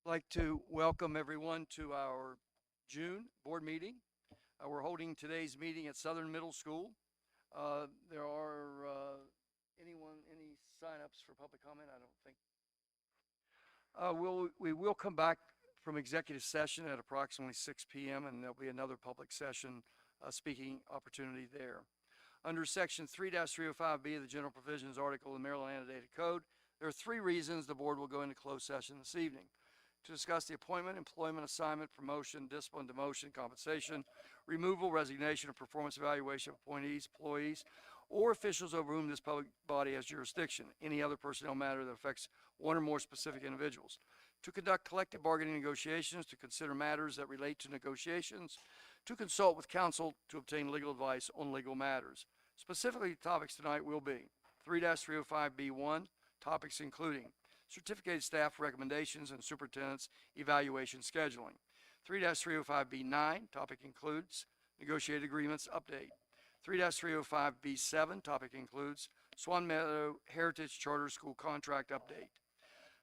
I'd like to welcome everyone to our June board meeting. We're holding today's meeting at Southern Middle School. There are any sign-ups for public comment? I don't think. We will come back from executive session at approximately 6 p.m. and there'll be another public session speaking opportunity there. Under Section 3-305B of the General Provisions article of the Maryland Annotated Code, there are three reasons the board will go into closed session this evening: to discuss the appointment, employment, assignment, promotion, discipline, demotion, compensation, removal, resignation, or performance evaluation of appointees, employees, or officials over whom this public body has jurisdiction; any other personnel matter that affects one or more specific individuals; to conduct collective bargaining negotiations; to consider matters that relate to negotiations; to consult with counsel to obtain legal advice on legal matters. Specifically, topics tonight will be 3-305B1, topics including certificated staff recommendations and superintendent's evaluation scheduling. 3-305B9, topic includes negotiated agreements update. 3-305B7, topic includes Swan Meadow Heritage Charter School contract update.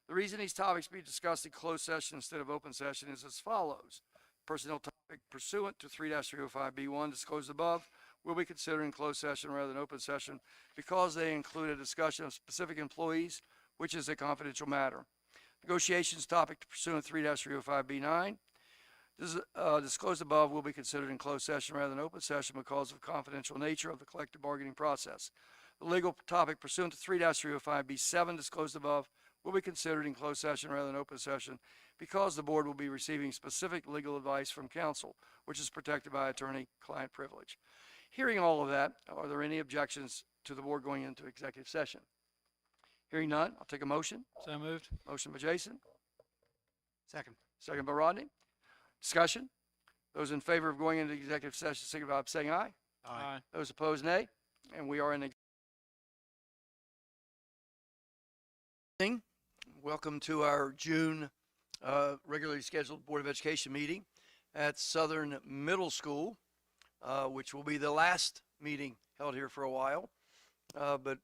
The reason these topics be discussed in closed session instead of open session is as follows. Personnel topic pursuant to 3-305B1 disclosed above will be considered in closed session rather than open session because they include a discussion of specific employees, which is a confidential matter. Negotiations topic pursuant to 3-305B9 disclosed above will be considered in closed session rather than open session because of the confidential nature of the collective bargaining process. The legal topic pursuant to 3-305B7 disclosed above will be considered in closed session rather than open session because the board will be receiving specific legal advice from counsel, which is protected by attorney-client privilege. Hearing all of that, are there any objections to the board going into executive session? Hearing none, I'll take a motion. So moved. Motion by Jason. Second. Second by Rodney. Discussion. Those in favor of going into executive session signify by saying aye. Aye. Those opposed, nay. And we are in executive. Welcome to our June regularly scheduled Board of Education meeting at Southern Middle School, which will be the last meeting held here for a while. But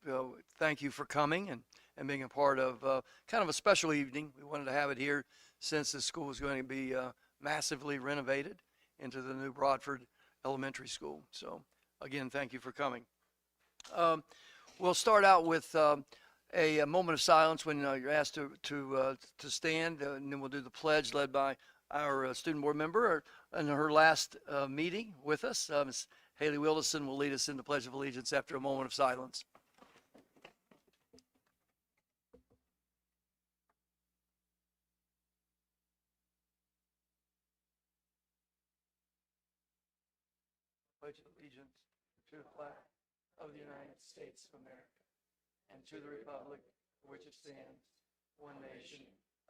thank you for coming and being a part of kind of a special evening. We wanted to have it here since the school is going to be massively renovated into the new Broadford Elementary School. So again, thank you for coming. We'll start out with a moment of silence when you're asked to stand, and then we'll do the pledge led by our student board member in her last meeting with us. Ms. Haley Wilderson will lead us in the Pledge of Allegiance after a moment of silence. Pledge allegiance to the flag of the United States of America and to the republic for which it stands, one nation,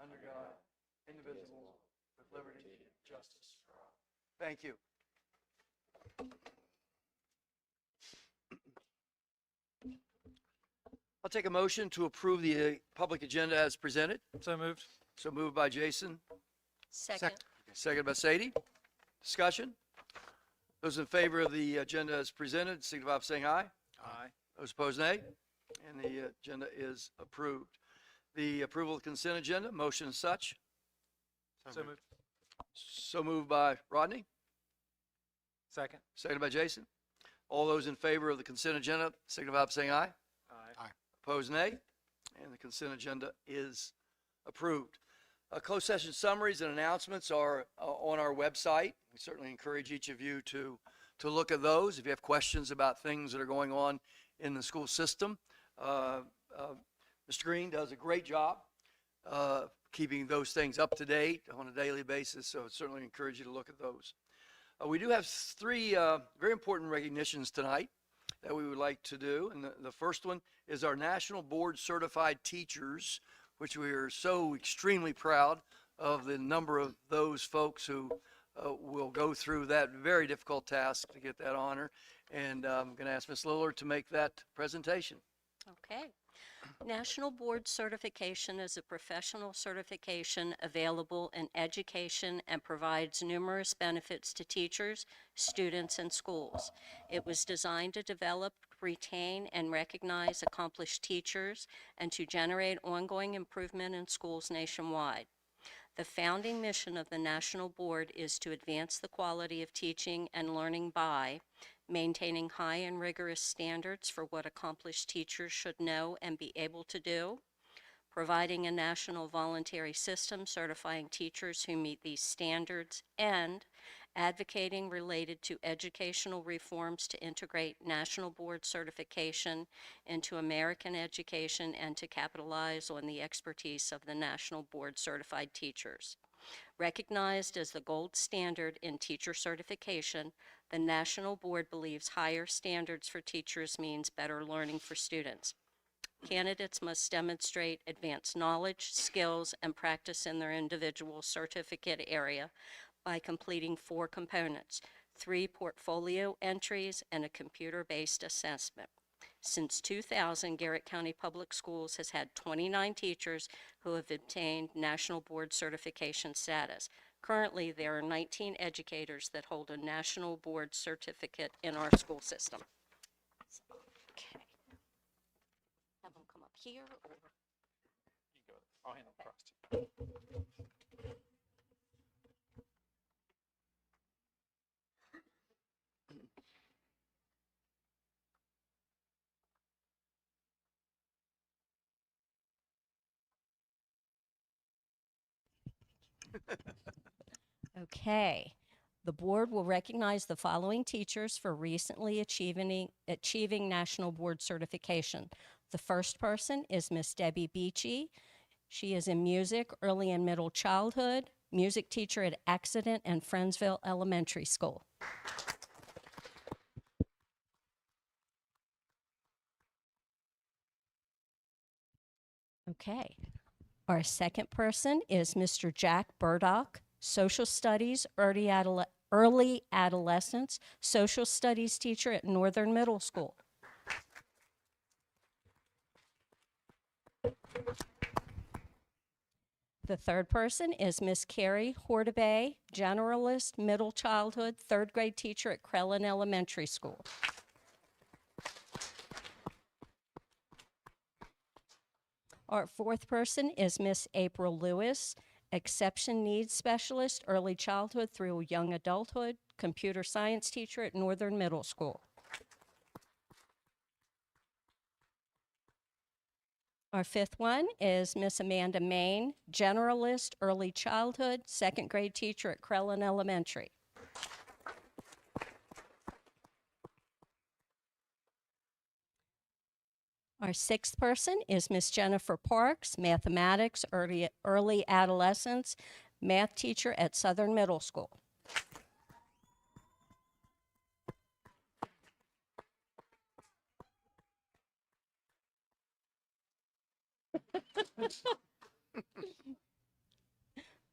under God, indivisible, with liberty and justice for all. Thank you. I'll take a motion to approve the public agenda as presented. So moved. So moved by Jason. Second. Second by Sadie. Discussion. Those in favor of the agenda as presented signify by saying aye. Aye. Those opposed, nay. And the agenda is approved. The approval of the consent agenda, motion as such. So moved. So moved by Rodney. Second. Seconded by Jason. All those in favor of the consent agenda signify by saying aye. Aye. Opposed, nay. And the consent agenda is approved. Closed session summaries and announcements are on our website. We certainly encourage each of you to look at those. If you have questions about things that are going on in the school system, Mr. Green does a great job keeping those things up to date on a daily basis, so I certainly encourage you to look at those. We do have three very important recognitions tonight that we would like to do, and the first one is our National Board Certified Teachers, which we are so extremely proud of the number of those folks who will go through that very difficult task to get that honor. And I'm going to ask Ms. Lillard to make that presentation. Okay. National Board Certification is a professional certification available in education and provides numerous benefits to teachers, students, and schools. It was designed to develop, retain, and recognize accomplished teachers and to generate ongoing improvement in schools nationwide. The founding mission of the National Board is to advance the quality of teaching and learning by maintaining high and rigorous standards for what accomplished teachers should know and be able to do, providing a national voluntary system certifying teachers who meet these standards, and advocating related to educational reforms to integrate national board certification into American education and to capitalize on the expertise of the national board certified teachers. Recognized as the gold standard in teacher certification, the National Board believes higher standards for teachers means better learning for students. Candidates must demonstrate advanced knowledge, skills, and practice in their individual certificate area by completing 4 components: 3 portfolio entries and a computer-based assessment. Since 2000, Garrett County Public Schools has had 29 teachers who have obtained National Board certification status. Currently, there are 19 educators that hold a National Board certificate in our school system. Okay. Have them come up here, or? You go. I'll hand them across to you. Okay. The board will recognize the following teachers for recently achieving National Board certification. The first person is Miss Debbie Beachy. She is in music, early and middle childhood, music teacher at Accident and Friendsville Elementary School. Okay. Our second person is Mr. Jack Burdock, social studies, early adolescence, social studies teacher at Northern Middle School. The third person is Miss Carrie Hortabay, generalist, middle childhood, 3rd grade teacher at Crellin Elementary School. Our fourth person is Miss April Lewis, exception needs specialist, early childhood through young adulthood, computer science teacher at Northern Middle School. Our fifth one is Miss Amanda Main, generalist, early childhood, 2nd grade teacher at Crellin Elementary. Our sixth person is Miss Jennifer Parks, mathematics, early adolescence, math teacher at Southern Middle School.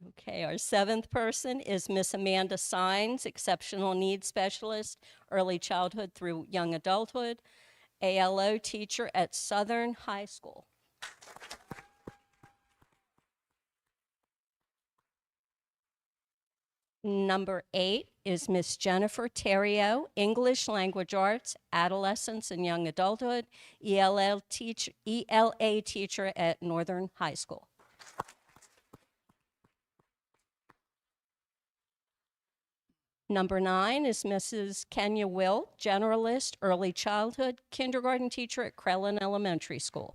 Okay, our seventh person is Miss Amanda Sines, exceptional needs specialist, early childhood through young adulthood, ALO teacher at Southern High School. Number 8 is Miss Jennifer Terrio, English Language Arts, Adolescence and Young Adulthood, ELA teacher at Northern High School. Number 9 is Mrs. Kenya Wilt, generalist, early childhood, kindergarten teacher at Crellin Elementary School.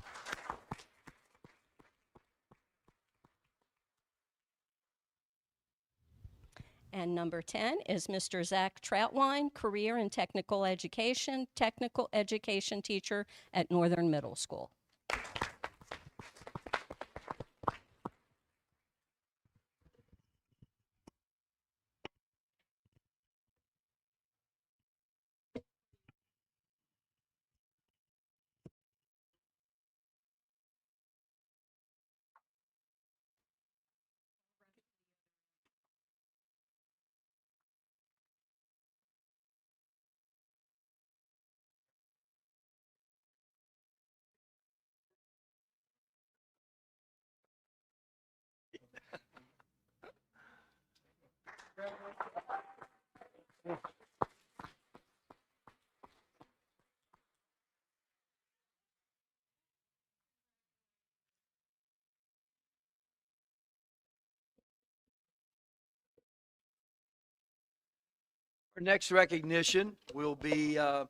And number 10 is Mr. Zach Troutwine, career and technical education teacher at Northern Middle School. Our next recognition will be the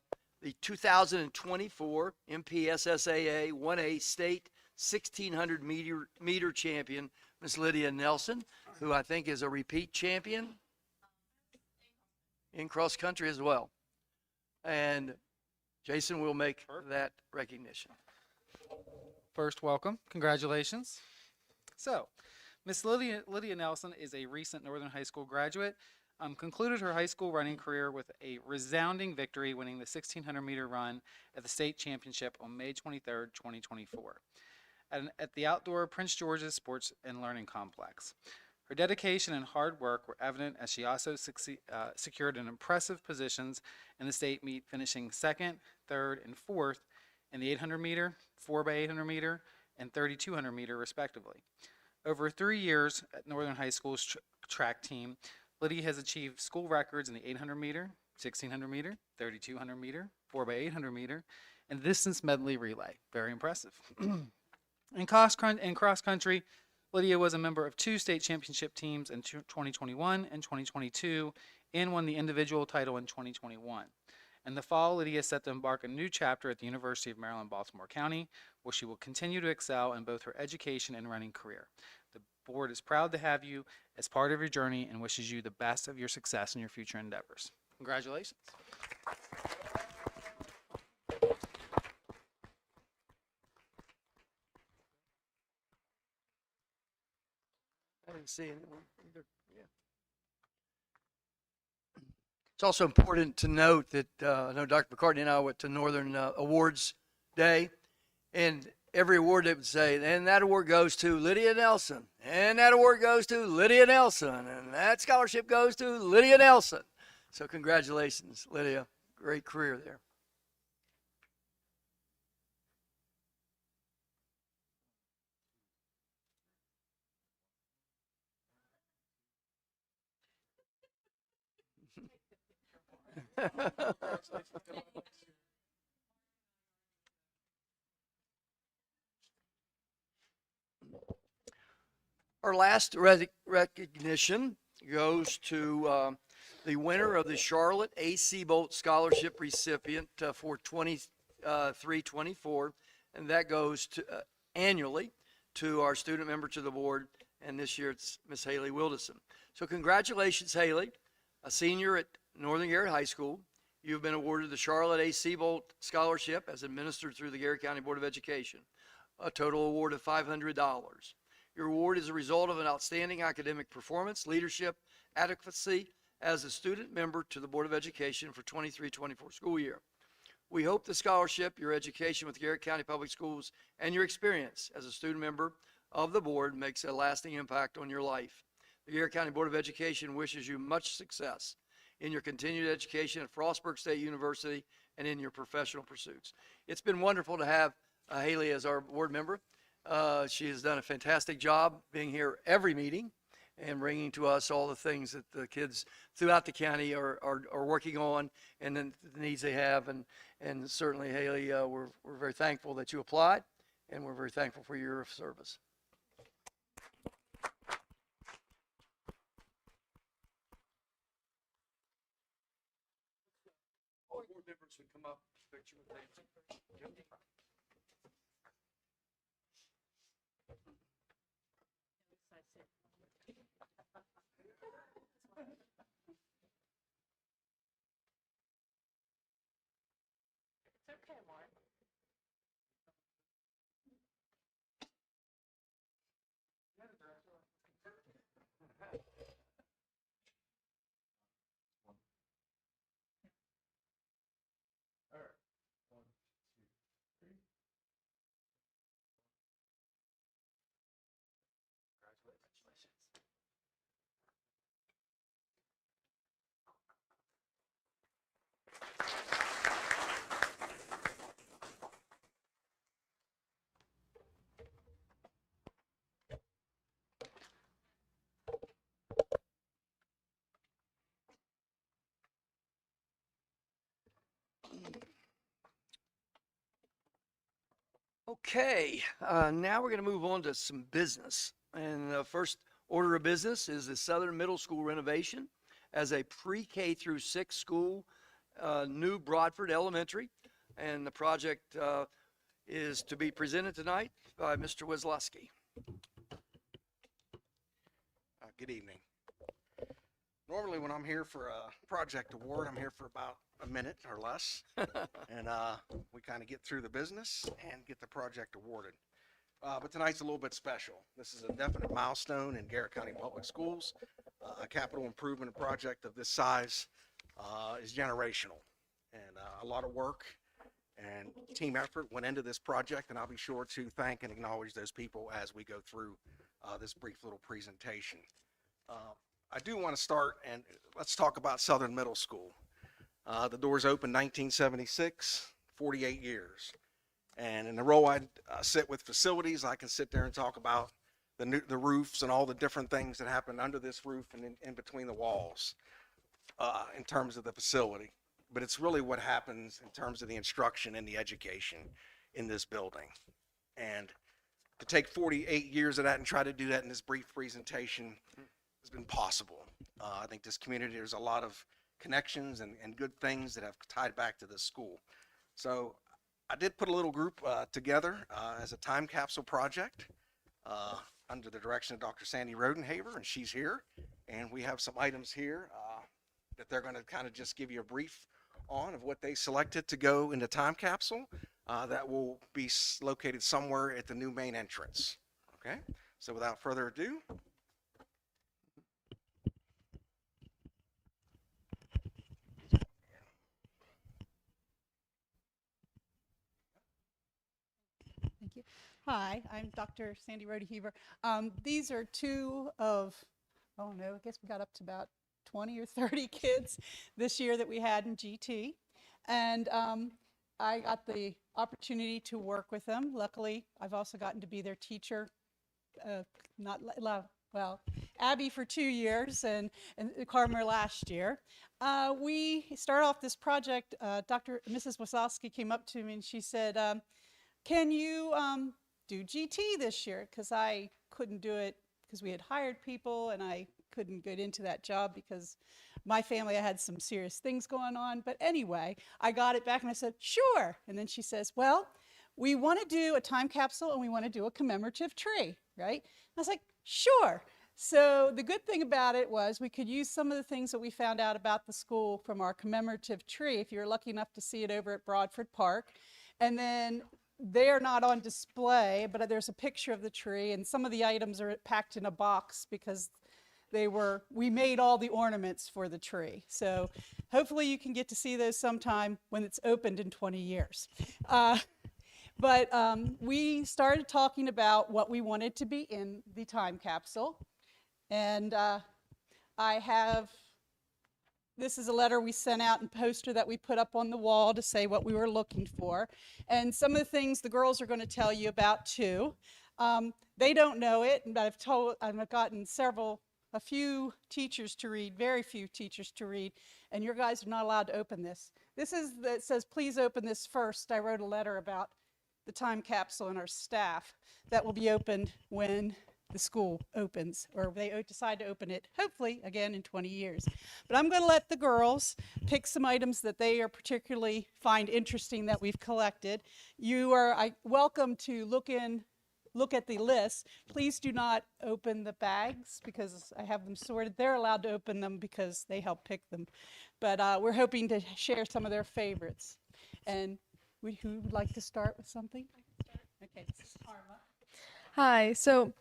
2024 MPSSAA 1A State 1600 meter champion, Miss Lydia Nelson, who I think is a repeat champion in cross country as well. And Jason will make that recognition. First, welcome. Congratulations. So, Miss Lydia Nelson is a recent Northern High School graduate. Concluded her high school running career with a resounding victory, winning the 1600 meter run at the state championship on May 23rd, 2024, at the outdoor Prince George's Sports and Learning Complex. Her dedication and hard work were evident as she also secured an impressive positions in the state meet, finishing second, third, and fourth in the 800 meter, 4x800 meter, and 3200 meter, respectively. Over 3 years at Northern High School's track team, Lydia has achieved school records in the 800 meter, 1600 meter, 3200 meter, 4x800 meter, and distance medley relay. Very impressive. In cross country, Lydia was a member of 2 state championship teams in 2021 and 2022 and won the individual title in 2021. In the fall, Lydia is set to embark a new chapter at the University of Maryland, Baltimore County, where she will continue to excel in both her education and running career. The board is proud to have you as part of your journey and wishes you the best of your success in your future endeavors. Congratulations. I didn't see anyone either. Yeah. It's also important to note that I know Dr. McCartney and I went to Northern Awards Day, and every award they would say, and that award goes to Lydia Nelson, and that award goes to Lydia Nelson, and that scholarship goes to Lydia Nelson. So congratulations, Lydia. Great career there. Our last recognition goes to the winner of the Charlotte A. Seabolt Scholarship recipient for 23-24, and that goes to annually to our student member to the board, and this year it's Miss Haley Wilderson. So congratulations, Haley, a senior at Northern Garrett High School. You've been awarded the Charlotte A. Seabolt Scholarship as administered through the Garrett County Board of Education, a total award of $500. Your award is a result of an outstanding academic performance, leadership, advocacy as a student member to the Board of Education for 23-24 school year. We hope the scholarship, your education with Garrett County Public Schools, and your experience as a student member of the board makes a lasting impact on your life. The Garrett County Board of Education wishes you much success in your continued education at Frostburg State University and in your professional pursuits. It's been wonderful to have Haley as our board member. She has done a fantastic job being here every meeting and bringing to us all the things that the kids throughout the county are working on and then the needs they have. And certainly, Haley, we're very thankful that you applied, and we're very thankful for your service. All board members would come up, picture with Haley. Okay, now we're going to move on to some business. And the first order of business is the Southern Middle School renovation. as a pre-K through 6 school, New Broadford Elementary. And the project is to be presented tonight by Mr. Wizlowski. Good evening. Normally when I'm here for a project award, I'm here for about a minute or less. And we kind of get through the business and get the project awarded. But tonight's a little bit special. This is a definite milestone in Garrett County Public Schools. A capital improvement project of this size is generational. And a lot of work and team effort went into this project, and I'll be sure to thank and acknowledge those people as we go through this brief little presentation. I do want to start, and let's talk about Southern Middle School. The doors opened 1976, 48 years. And in the role I sit with facilities, I can sit there and talk about the roofs and all the different things that happen under this roof and in between the walls in terms of the facility. But it's really what happens in terms of the instruction and the education in this building. And to take 48 years of that and try to do that in this brief presentation has been possible. I think this community, there's a lot of connections and good things that have tied back to this school. So I did put a little group together as a time capsule project under the direction of Dr. Sandy Rodenhaver, and she's here. And we have some items here that they're going to kind of just give you a brief on of what they selected to go in the time capsule that will be located somewhere at the new main entrance. Okay, so without further ado. Thank you. Hi, I'm Dr. Sandy Rodenhaver. These are two of, oh no, I guess we got up to about 20 or 30 kids this year that we had in GT. And I got the opportunity to work with them. Luckily, I've also gotten to be their teacher, Abby for 2 years and Carmer last year. We started off this project, Mrs. Wasowski came up to me and she said, can you do GT this year? Because I couldn't do it because we had hired people and I couldn't get into that job because my family, I had some serious things going on. But anyway, I got it back and I said, sure. And then she says, well, we want to do a time capsule and we want to do a commemorative tree, right? I was like, sure. So the good thing about it was we could use some of the things that we found out about the school from our commemorative tree, if you're lucky enough to see it over at Broadford Park. And then they're not on display, but there's a picture of the tree and some of the items are packed in a box because we made all the ornaments for the tree. So hopefully you can get to see those sometime when it's opened in 20 years. But we started talking about what we wanted to be in the time capsule. And this is a letter we sent out and poster that we put up on the wall to say what we were looking for. And some of the things the girls are going to tell you about too. They don't know it, but I've gotten a few teachers to read, very few teachers to read, and your guys are not allowed to open this. This is that says, please open this first. I wrote a letter about the time capsule and our staff that will be opened when the school opens, or they decide to open it, hopefully, again, in 20 years. But I'm going to let the girls pick some items that they are particularly find interesting that we've collected. You are welcome to look at the list. Please do not open the bags because I have them sorted. They're allowed to open them because they help pick them. But we're hoping to share some of their favorites. And who would like to start with something? Okay, this is Karma. Hi, so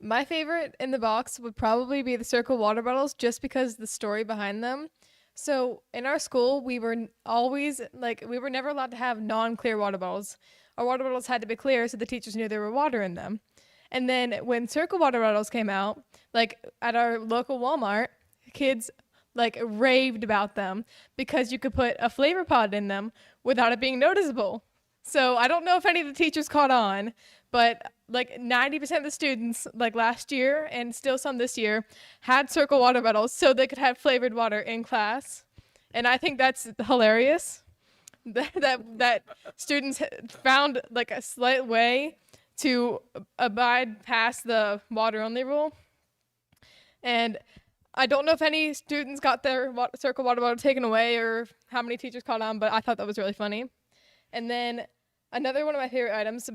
my favorite in the box would probably be the circle water bottles just because the story behind them. So in our school, we were never allowed to have non-clear water bottles. Our water bottles had to be clear so the teachers knew there were water in them. And then when circle water bottles came out, like at our local Walmart, kids raved about them because you could put a flavor pod in them without it being noticeable. So I don't know if any of the teachers caught on, but 90% of the students last year and still some this year had circle water bottles so they could have flavored water in class. And I think that's hilarious. that students found a slight way to abide past the water only rule. And I don't know if any students got their circle water bottle taken away or how many teachers caught on, but I thought that was really funny. And then another one of my favorite items,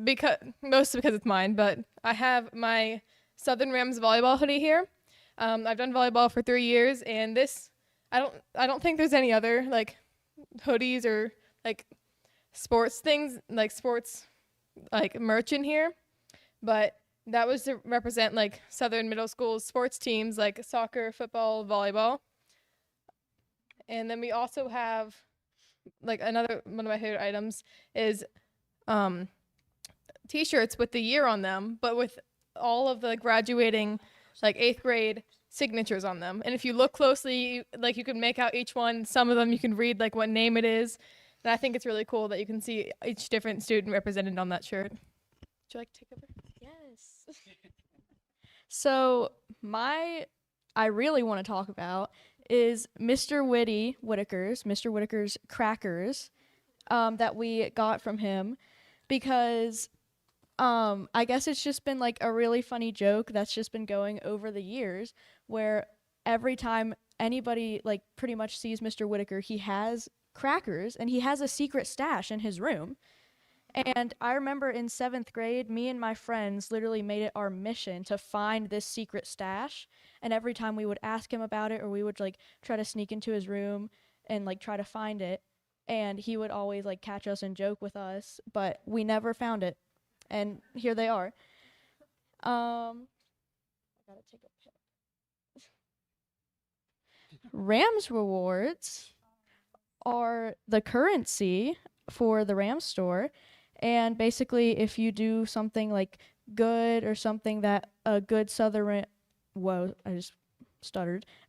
mostly because it's mine, but I have my Southern Rams volleyball hoodie here. I've done volleyball for 3 years, and this, I don't think there's any other like hoodies or like sports things, like sports like merch in here, but that was to represent like Southern middle school sports teams like soccer, football, volleyball. And then we also have like another one of my favorite items is t-shirts with the year on them, but with all of the graduating like 8th grade signatures on them. And if you look closely, like you can make out each one. Some of them you can read like what name it is. And I think it's really cool that you can see each different student represented on that shirt. Would you like to take over? Yes. So I really want to talk about is Mr. Whitaker's crackers that we got from him, because I guess it's just been like a really funny joke that's just been going over the years, where every time anybody like pretty much sees Mr. Whitaker, he has crackers and he has a secret stash in his room. And I remember in 7th grade, me and my friends literally made it our mission to find this secret stash. And every time we would ask him about it, or we would like try to sneak into his room and like try to find it, and he would always like catch us and joke with us, but we never found it. And here they are. I gotta take a pic. Rams rewards are the currency for the Rams store. And basically, if you do something like good or something that a good Southern a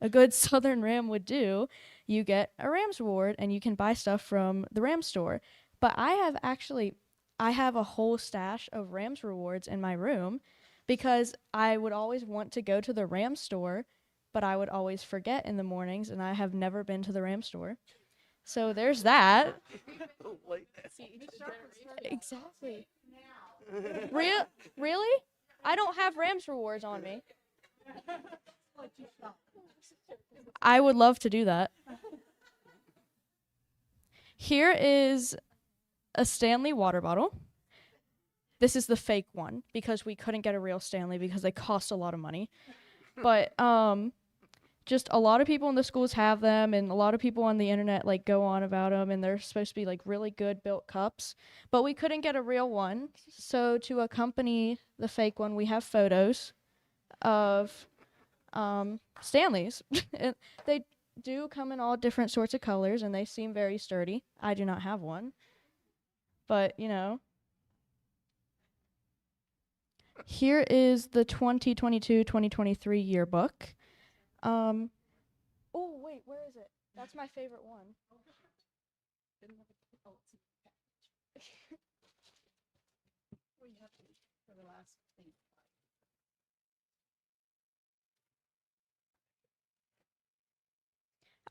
good Southern Ram would do, you get a Rams reward and you can buy stuff from the Rams store. But I have a whole stash of Rams rewards in my room, because I would always want to go to the Rams store, but I would always forget in the mornings, and I have never been to the Rams store. So there's that. Exactly. Really? I don't have Rams rewards on me. I would love to do that. Here is a Stanley water bottle. This is the fake one because we couldn't get a real Stanley because they cost a lot of money. But just a lot of people in the schools have them, and a lot of people on the internet like go on about them, and they're supposed to be like really good built cups, but we couldn't get a real one. So to accompany the fake one, we have photos of Stanleys. And they do come in all different sorts of colors, and they seem very sturdy. I do not have one, but you know. Here is the 2022-2023 yearbook. Oh wait, where is it? That's my favorite one.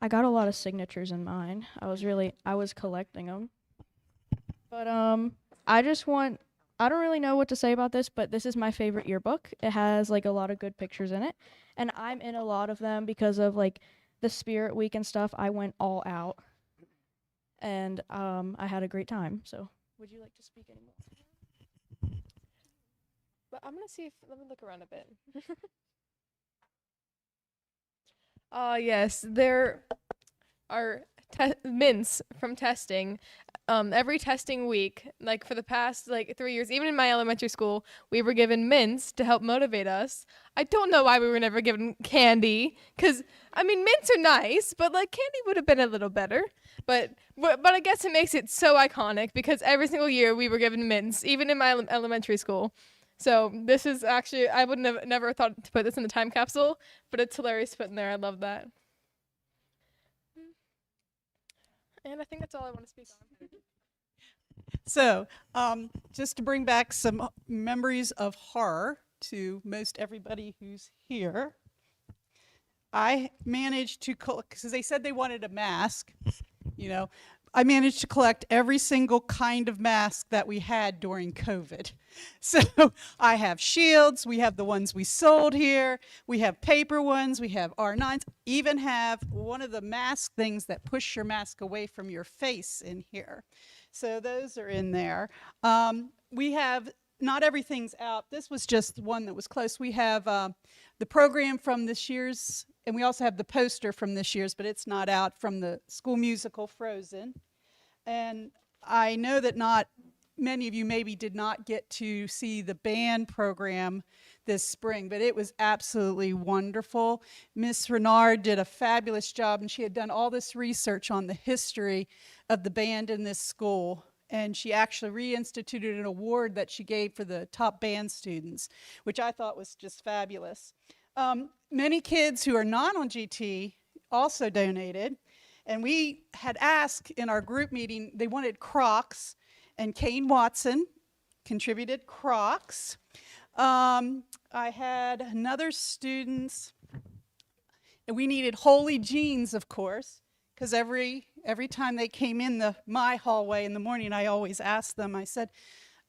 I got a lot of signatures in mine. I was collecting them. But I don't really know what to say about this, but this is my favorite yearbook. It has like a lot of good pictures in it, and I'm in a lot of them because of like the Spirit Week and stuff. I went all out, and I had a great time. So, would you like to speak anymore? But I'm gonna see if, let me look around a bit. Yes, there are mints from testing. Every testing week, like for the past like 3 years, even in my elementary school, we were given mints to help motivate us. I don't know why we were never given candy, because I mean mints are nice, but like candy would have been a little better. But I guess it makes it so iconic because every single year we were given mints, even in my elementary school. So this is actually, I would have never thought to put this in the time capsule, but it's hilarious to put in there. I love that. And I think that's all I want to speak on. So, just to bring back some memories of horror to most everybody who's here, I managed to, because they said they wanted a mask, you know, I managed to collect every single kind of mask that we had during COVID. So I have shields, we have the ones we sold here, we have paper ones, we have R9s, even have one of the mask things that push your mask away from your face in here. So those are in there. We have, not everything's out. This was just one that was close. We have the program from this year's, and we also have the poster from this year's, but it's not out, from the school musical Frozen. And I know that not many of you maybe did not get to see the band program this spring, but it was absolutely wonderful. Miss Renard did a fabulous job, and she had done all this research on the history of the band in this school. And she actually reinstituted an award that she gave for the top band students, which I thought was just fabulous. Many kids who are not on GT also donated. And we had asked in our group meeting, they wanted Crocs, and Kane Watson contributed Crocs. I had another student, and we needed Holy jeans, of course, because every time they came in my hallway in the morning, I always asked them, I said,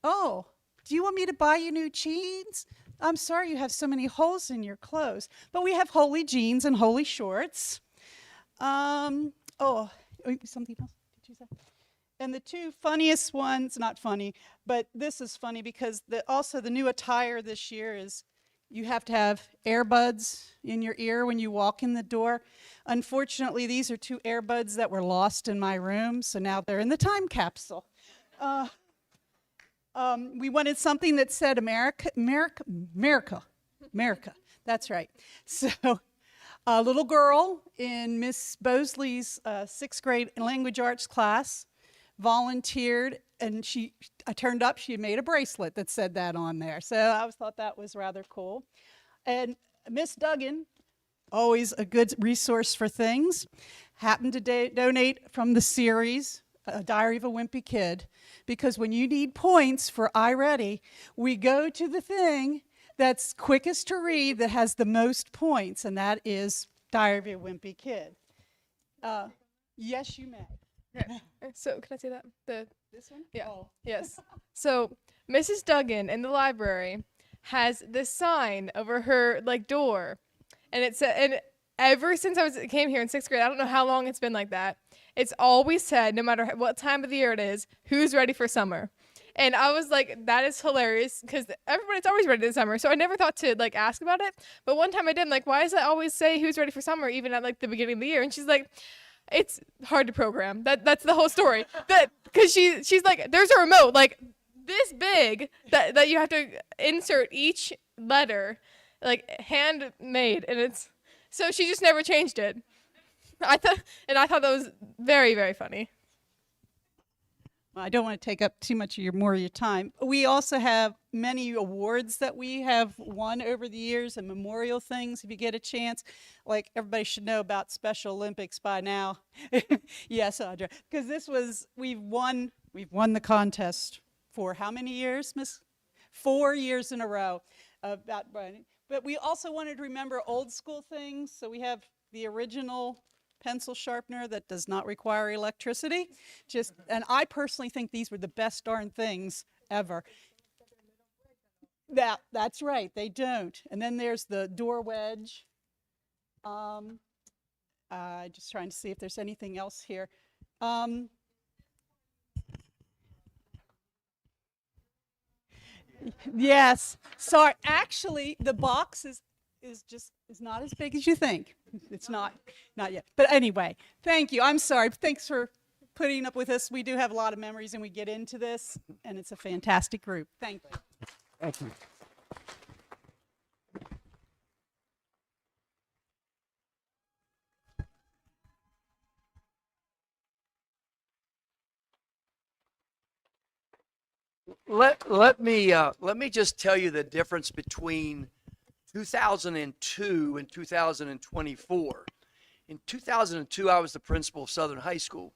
"Oh, do you want me to buy you new jeans? I'm sorry you have so many holes in your clothes." But we have Holy jeans and Holy shorts. Something else? Did you say? And the two funniest ones, not funny, but this is funny because also the new attire this year is you have to have earbuds in your ear when you walk in the door. Unfortunately, these are two earbuds that were lost in my room, so now they're in the time capsule. We wanted something that said America, America, America, America. That's right. So a little girl in Miss Bosley's 6th grade language arts class volunteered, and I turned up, she made a bracelet that said that on there. So I thought that was rather cool. And Miss Duggan, always a good resource for things, happened to donate from the series, A Diary of a Wimpy Kid, because when you need points for iReady, we go to the thing that's quickest to read that has the most points, and that is Diary of a Wimpy Kid. Yes, you may. So can I say that? This one? Yeah. Oh. Yes. So Mrs. Duggan in the library has this sign over her door, and and ever since came here in 6th grade, I don't know how long it's been like that. It's always said, no matter what time of the year it is, who's ready for summer. And I was like, that is hilarious, because everybody's always ready for summer. So I never thought to ask about it. But one time I did. I'm like, why does it always say who's ready for summer, even at the beginning of the year? And she's like, it's hard to program. That's the whole story. Because she's like, there's a remote this big that you have to insert each letter, handmade, and so she just never changed it. I thought that was very, very funny. I don't want to take up too much more of your time. We also have many awards that we have won over the years and memorial things if you get a chance. Everybody should know about Special Olympics by now. Yes, Audra, because we've won the contest for how many years, Miss? 4 years in a row. But we also wanted to remember old school things, so we have the original pencil sharpener that does not require electricity. And I personally think these were the best darn things ever. That's right, they don't. And then there's the door wedge. Just trying to see if there's anything else here. Yes, sorry, actually the box is not as big as you think. It's not yet. But anyway, thank you. I'm sorry. Thanks for putting up with us. We do have a lot of memories, and we get into this, and it's a fantastic group. Thank you. Thank you. Let me just tell you the difference between 2002 and 2024. In 2002, I was the principal of Southern High School.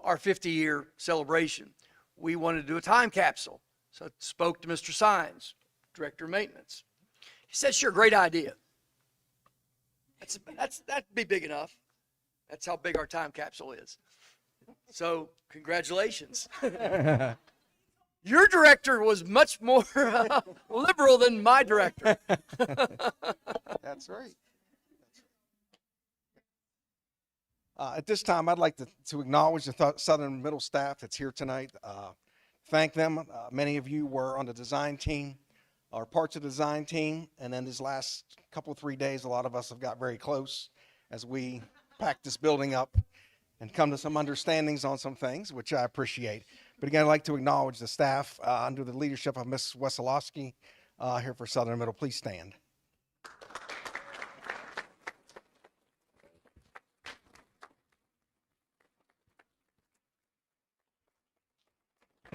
Our 50-year celebration, we wanted to do a time capsule. So I spoke to Mr. Sines, Director of Maintenance. He said, sure, great idea. That'd be big enough. That's how big our time capsule is. So congratulations. Your director was much more liberal than my director. That's right. At this time, I'd like to acknowledge the Southern Middle staff that's here tonight. Thank them. Many of you were on the design team, or parts of the design team, and then this last couple, 3 days, a lot of us have got very close as we packed this building up and come to some understandings on some things, which I appreciate. But again, I'd like to acknowledge the staff under the leadership of Ms. Wesolowski here for Southern Middle. Please stand.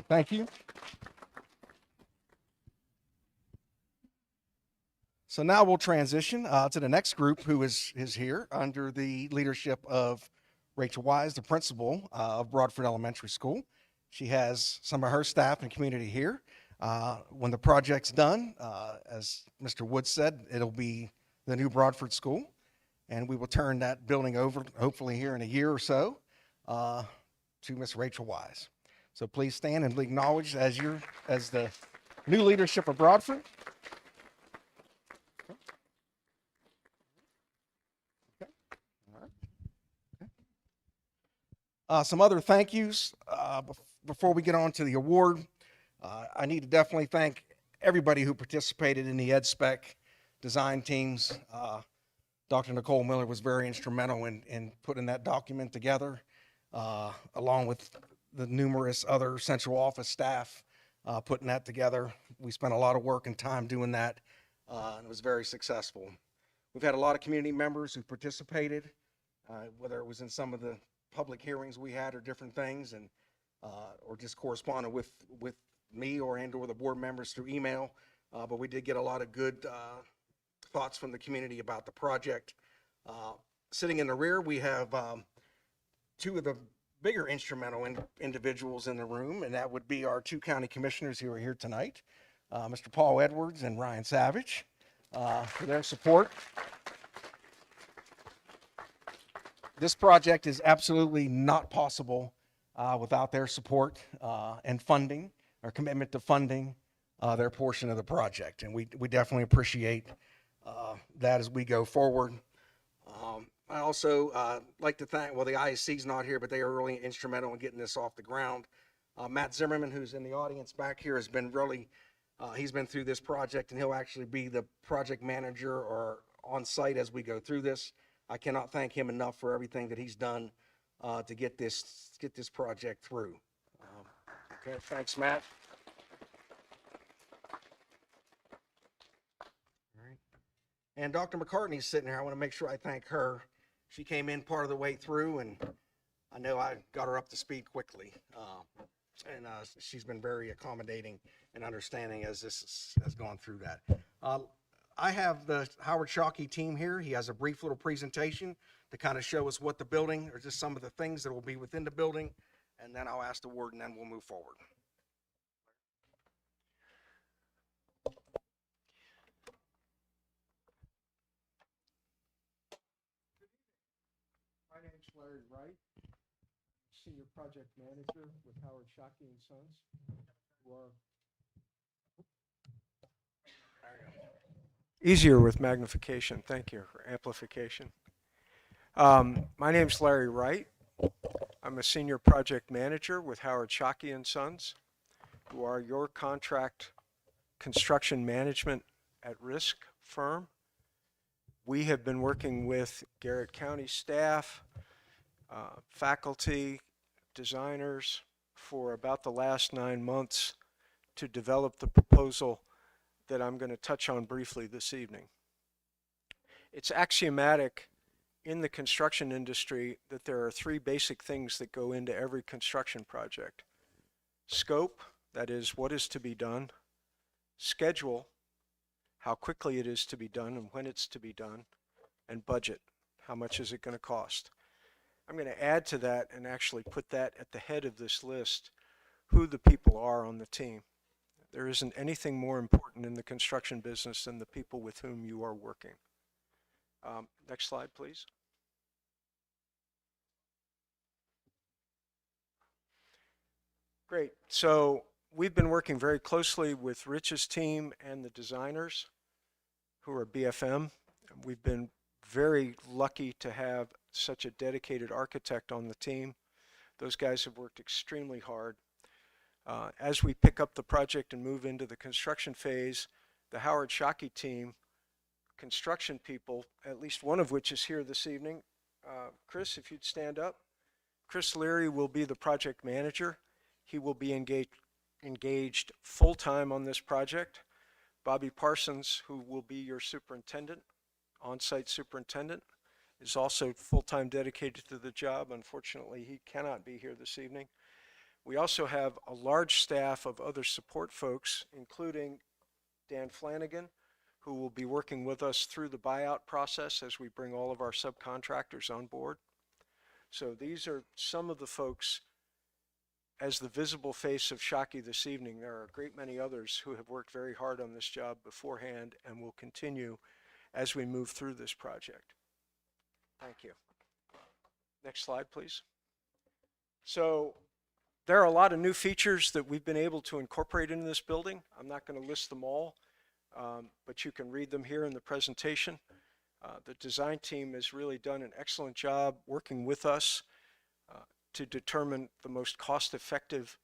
Thank you. So now we'll transition to the next group who is here under the leadership of Rachel Wise, the principal of Broadford Elementary School. She has some of her staff and community here. When the project's done, as Mr. Wood said, it'll be the new Broadford School, and we will turn that building over, hopefully here in a year or so, to Miss Rachel Wise. So please stand and be acknowledged as the new leadership of Broadford. Okay. All right. Okay. Some other thank yous before we get on to the award. I need to definitely thank everybody who participated in the EdSpec design teams. Dr. Nicole Miller was very instrumental in putting that document together, along with the numerous other central office staff putting that together. We spent a lot of work and time doing that, and it was very successful. We've had a lot of community members who participated, whether it was in some of the public hearings we had or different things, and or just corresponded with me or the board members through email. But we did get a lot of good thoughts from the community about the project. Sitting in the rear, we have two of the bigger instrumental individuals in the room, and that would be our two county commissioners who are here tonight, Mr. Paul Edwards and Ryan Savage, for their support. This project is absolutely not possible without their support and funding, or commitment to funding their portion of the project, and we definitely appreciate that as we go forward. I also like to thank, well, the ISC's not here, but they are really instrumental in getting this off the ground. Matt Zimmerman, who's in the audience back here, has been really, he's been through this project, and he'll actually be the project manager or on site as we go through this. I cannot thank him enough for everything that he's done to get this project through. Okay, thanks, Matt. All right. And Dr. McCartney's sitting here. I want to make sure I thank her. She came in part of the way through, and I know I got her up to speed quickly. And she's been very accommodating and understanding as this has gone through that. I have the Howard Shockey team here. He has a brief little presentation to kind of show us what the building, or just some of the things that will be within the building, and then I'll ask the ward, and then we'll move forward. My name's Larry Wright, Senior Project Manager with Howard Shockey and Sons, who are easier with magnification. Thank you, or amplification. My name's Larry Wright. I'm a Senior Project Manager with Howard Shockey and Sons, who are your contract construction management at risk firm. We have been working with Garrett County staff, faculty, designers for about the last 9 months to develop the proposal that I'm going to touch on briefly this evening. It's axiomatic in the construction industry that there are 3 basic things that go into every construction project. Scope, that is what is to be done. Schedule, how quickly it is to be done and when it's to be done. And budget, how much is it going to cost. I'm going to add to that and actually put that at the head of this list, who the people are on the team. There isn't anything more important in the construction business than the people with whom you are working. Next slide, please. Great. So we've been working very closely with Rich's team and the designers who are BFM. We've been very lucky to have such a dedicated architect on the team. Those guys have worked extremely hard. As we pick up the project and move into the construction phase, the Howard Shockey team, construction people, at least one of which is here this evening. Chris, if you'd stand up. Chris Leary will be the project manager. He will be engaged full-time on this project. Bobby Parsons, who will be your superintendent, on-site superintendent, is also full-time dedicated to the job. Unfortunately, he cannot be here this evening. We also have a large staff of other support folks, including Dan Flanagan, who will be working with us through the buyout process as we bring all of our subcontractors on board. So these are some of the folks as the visible face of Shockey this evening. There are a great many others who have worked very hard on this job beforehand and will continue as we move through this project. Thank you. Next slide, please. So there are a lot of new features that we've been able to incorporate into this building. I'm not going to list them all, but you can read them here in the presentation. The design team has really done an excellent job working with us to determine the most cost-effective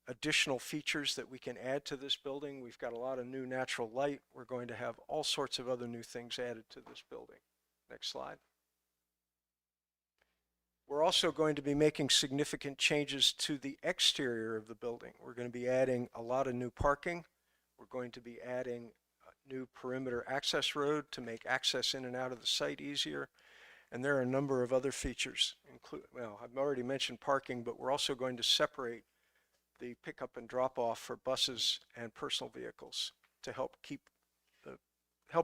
additional features that we can add to this building. We've got a lot of new natural light. We're going to have all sorts of other new things added to this building. Next slide. We're also going to be making significant changes to the exterior of the building. We're going to be adding a lot of new parking. We're going to be adding a new perimeter access road to make access in and out of the site easier. And there are a number of other features. Well, I've already mentioned parking, but we're also going to separate the pickup and drop off for buses and personal vehicles to help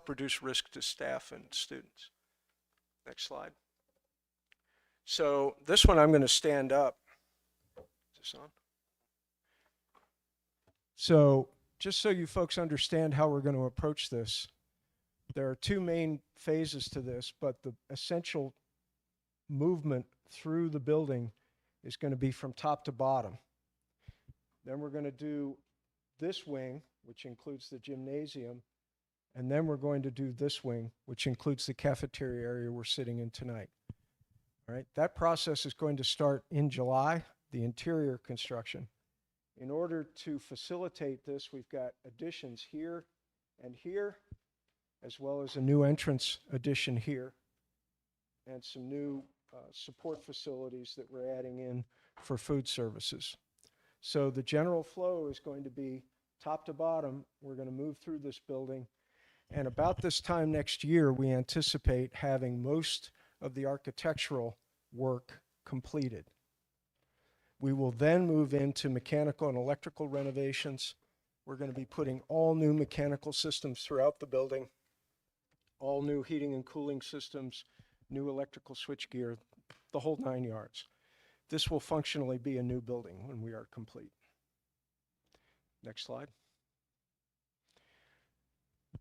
reduce risk to staff and students. Next slide. So this one I'm going to stand up. Is this on? So just so you folks understand how we're going to approach this, there are two main phases to this, but the essential movement through the building is going to be from top to bottom. Then we're going to do this wing, which includes the gymnasium, and then we're going to do this wing, which includes the cafeteria area we're sitting in tonight. All right, that process is going to start in July, the interior construction. In order to facilitate this, we've got additions here and here, as well as a new entrance addition here, and some new support facilities that we're adding in for food services. So the general flow is going to be top to bottom. We're going to move through this building, and about this time next year, we anticipate having most of the architectural work completed. We will then move into mechanical and electrical renovations. We're going to be putting all new mechanical systems throughout the building, all new heating and cooling systems, new electrical switchgear, the whole 9 yards. This will functionally be a new building when we are complete. Next slide.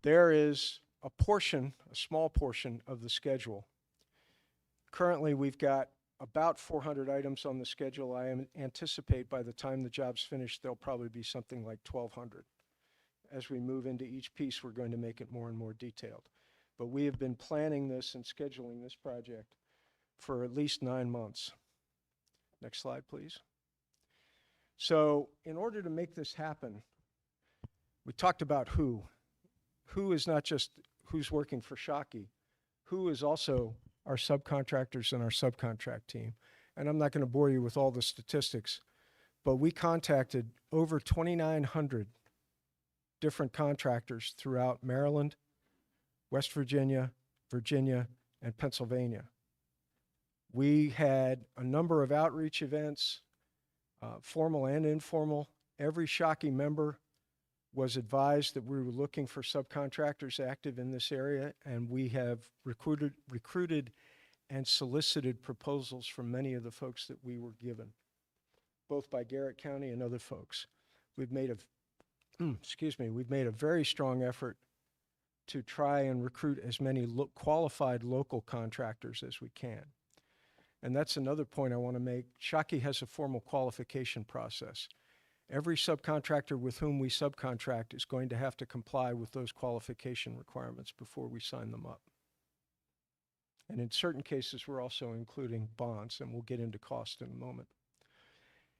There is a portion, a small portion of the schedule. Currently, we've got about 400 items on the schedule. I anticipate by the time the job's finished, there'll probably be something like 1,200. As we move into each piece, we're going to make it more and more detailed. But we have been planning this and scheduling this project for at least 9 months. Next slide, please. So in order to make this happen, we talked about who. Who is not just who's working for Shockey, who is also our subcontractors and our subcontract team. And I'm not going to bore you with all the statistics, but we contacted over 2,900 different contractors throughout Maryland, West Virginia, Virginia, and Pennsylvania. We had a number of outreach events, formal and informal. Every Shockey member was advised that we were looking for subcontractors active in this area, and we have recruited and solicited proposals from many of the folks that we were given, both by Garrett County and other folks. We've made we've made a very strong effort to try and recruit as many qualified local contractors as we can. And that's another point I want to make. Shockey has a formal qualification process. Every subcontractor with whom we subcontract is going to have to comply with those qualification requirements before we sign them up. And in certain cases, we're also including bonds, and we'll get into cost in a moment.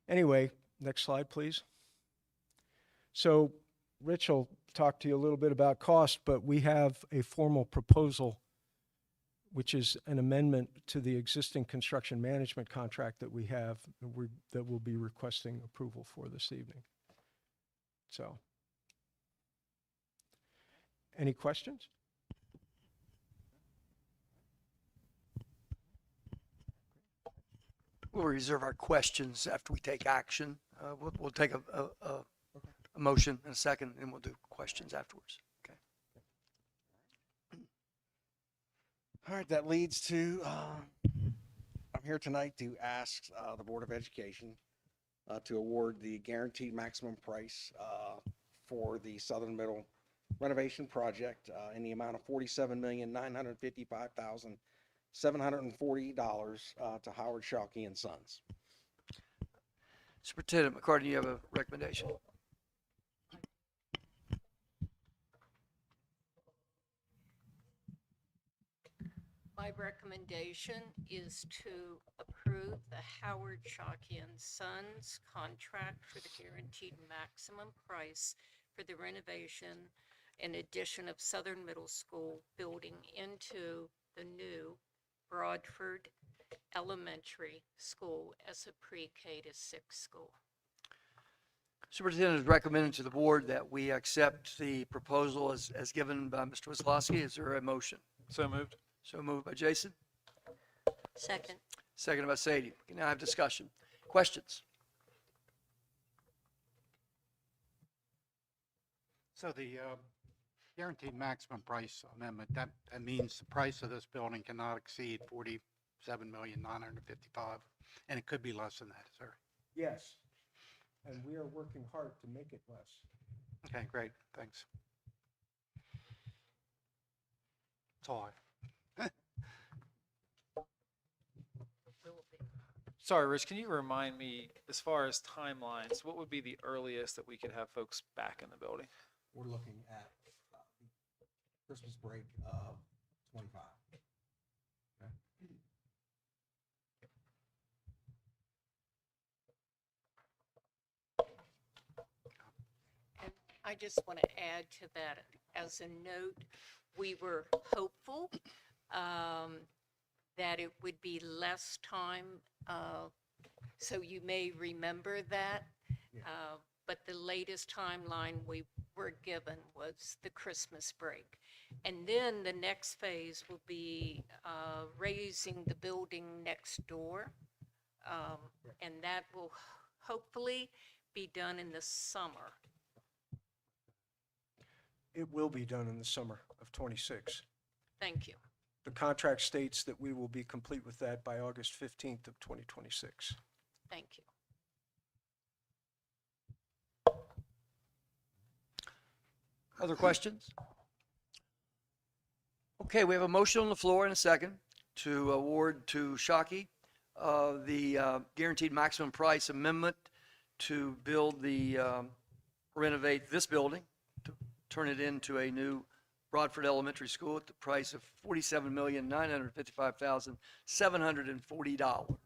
Anyway, next slide, please. So Rich will talk to you a little bit about cost, but we have a formal proposal, which is an amendment to the existing construction management contract that we have that we'll be requesting approval for this evening. So, any questions? We'll reserve our questions after we take action. We'll take a motion in a second, and we'll do questions afterwards. Okay. All right, that leads to, I'm here tonight to ask the Board of Education to award the guaranteed maximum price for the Southern Middle renovation project in the amount of $47,955,740 to Howard Schalke and Sons. Superintendent McCarty, you have a recommendation? My recommendation is to approve the Howard Schalke and Sons contract for the guaranteed maximum price for the renovation and addition of Southern Middle School building into the new Broadford Elementary School as a pre-K to 6 school. Superintendent is recommending to the board that we accept the proposal as given by Mr. Wisłowski. Is there a motion? So moved. So moved by Jason, Second. seconded by Sadie. We can now have discussion. Questions? So the guaranteed maximum price amendment, that means the price of this building cannot exceed $47,955,000, and it could be less than that, sir. Yes. And we are working hard to make it less. Okay, great, thanks. That's all I. Sorry, Rich, can you remind me, as far as timelines, what would be the earliest that we could have folks back in the building? We're looking at Christmas break of 25. And I just want to add to that as a note, we were hopeful that it would be less time. So you may remember that. But the latest timeline we were given was the Christmas break. And then the next phase will be raising the building next door. And that will hopefully be done in the summer. It will be done in the summer of '26. Thank you. The contract states that we will be complete with that by August 15th of 2026. Thank you. Other questions? Okay, we have a motion on the floor in a second to award to Schalke the guaranteed maximum price amendment to build renovate this building, to turn it into a new Broadford Elementary School at the price of $47,955,740.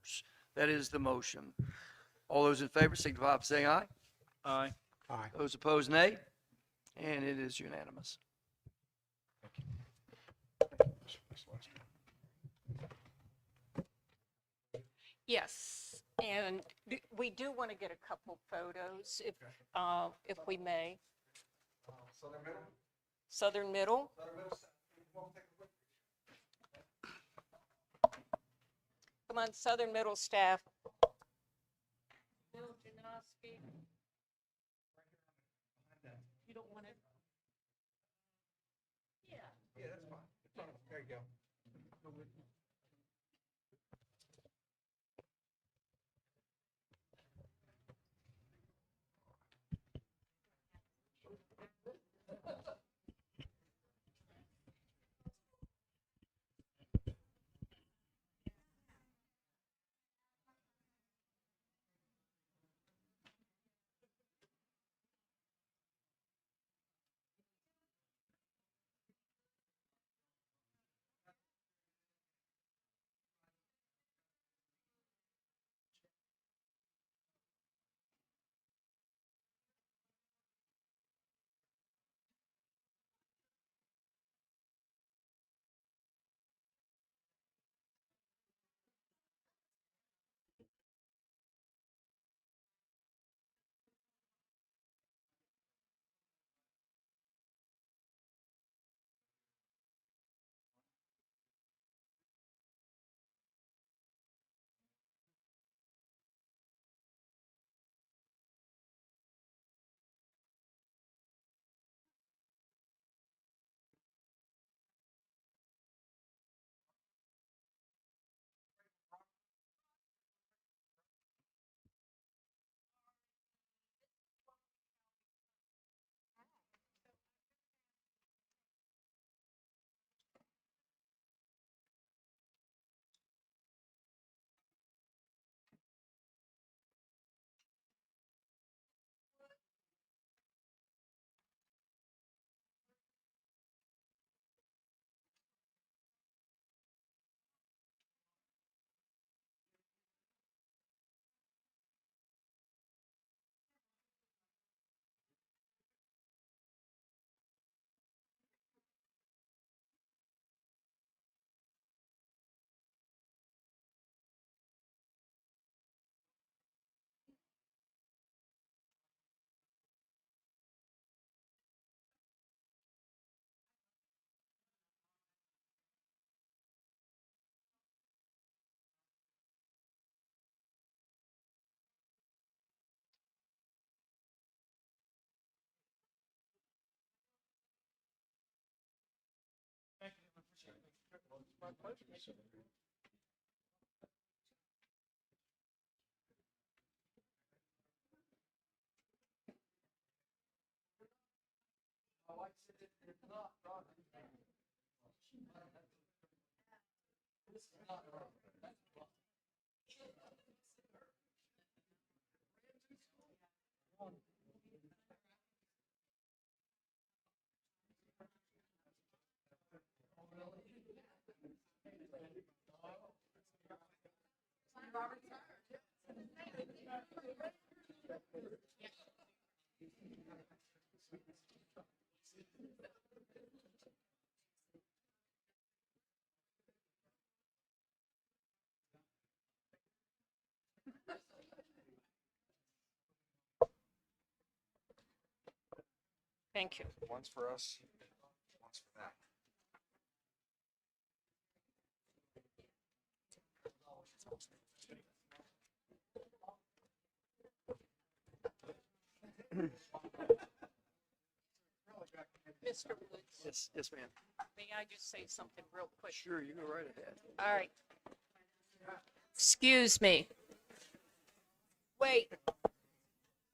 That is the motion. All those in favor signify by saying aye. Aye. Aye. Those opposed, nay. And it is unanimous. Yes, and we do want to get a couple photos if we may. Southern Middle? Southern Middle. Come on, Southern Middle staff. Bill Janoski. You don't want it? Yeah. Yeah, that's fine. There you go. Thank you. One's for us, one's for that. Mr. Woods, Yes, ma'am. may I just say something real quick? Sure, you go right ahead. All right. Excuse me. Wait.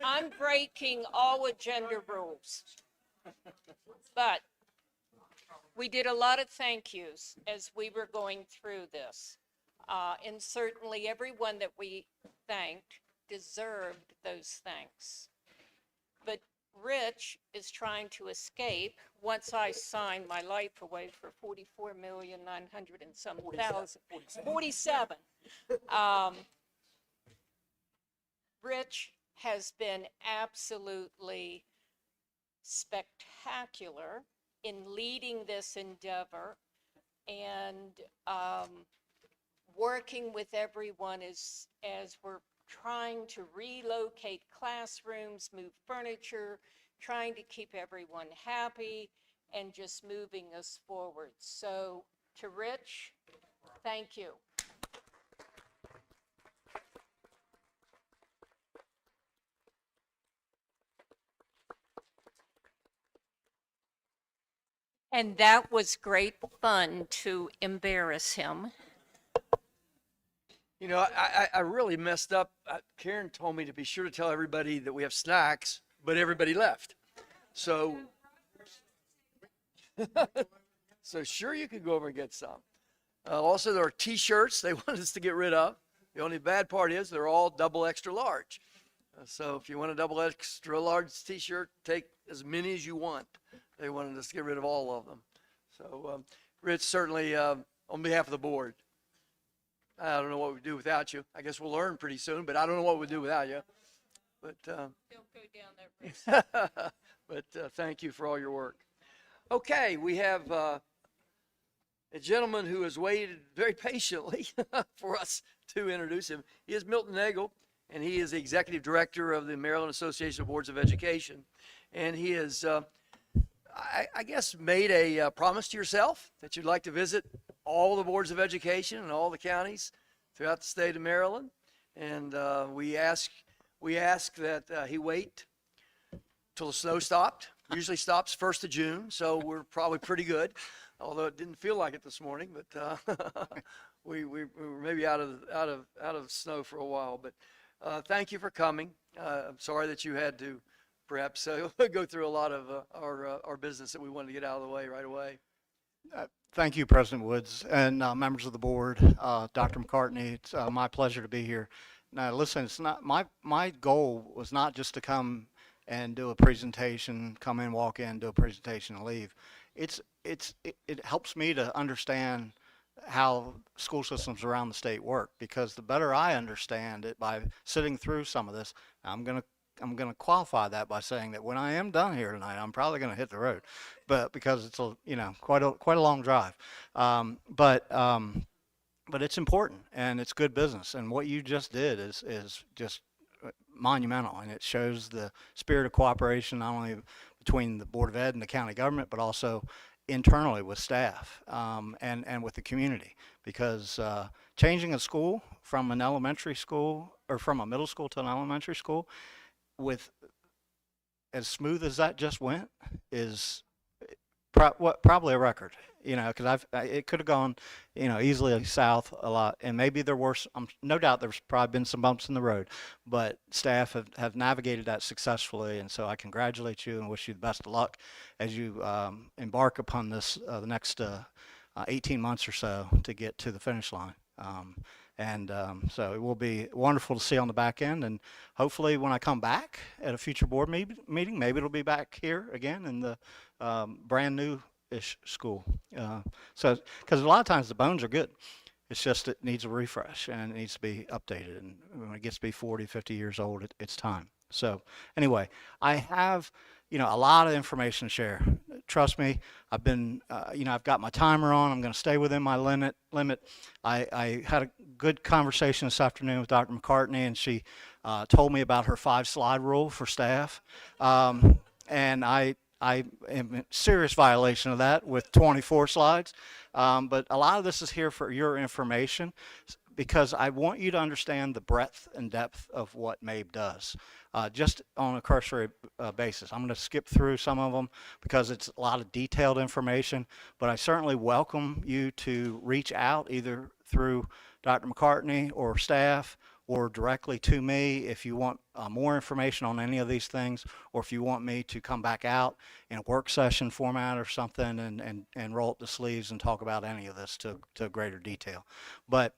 I'm breaking all agenda rules. But we did a lot of thank yous as we were going through this. And certainly everyone that we thanked deserved those thanks. But Rich is trying to escape once I sign my life away for 44,900,000 and some thousand. 47. Rich has been absolutely spectacular in leading this endeavor and working with everyone as we're trying to relocate classrooms, move furniture, trying to keep everyone happy, and just moving us forward. So to Rich, thank you. And that was great fun to embarrass him. You know, I really messed up. Karen told me to be sure to tell everybody that we have snacks, but everybody left. So, so sure you could go over and get some. Also, there are T-shirts they wanted us to get rid of. The only bad part is they're all double extra large. So if you want a double extra large T-shirt, take as many as you want. They wanted us to get rid of all of them. So, Rich, certainly on behalf of the board, I don't know what we'd do without you. I guess we'll learn pretty soon, but I don't know what we'd do without you. But Don't go down that road. but thank you for all your work. Okay, we have a gentleman who has waited very patiently for us to introduce him. He is Milton Nagel, and he is the executive director of the Maryland Association of Boards of Education. And he has, I guess, made a promise to yourself that you'd like to visit all the boards of education in all the counties throughout the state of Maryland. And we ask that he wait till the snow stopped. Usually stops 1st of June, so we're probably pretty good. Although it didn't feel like it this morning, but we were maybe out of snow for a while. But thank you for coming. I'm sorry that you had to perhaps go through a lot of our business that we wanted to get out of the way right away. Thank you, President Woods, and members of the board, Dr. McCartney. It's my pleasure to be here. Now, listen, it's not my goal was not just to come and do a presentation, come in, walk in, do a presentation, and leave. It helps me to understand how school systems around the state work, because the better I understand it by sitting through some of this, I'm gonna qualify that by saying that when I am done here tonight, I'm probably gonna hit the road, but because it's quite a long drive, but it's important and it's good business, and what you just did is just monumental, and it shows the spirit of cooperation not only between the Board of Ed and the county government, but also internally with staff and with the community, because changing a school from an elementary school or from a middle school to an elementary school with as smooth as that just went is probably a record. because it could have gone, easily south a lot, and maybe there were, no doubt there's probably been some bumps in the road, but staff have navigated that successfully, and so I congratulate you and wish you the best of luck as you embark upon this the next 18 months or so to get to the finish line. So it will be wonderful to see on the back end, and hopefully when I come back at a future board meeting, maybe it'll be back here again in the brand new-ish school. Because a lot of times the bones are good. It's just it needs a refresh and it needs to be updated. And when it gets to be 40, 50 years old, it's time. So anyway, I have, a lot of information to share. Trust me, I've been, I've got my timer on. I'm going to stay within my limit. I had a good conversation this afternoon with Dr. McCartney, and she told me about her 5-slide rule for staff. And I am in serious violation of that with 24 slides. But a lot of this is here for your information because I want you to understand the breadth and depth of what MABE does, just on a cursory basis. I'm going to skip through some of them because it's a lot of detailed information, but I certainly welcome you to reach out either through Dr. McCartney or staff or directly to me if you want more information on any of these things, or if you want me to come back out in a work session format or something and roll up the sleeves and talk about any of this to greater detail. But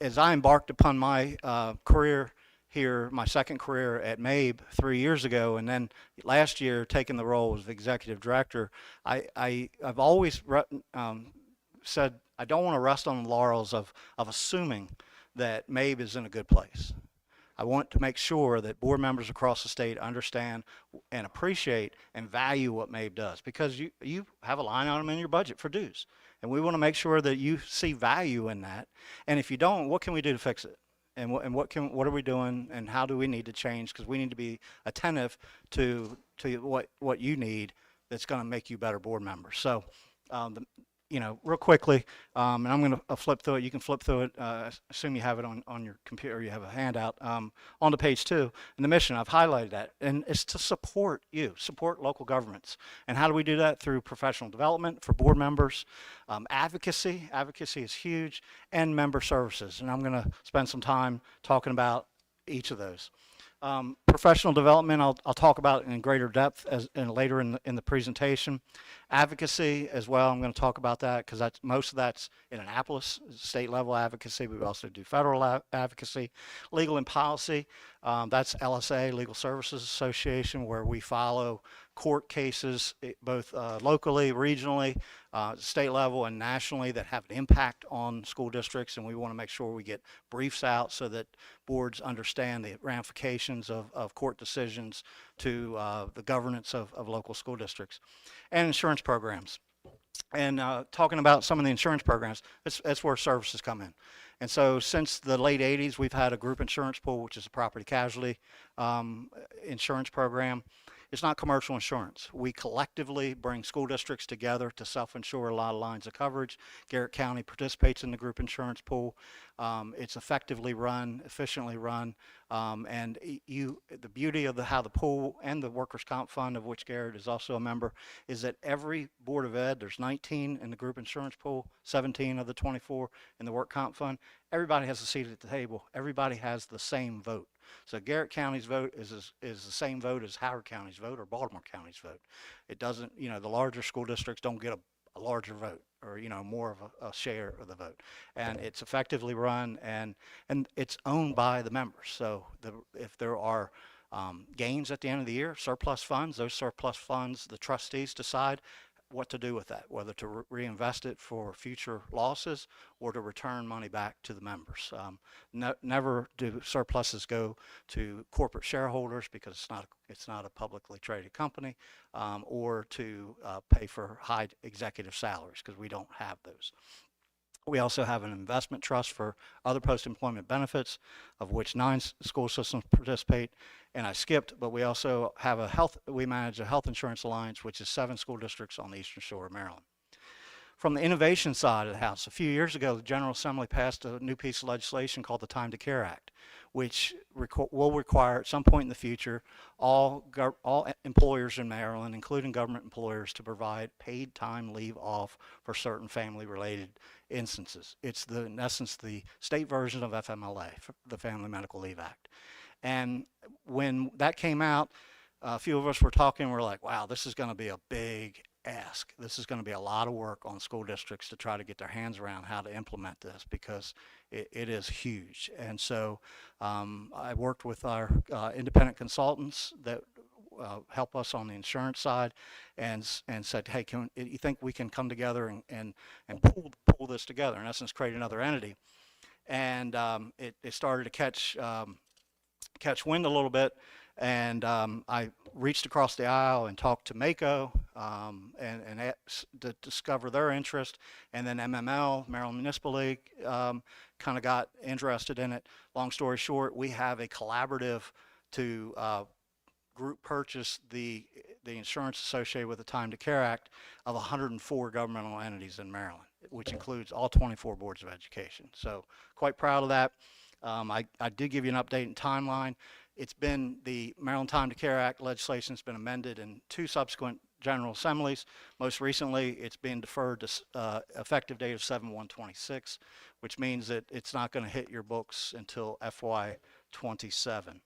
as I embarked upon my career here, my second career at MABE 3 years ago, and then last year taking the role as executive director, I've always said I don't want to rest on the laurels of assuming that MABE is in a good place. I want to make sure that board members across the state understand and appreciate and value what MABE does, because you have a line item in your budget for dues, and we want to make sure that you see value in that. And if you don't, what can we do to fix it? And what are we doing, and how do we need to change? Because we need to be attentive to what you need that's going to make you better board members. So real quickly, and I'm going to flip through it. You can flip through it. Assume you have it on your computer. You have a handout on to page 2. And the mission, I've highlighted that. And it's to support local governments. And how do we do that? Through professional development for board members, advocacy. Advocacy is huge, and member services. And I'm going to spend some time talking about each of those. Professional development, I'll talk about in greater depth later in the presentation. Advocacy as well, I'm going to talk about that because most of that's in Annapolis, state level advocacy. We also do federal advocacy. Legal and policy, that's LSA, Legal Services Association, where we follow court cases both locally, regionally, state level, and nationally that have an impact on school districts, and we want to make sure we get briefs out so that boards understand the ramifications of court decisions to the governance of local school districts. And insurance programs. And talking about some of the insurance programs, that's where services come in. And so since the late 80s, we've had a group insurance pool, which is a property casualty insurance program. It's not commercial insurance. We collectively bring school districts together to self-insure a lot of lines of coverage. Garrett County participates in the group insurance pool. It's effectively run, efficiently run, and the beauty of how the pool and the workers' comp fund, of which Garrett is also a member, is that every Board of Ed, there's 19 in the group insurance pool, 17 of the 24 in the work comp fund. Everybody has a seat at the table. Everybody has the same vote. So Garrett County's vote is the same vote as Howard County's vote or Baltimore County's vote. It doesn't, the larger school districts don't get a larger vote or, more of a share of the vote. And it's effectively run and it's owned by the members. So if there are gains at the end of the year, surplus funds, those surplus funds, the trustees decide what to do with that, whether to reinvest it for future losses or to return money back to the members. Never do surpluses go to corporate shareholders because it's not a publicly traded company, or to pay for high executive salaries because we don't have those. We also have an investment trust for other post-employment benefits, of which 9 school systems participate. And I skipped, but we also have we manage a health insurance alliance, which is 7 school districts on the Eastern Shore of Maryland. From the innovation side of the house, a few years ago, the General Assembly passed a new piece of legislation called the Time to Care Act, which will require at some point in the future all employers in Maryland, including government employers, to provide paid time leave off for certain family-related instances. It's in essence the state version of FMLA, the Family Medical Leave Act. And when that came out, a few of us were talking, and we're like, wow, this is going to be a big ask. This is going to be a lot of work on school districts to try to get their hands around how to implement this, because it is huge. And so I worked with our independent consultants that help us on the insurance side, and said, hey, you think we can come together and pull this together, in essence, create another entity. And it started to catch wind a little bit. And I reached across the aisle and talked to MACO to discover their interest. And then MML, Maryland Municipal League, kind of got interested in it. Long story short, we have a collaborative to group purchase the insurance associated with the Time to Care Act of 104 governmental entities in Maryland, which includes all 24 boards of education. So quite proud of that. I did give you an update and timeline. It's been the Maryland Time to Care Act legislation has been amended in 2 subsequent General Assemblies. Most recently, it's been deferred to effective date of 7/1/26, which means that it's not going to hit your books until FY27.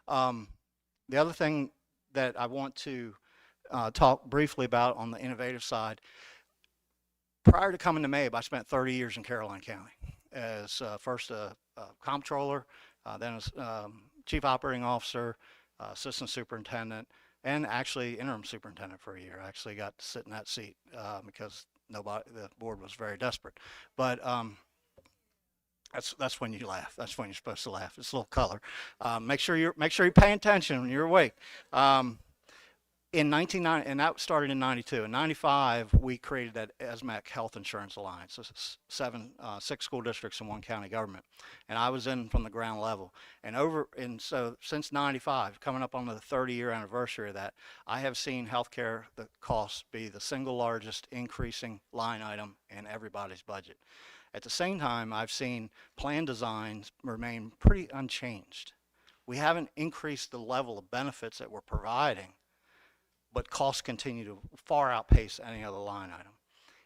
The other thing that I want to talk briefly about on the innovative side, prior to coming to MABE, I spent 30 years in Caroline County as first a comptroller, then as chief operating officer, assistant superintendent, and actually interim superintendent for a year. I actually got to sit in that seat because the board was very desperate. But that's when you laugh. That's when you're supposed to laugh. It's a little color. Make sure you're paying attention when you're awake. In 1990, and that started in 92. In 95, we created that ESMAC Health Insurance Alliance. So 6 school districts and 1 county government. And I was in from the ground level. And so since 95, coming up on the 30-year anniversary of that, I have seen healthcare, the costs be the single largest increasing line item in everybody's budget. At the same time, I've seen plan designs remain pretty unchanged. We haven't increased the level of benefits that we're providing, but costs continue to far outpace any other line item.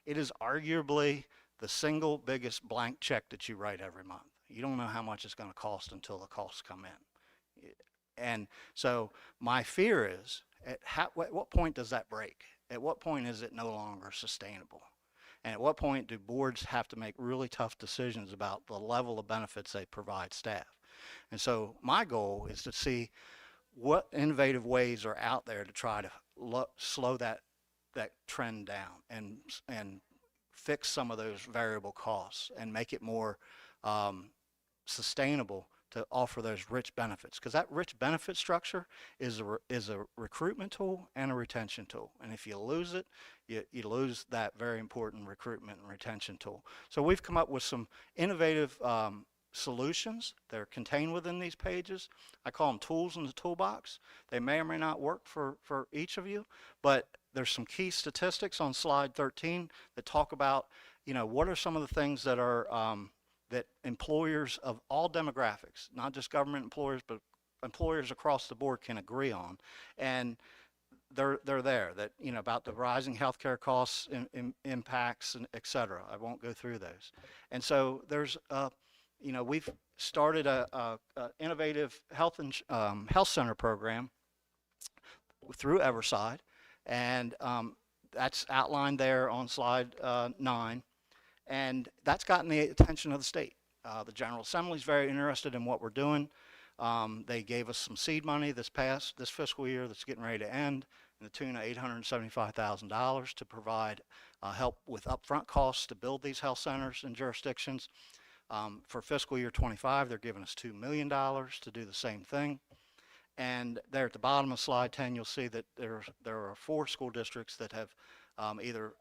It is arguably the single biggest blank check that you write every month. You don't know how much it's going to cost until the costs come in. And so my fear is, at what point does that break? At what point is it no longer sustainable? And at what point do boards have to make really tough decisions about the level of benefits they provide staff? And so my goal is to see what innovative ways are out there to try to slow that trend down and fix some of those variable costs and make it more sustainable to offer those rich benefits, because that rich benefit structure is a recruitment tool and a retention tool, and if you lose it, you lose that very important recruitment and retention tool. So we've come up with some innovative solutions that are contained within these pages. I call them tools in the toolbox. They may or may not work for each of you, but there's some key statistics on slide 13 that talk about, what are some of the things that are that employers of all demographics, not just government employers, but employers across the board can agree on. And they're there, that, about the rising healthcare costs, impacts, and et cetera. I won't go through those. And so there's we've started a innovative health center program through Everside, and that's outlined there on slide 9, and that's gotten the attention of the state. The General Assembly is very interested in what we're doing. They gave us some seed money this fiscal year that's getting ready to end, in the tune of $875,000 to provide help with upfront costs to build these health centers in jurisdictions. For fiscal year 25, they're giving us $2 million to do the same thing. And there at the bottom of slide 10, you'll see that there are 4 school districts that have either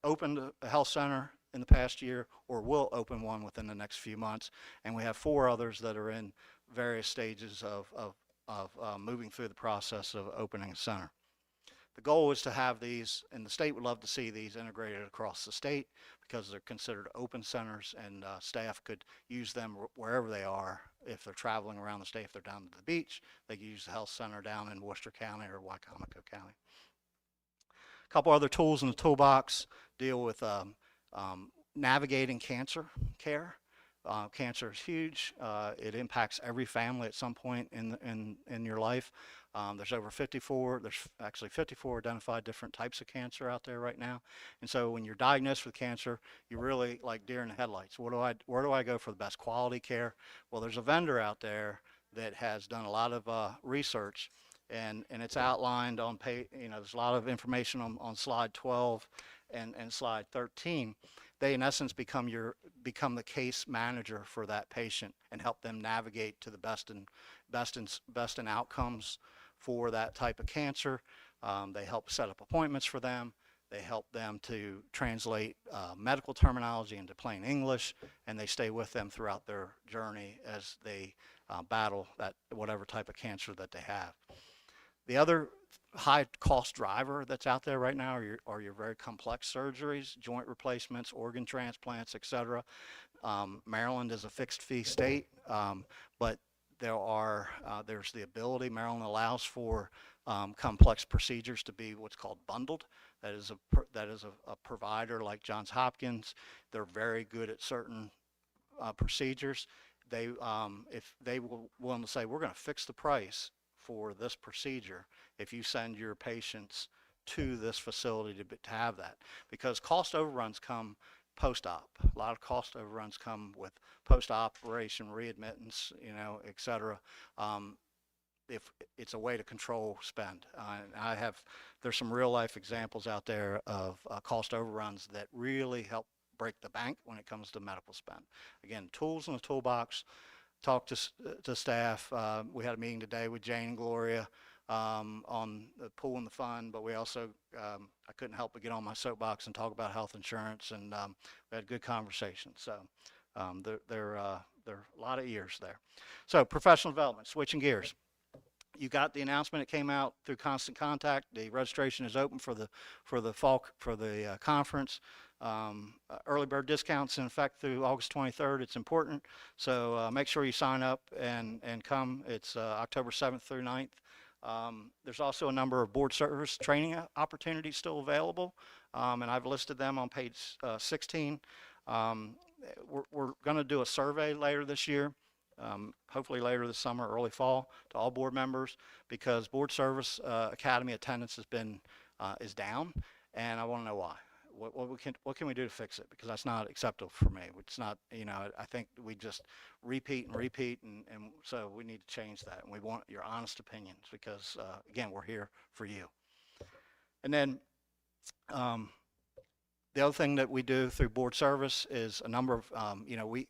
opened a health center in the past year or will open one within the next few months. And we have 4 others that are in various stages of moving through the process of opening a center. The goal is to have these, and the state would love to see these integrated across the state because they're considered open centers, and staff could use them wherever they are. If they're traveling around the state, if they're down to the beach, they could use the health center down in Worcester County or Wycomico County. A couple other tools in the toolbox deal with navigating cancer care. Cancer is huge. It impacts every family at some point in your life. There's actually 54 identified different types of cancer out there right now. And so when you're diagnosed with cancer, you're really like deer in the headlights. Where do I go for the best quality care? Well, there's a vendor out there that has done a lot of research, and it's outlined on page, there's a lot of information on slide 12 and slide 13. They in essence become the case manager for that patient and help them navigate to the best in outcomes for that type of cancer. They help set up appointments for them. They help them to translate medical terminology into plain English, and they stay with them throughout their journey as they battle that whatever type of cancer that they have. The other high cost driver that's out there right now are your very complex surgeries, joint replacements, organ transplants, etc. Maryland is a fixed fee state, but there's the ability, Maryland allows for complex procedures to be what's called bundled. That is a provider like Johns Hopkins. They're very good at certain procedures. If they were willing to say, we're going to fix the price for this procedure if you send your patients to this facility to have that, because cost overruns come post-op. A lot of cost overruns come with post-operation readmittance, et cetera. If it's a way to control spend. There's some real life examples out there of cost overruns that really help break the bank when it comes to medical spend. Again, tools in the toolbox. Talk to staff. We had a meeting today with Jane and Gloria on the pool and the fund, but we also, I couldn't help but get on my soapbox and talk about health insurance, and we had a good conversation. So there are a lot of ears there. So professional development, switching gears. You got the announcement. It came out through Constant Contact. The registration is open for the conference. Early bird discounts in effect through August 23rd. It's important, so make sure you sign up and come. It's October 7th through 9th. There's also a number of board service training opportunities still available, and I've listed them on page 16. We're going to do a survey later this year. Hopefully later this summer, early fall, to all board members, because board service academy attendance is down, and I want to know why. What can we do to fix it? Because that's not acceptable for me. It's not, I think we just repeat, and so we need to change that, and we want your honest opinions, because again, we're here for you. And then the other thing that we do through board service is a number of,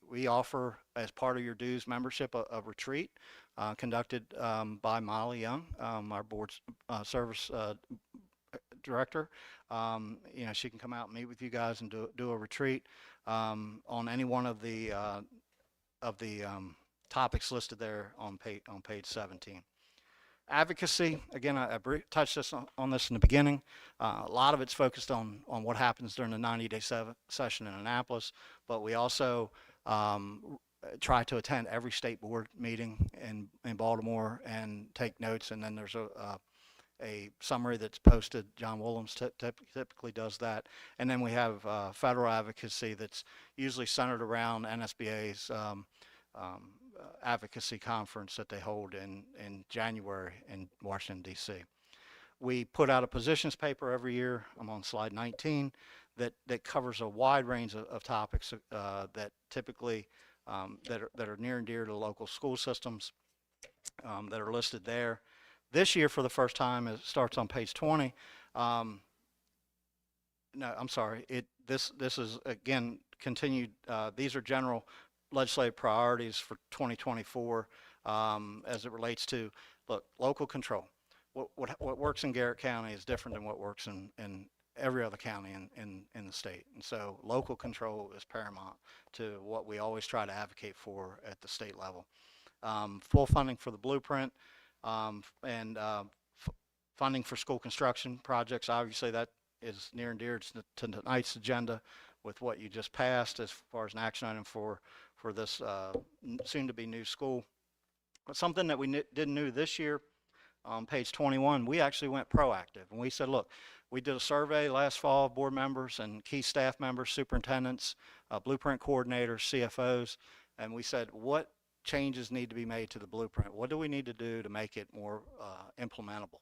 we offer as part of your dues membership a retreat conducted by Molly Young, our board service director. She can come out and meet with you guys and do a retreat on any one of the topics listed there on page 17. Advocacy, again, I touched on this in the beginning. A lot of it's focused on what happens during the 90-day session in Annapolis, but we also try to attend every state board meeting in Baltimore and take notes, and then there's a summary that's posted. John Willems typically does that. And then we have federal advocacy that's usually centered around NSBA's advocacy conference that they hold in January in Washington, D.C. We put out a positions paper every year. I'm on slide 19 that covers a wide range of topics that typically that are near and dear to local school systems that are listed there. This year, for the first time, it starts on page 20. No, I'm sorry. This is again continued. These are general legislative priorities for 2024 as it relates to local control. What works in Garrett County is different than what works in every other county in the state, and so local control is paramount to what we always try to advocate for at the state level. Full funding for the blueprint. And funding for school construction projects. Obviously, that is near and dear to tonight's agenda with what you just passed as far as an action item for this soon-to-be new school. But something that we didn't do this year, on page 21, we actually went proactive. And we said, look, we did a survey last fall of board members and key staff members, superintendents, blueprint coordinators, CFOs, and we said, what changes need to be made to the blueprint? What do we need to do to make it more implementable?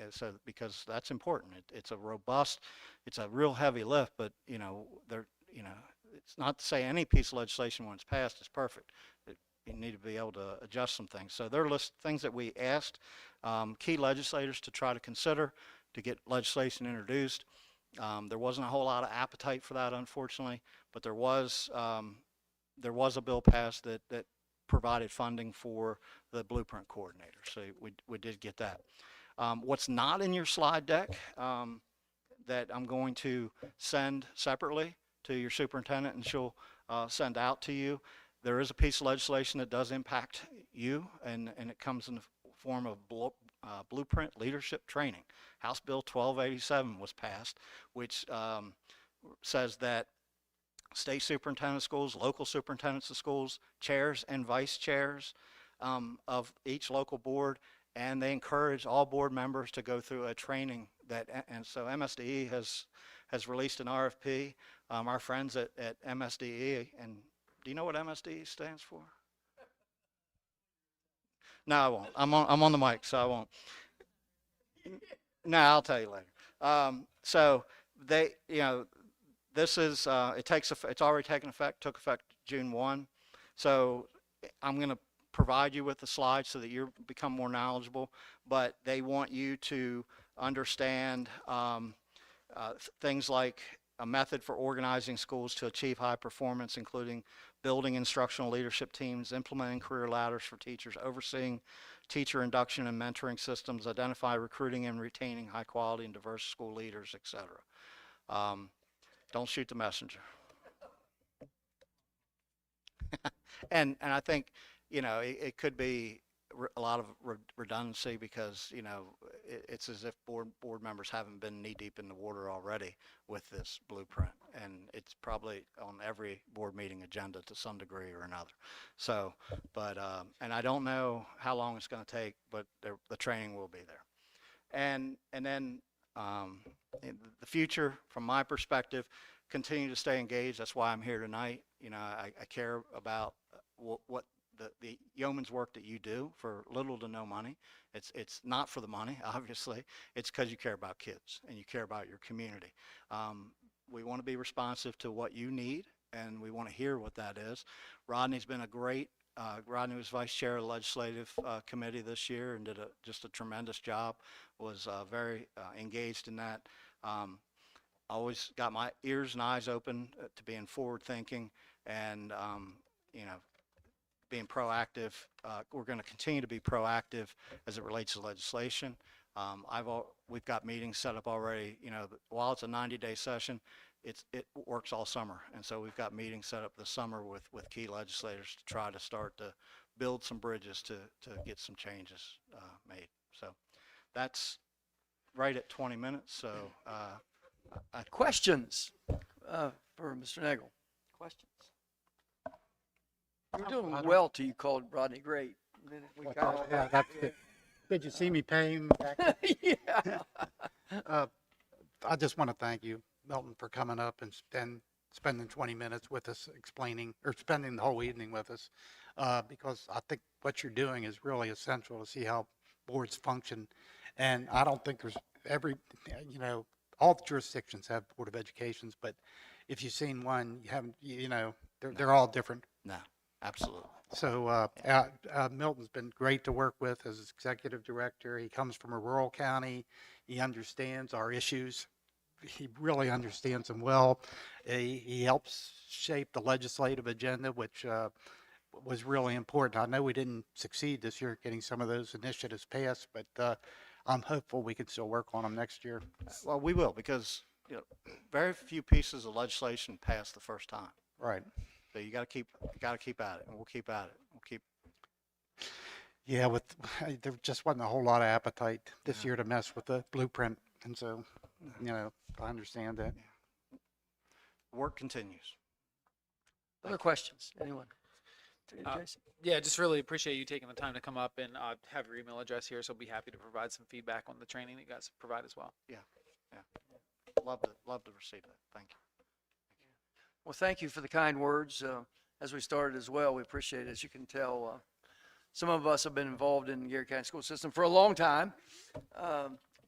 So because that's important. It's a robust, it's a real heavy lift, but you know, it's not to say any piece of legislation when it's passed is perfect. You need to be able to adjust some things. So there are things that we asked key legislators to try to consider to get legislation introduced. There wasn't a whole lot of appetite for that, unfortunately, but there was a bill passed that provided funding for the blueprint coordinator. So we did get that. What's not in your slide deck that I'm going to send separately to your superintendent and she'll send out to you. There is a piece of legislation that does impact you, and it comes in the form of blueprint leadership training. House Bill 1287 was passed, which says that state superintendent of schools, local superintendents of schools, chairs and vice chairs of each local board, and they encourage all board members to go through a training and so MSDE has released an RFP. Our friends at MSDE, and do you know what MSDE stands for? No, I won't. I'm on the mic, so I won't. No, I'll tell you later. So they, this is it's already taken effect. Took effect June 1. So I'm going to provide you with the slides so that you become more knowledgeable. But they want you to understand things like a method for organizing schools to achieve high performance, including building instructional leadership teams, implementing career ladders for teachers, overseeing teacher induction and mentoring systems, identify recruiting and retaining high quality and diverse school leaders, etc. Don't shoot the messenger. And I think, it could be a lot of redundancy because, it's as if board members haven't been knee deep in the water already with this blueprint. And it's probably on every board meeting agenda to some degree or another. So, but, and I don't know how long it's going to take, but the training will be there. And then in the future, from my perspective, continue to stay engaged. That's why I'm here tonight. I care about what the yeoman's work that you do for little to no money. It's not for the money, obviously. It's because you care about kids and you care about your community. We want to be responsive to what you need, and we want to hear what that is. Rodney's been a great, Rodney was vice chair of the legislative committee this year and did just a tremendous job, was very engaged in that. Always got my ears and eyes open to being forward thinking and, being proactive. We're going to continue to be proactive as it relates to legislation. We've got meetings set up already. While it's a 90-day session, it works all summer, and so we've got meetings set up this summer with key legislators to try to start to build some bridges to get some changes made. So that's right at 20 minutes. So questions for Mr. Nagel? Questions? You were doing well till you called Rodney great. Then we kind of, Yeah, that's good. Did you see me pay him back? yeah. I just want to thank you, Milton, for coming up and spending 20 minutes with us explaining, or spending the whole evening with us, because I think what you're doing is really essential to see how boards function. And I don't think there's all the jurisdictions have Board of Educations, but if you've seen one, you haven't, they're all different. No, absolutely. So Milton's been great to work with as executive director. He comes from a rural county. He understands our issues. He really understands them well. He helps shape the legislative agenda, which was really important. I know we didn't succeed this year getting some of those initiatives passed, but I'm hopeful we can still work on them next year. Well, we will, because very few pieces of legislation pass the first time. Right. So you got to keep at it, and we'll keep at it. Yeah, with there just wasn't a whole lot of appetite this year to mess with the blueprint, and so I understand that. Work continues. Other questions? Anyone? Jason? Yeah, just really appreciate you taking the time to come up and have your email address here, so I'll be happy to provide some feedback on the training that you guys provide as well. Yeah. Love to receive that. Thank you. Well, thank you for the kind words. As we started as well, we appreciate it. As you can tell, some of us have been involved in the Garrett County school system for a long time,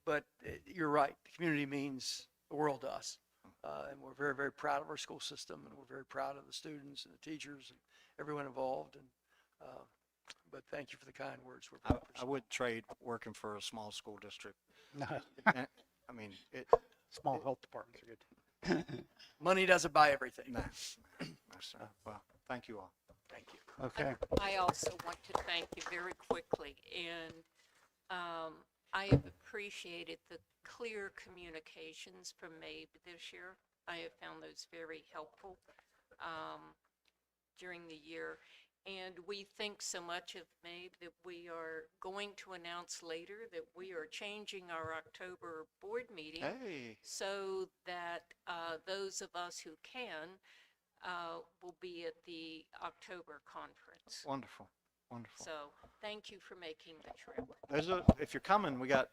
but you're right. The community means the world to us, and we're very, very proud of our school system, and we're very proud of the students and the teachers and everyone involved. And but thank you for the kind words. I would trade working for a small school district. No, I mean, small health departments are good. Money doesn't buy everything. No, well, thank you all. Thank you. Okay. I also want to thank you very quickly, and I have appreciated the clear communications from MABE this year. I have found those very helpful during the year, and we think so much of MABE that we are going to announce later that we are changing our October board meeting Hey, so that those of us who can will be at the October conference. wonderful. So thank you for making the trip. If you're coming, we got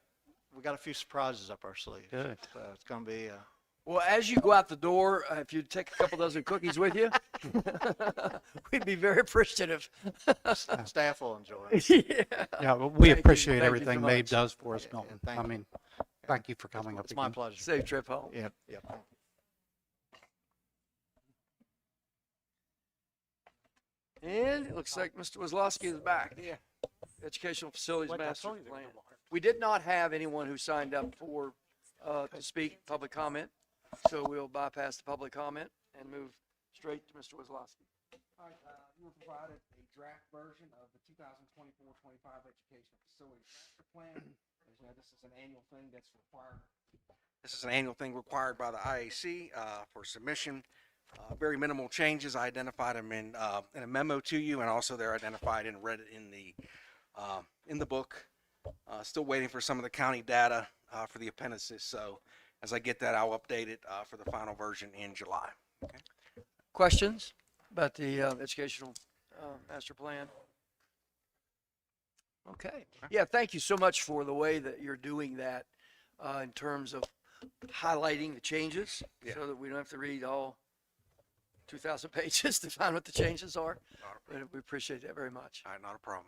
a few surprises up our sleeve. Good. So it's going to be Well, as you go out the door, if you take a couple dozen cookies with you, we'd be very appreciative. staff will enjoy it. Yeah, well, we Thank you. appreciate Thank you everything so MABE much. does for us, Yeah, Milton. and thank I you. mean, thank you for coming up It's my again. pleasure. Safe trip home. Yep. And it looks like Mr. Wazlowski is back. Yeah. Educational Facilities Like I Master told you, they were Plan. gonna hire. We did not have anyone who signed up for, to speak, public comment. So we'll bypass the public comment and move straight to Mr. Wazlowski. All right, you were provided a draft version of the 2024-25 Educational Facilities Master Plan. As you know, this is an annual thing that's required. This is an annual thing required by the IAC for submission. Very minimal changes. I identified them in a memo to you, and also they're identified and read in the book. Still waiting for some of the county data for the appendices. So as I get that, I'll update it for the final version in July. Okay. Questions about the educational master plan? Okay. Yeah, thank you so much for the way that you're doing that in terms of highlighting the changes Yeah. so that we don't have to read all 2,000 pages to find what the changes are. Not a, But we appreciate that very much. all right, not a problem.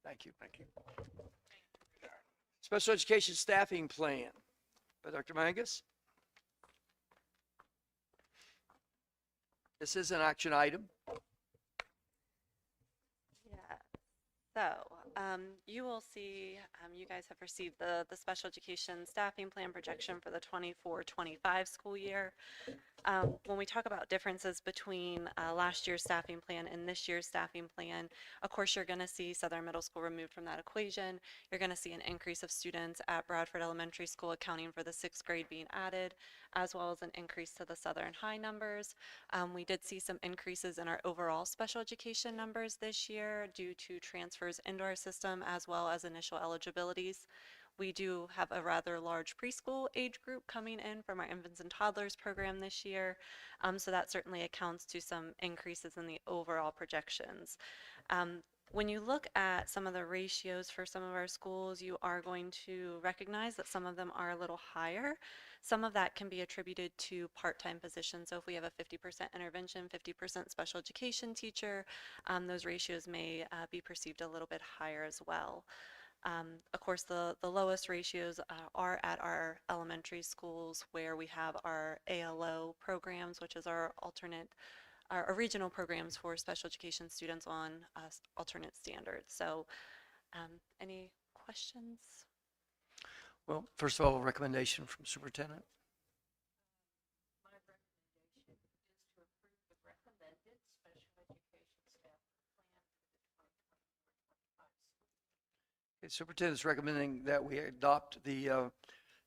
Thank you. Thank you. Special Education Staffing Plan by Dr. Mangus. This is an action item. Yeah. So, you will see, you guys have received the special education staffing plan projection for the 24-25 school year. When we talk about differences between last year's staffing plan and this year's staffing plan, of course, you're going to see Southern Middle School removed from that equation. You're going to see an increase of students at Bradford Elementary School accounting for the 6th grade being added, as well as an increase to the Southern High numbers. We did see some increases in our overall special education numbers this year due to transfers into our system as well as initial eligibilities. We do have a rather large preschool age group coming in from our infants and toddlers program this year. So that certainly accounts to some increases in the overall projections. When you look at some of the ratios for some of our schools, you are going to recognize that some of them are a little higher. Some of that can be attributed to part-time positions. So if we have a 50% intervention, 50% special education teacher, those ratios may be perceived a little bit higher as well. Of course, the lowest ratios are at our elementary schools where we have our ALO programs, which is our regional programs for special education students on alternate standards. So any questions? Well, first of all, a recommendation from Superintendent. My recommendation is to approve the recommended special education staff plan for the 2024-25 school. Okay, Superintendent's recommending that we adopt the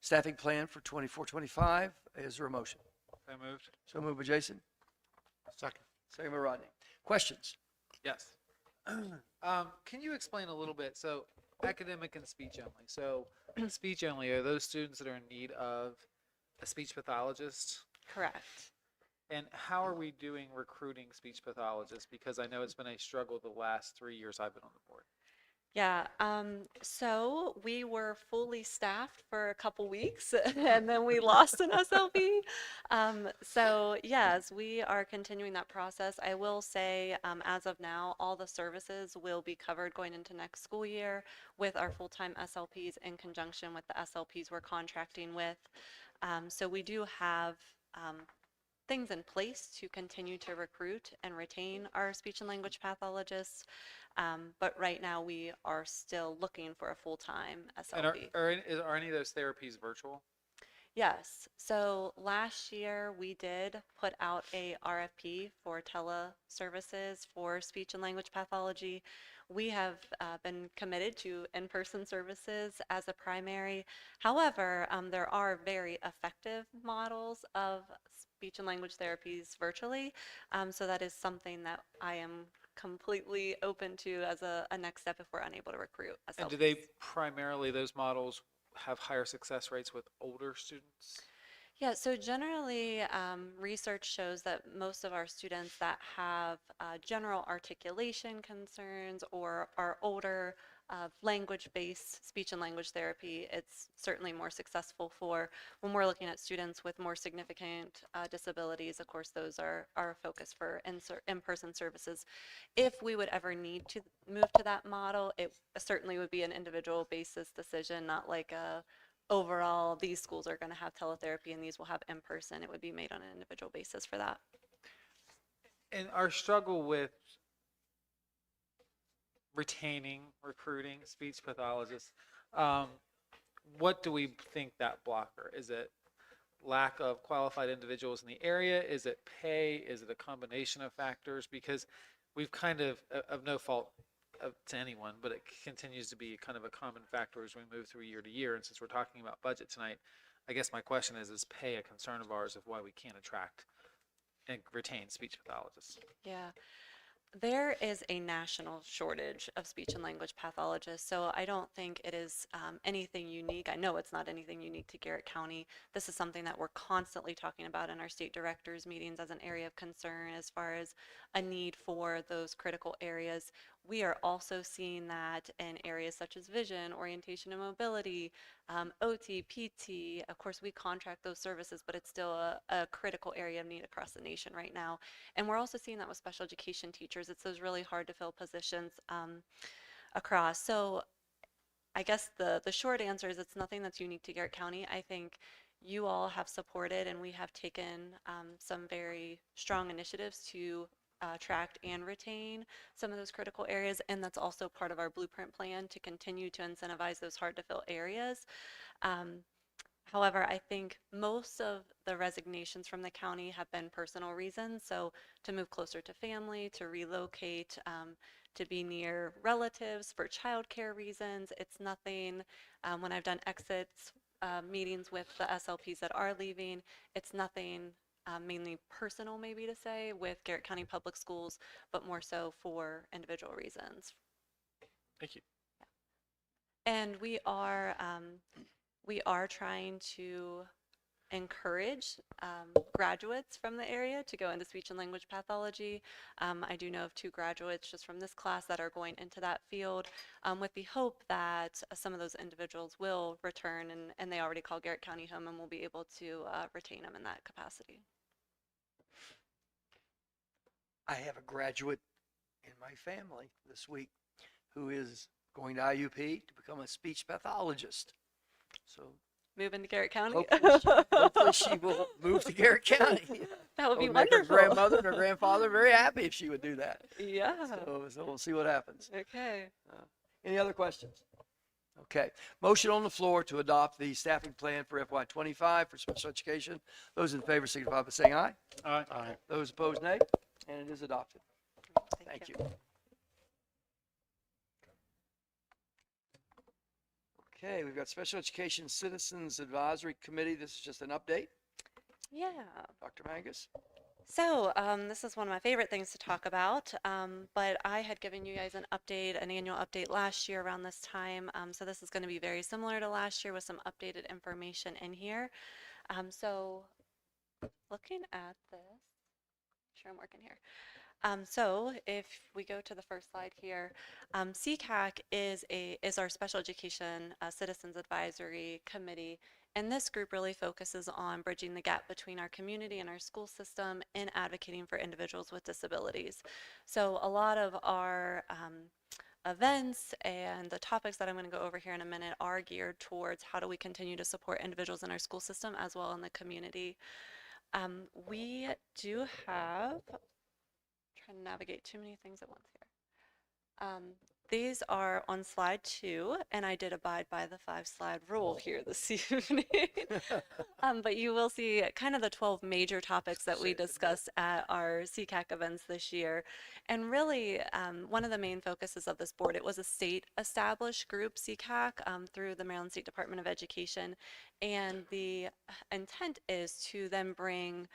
staffing plan for 24-25. Is there a motion? So moved. So moved by Jason. Second. Second by Rodney. Questions? Yes. Can you explain a little bit? So, academic and speech only. So, speech only are those students that are in need of a speech pathologist? Correct. And how are we doing recruiting speech pathologists? Because I know it's been a struggle the last 3 years I've been on the board. Yeah, so we were fully staffed for a couple weeks and then we lost an SLP. So yes, we are continuing that process. I will say, as of now, all the services will be covered going into next school year with our full-time SLPs in conjunction with the SLPs we're contracting with. So we do have things in place to continue to recruit and retain our speech and language pathologists. But right now we are still looking for a full-time And SLP. are any of those therapies virtual? Yes. So last year we did put out a RFP for teleservices for speech and language pathology. We have been committed to in-person services as a primary. However, there are very effective models of speech and language therapies virtually. So that is something that I am completely open to as a next step if we're unable to recruit SLPs. And do they primarily, those models, have higher success rates with older students? Yeah, so generally, research shows that most of our students that have general articulation concerns or are older, language-based speech and language therapy, it's certainly more successful for. When we're looking at students with more significant disabilities, of course, those are our focus for in-person services. If we would ever need to move to that model, it certainly would be an individual basis decision, not like a overall, these schools are going to have teletherapy and these will have in-person. It would be made on an individual basis for that. And our struggle with retaining, recruiting speech pathologists, what do we think that blocker? Is it lack of qualified individuals in the area? Is it pay? Is it a combination of factors? Because we've kind of no fault to anyone, but it continues to be kind of a common factor as we move through year to year. And since we're talking about budget tonight, I guess my question is pay a concern of ours of why we can't attract and retain speech pathologists? Yeah. There is a national shortage of speech and language pathologists, so I don't think it is anything unique. I know it's not anything unique to Garrett County. This is something that we're constantly talking about in our state directors meetings as an area of concern as far as a need for those critical areas. We are also seeing that in areas such as vision, orientation and mobility, OT, PT. Of course, we contract those services, but it's still a critical area of need across the nation right now. And we're also seeing that with special education teachers. It's those really hard to fill positions across. So I guess the short answer is it's nothing that's unique to Garrett County. I think you all have supported and we have taken some very strong initiatives to attract and retain some of those critical areas, and that's also part of our blueprint plan to continue to incentivize those hard to fill areas. However, I think most of the resignations from the county have been personal reasons, so to move closer to family, to relocate, to be near relatives for childcare reasons. It's nothing, when I've done exits meetings with the SLPs that are leaving, it's nothing mainly personal maybe to say with Garrett County Public Schools, but more so for individual reasons. Thank you. And we are trying to encourage graduates from the area to go into speech and language pathology. I do know of 2 graduates just from this class that are going into that field with the hope that some of those individuals will return and they already call Garrett County home and we'll be able to retain them in that capacity. I have a graduate in my family this week who is going to IUP to become a speech pathologist. So Move into Garrett County? hopefully she will move to Garrett County. That would be Make her wonderful. grandmother and her grandfather very happy if she would do that. Yeah. So we'll see what happens. Okay. Any other questions? Okay. Motion on the floor to adopt the staffing plan for FY25 for special education. Those in favor signify by saying aye. Aye. Aye. Those opposed, nay. And it is adopted. Thank you. Okay, we've got Special Education Citizens Advisory Committee. This is just an update. Yeah. Dr. Mangus. So, this is one of my favorite things to talk about, but I had given you guys an update, an annual update last year around this time. So this is going to be very similar to last year with some updated information in here. So looking at this, sure I'm working here. So if we go to the first slide here, CCAC is our Special Education Citizens Advisory Committee, and this group really focuses on bridging the gap between our community and our school system in advocating for individuals with disabilities. So a lot of our events and the topics that I'm going to go over here in a minute are geared towards how do we continue to support individuals in our school system as well in the community. We do have trying to navigate too many things at once here. These are on slide 2, and I did abide by the 5-slide rule here this evening. But you will see kind of the 12 major topics that we discussed at our CCAC events this year. And really, one of the main focuses of this board, it was a state-established group, CCAC, through the Maryland State Department of Education. And the intent is to then bring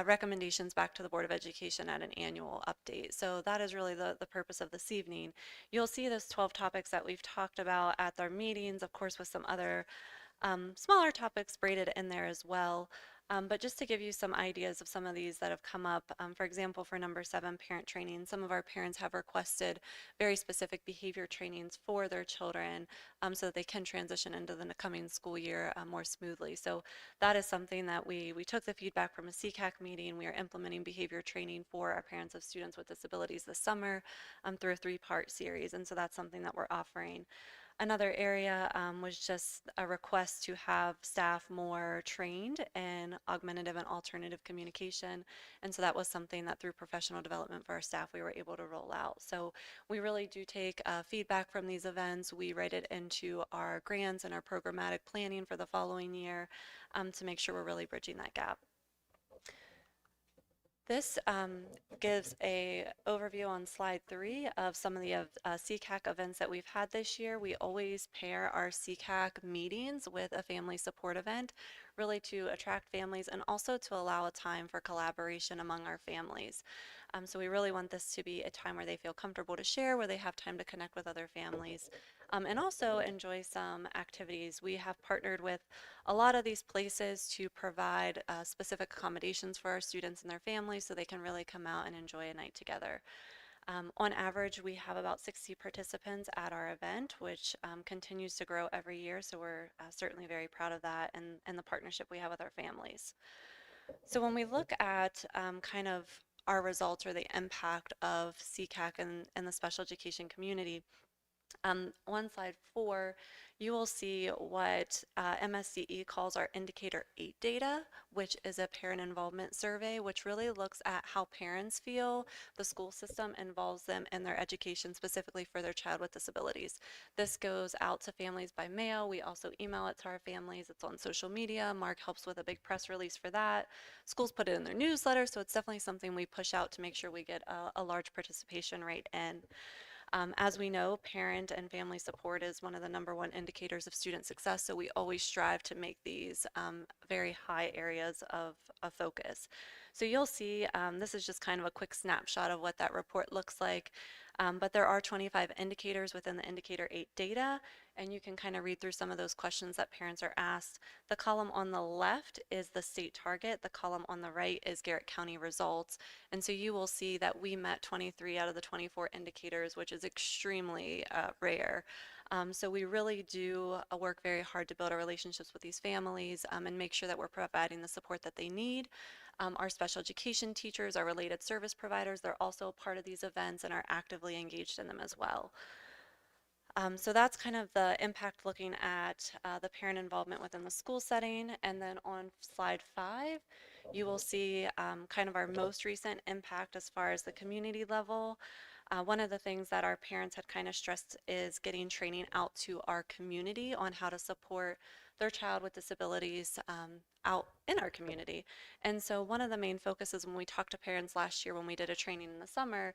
recommendations back to the Board of Education at an annual update. So that is really the purpose of this evening. You'll see those 12 topics that we've talked about at our meetings, of course, with some other smaller topics braided in there as well. But just to give you some ideas of some of these that have come up, for example, for number 7, parent training, some of our parents have requested very specific behavior trainings for their children so that they can transition into the coming school year more smoothly. So that is something that we took the feedback from a CCAC meeting. We are implementing behavior training for our parents of students with disabilities this summer through a 3-part series. And so that's something that we're offering. Another area was just a request to have staff more trained in augmentative and alternative communication. And so that was something that through professional development for our staff, we were able to roll out. So we really do take feedback from these events. We write it into our grants and our programmatic planning for the following year to make sure we're really bridging that gap. This gives a overview on slide 3 of some of the CCAC events that we've had this year. We always pair our CCAC meetings with a family support event, really to attract families and also to allow a time for collaboration among our families. So we really want this to be a time where they feel comfortable to share, where they have time to connect with other families, and also enjoy some activities. We have partnered with a lot of these places to provide specific accommodations for our students and their families so they can really come out and enjoy a night together. On average, we have about 60 participants at our event, which continues to grow every year, so we're certainly very proud of that and the partnership we have with our families. So when we look at kind of our results or the impact of CCAC and the special education community, on slide 4, you will see what MSDE calls our Indicator 8 data, which is a parent involvement survey, which really looks at how parents feel the school system involves them in their education, specifically for their child with disabilities. This goes out to families by mail. We also email it to our families. It's on social media. Mark helps with a big press release for that. Schools put it in their newsletter, so it's definitely something we push out to make sure we get a large participation rate in. As we know, parent and family support is one of the #1 indicators of student success, so we always strive to make these very high areas of focus. So you'll see, this is just kind of a quick snapshot of what that report looks like, but there are 25 indicators within the Indicator 8 data, and you can kind of read through some of those questions that parents are asked. The column on the left is the state target. The column on the right is Garrett County results. And so you will see that we met 23 out of the 24 indicators, which is extremely rare. So we really do work very hard to build our relationships with these families and make sure that we're providing the support that they need. Our special education teachers, our related service providers, they're also part of these events and are actively engaged in them as well. So that's kind of the impact looking at the parent involvement within the school setting. And then on slide 5, you will see kind of our most recent impact as far as the community level. One of the things that our parents had kind of stressed is getting training out to our community on how to support their child with disabilities out in our community. And so one of the main focuses when we talked to parents last year when we did a training in the summer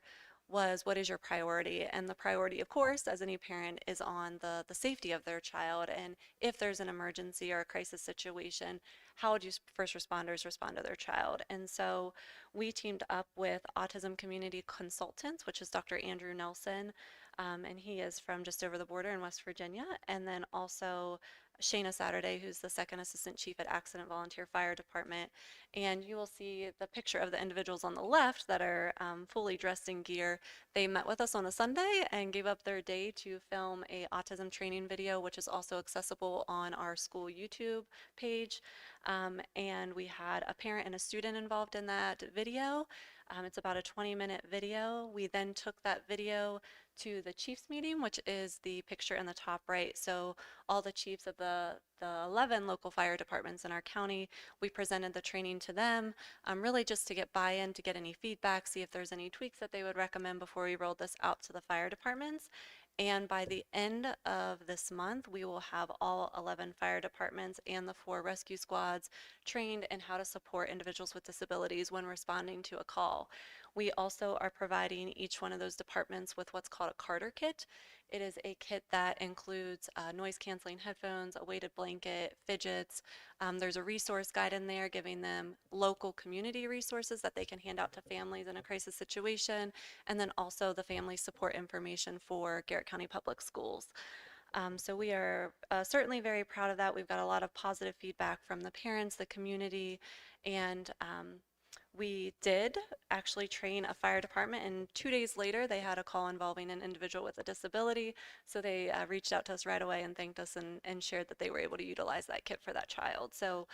was what is your priority? And the priority, of course, as any parent, is on the safety of their child. And if there's an emergency or a crisis situation, how would you first responders respond to their child? And so we teamed up with Autism Community Consultants, which is Dr. Andrew Nelson, and he is from just over the border in West Virginia. And then also Shayna Saturday, who's the second assistant chief at Accident Volunteer Fire Department. And you will see the picture of the individuals on the left that are fully dressed in gear. They met with us on a Sunday and gave up their day to film a autism training video, which is also accessible on our school YouTube page. And we had a parent and a student involved in that video. It's about a 20-minute video. We then took that video to the chiefs meeting, which is the picture in the top right. So all the chiefs of the 11 local fire departments in our county, we presented the training to them, really just to get buy-in, to get any feedback, see if there's any tweaks that they would recommend before we rolled this out to the fire departments. And by the end of this month, we will have all 11 fire departments and the 4 rescue squads trained in how to support individuals with disabilities when responding to a call. We also are providing each one of those departments with what's called a Carter kit. It is a kit that includes noise canceling headphones, a weighted blanket, fidgets. There's a resource guide in there giving them local community resources that they can hand out to families in a crisis situation, and then also the family support information for Garrett County Public Schools. So we are certainly very proud of that. We've got a lot of positive feedback from the parents, the community, and we did actually train a fire department, and 2 days later they had a call involving an individual with a disability. So they reached out to us right away and thanked us and shared that they were able to utilize that kit for that child. So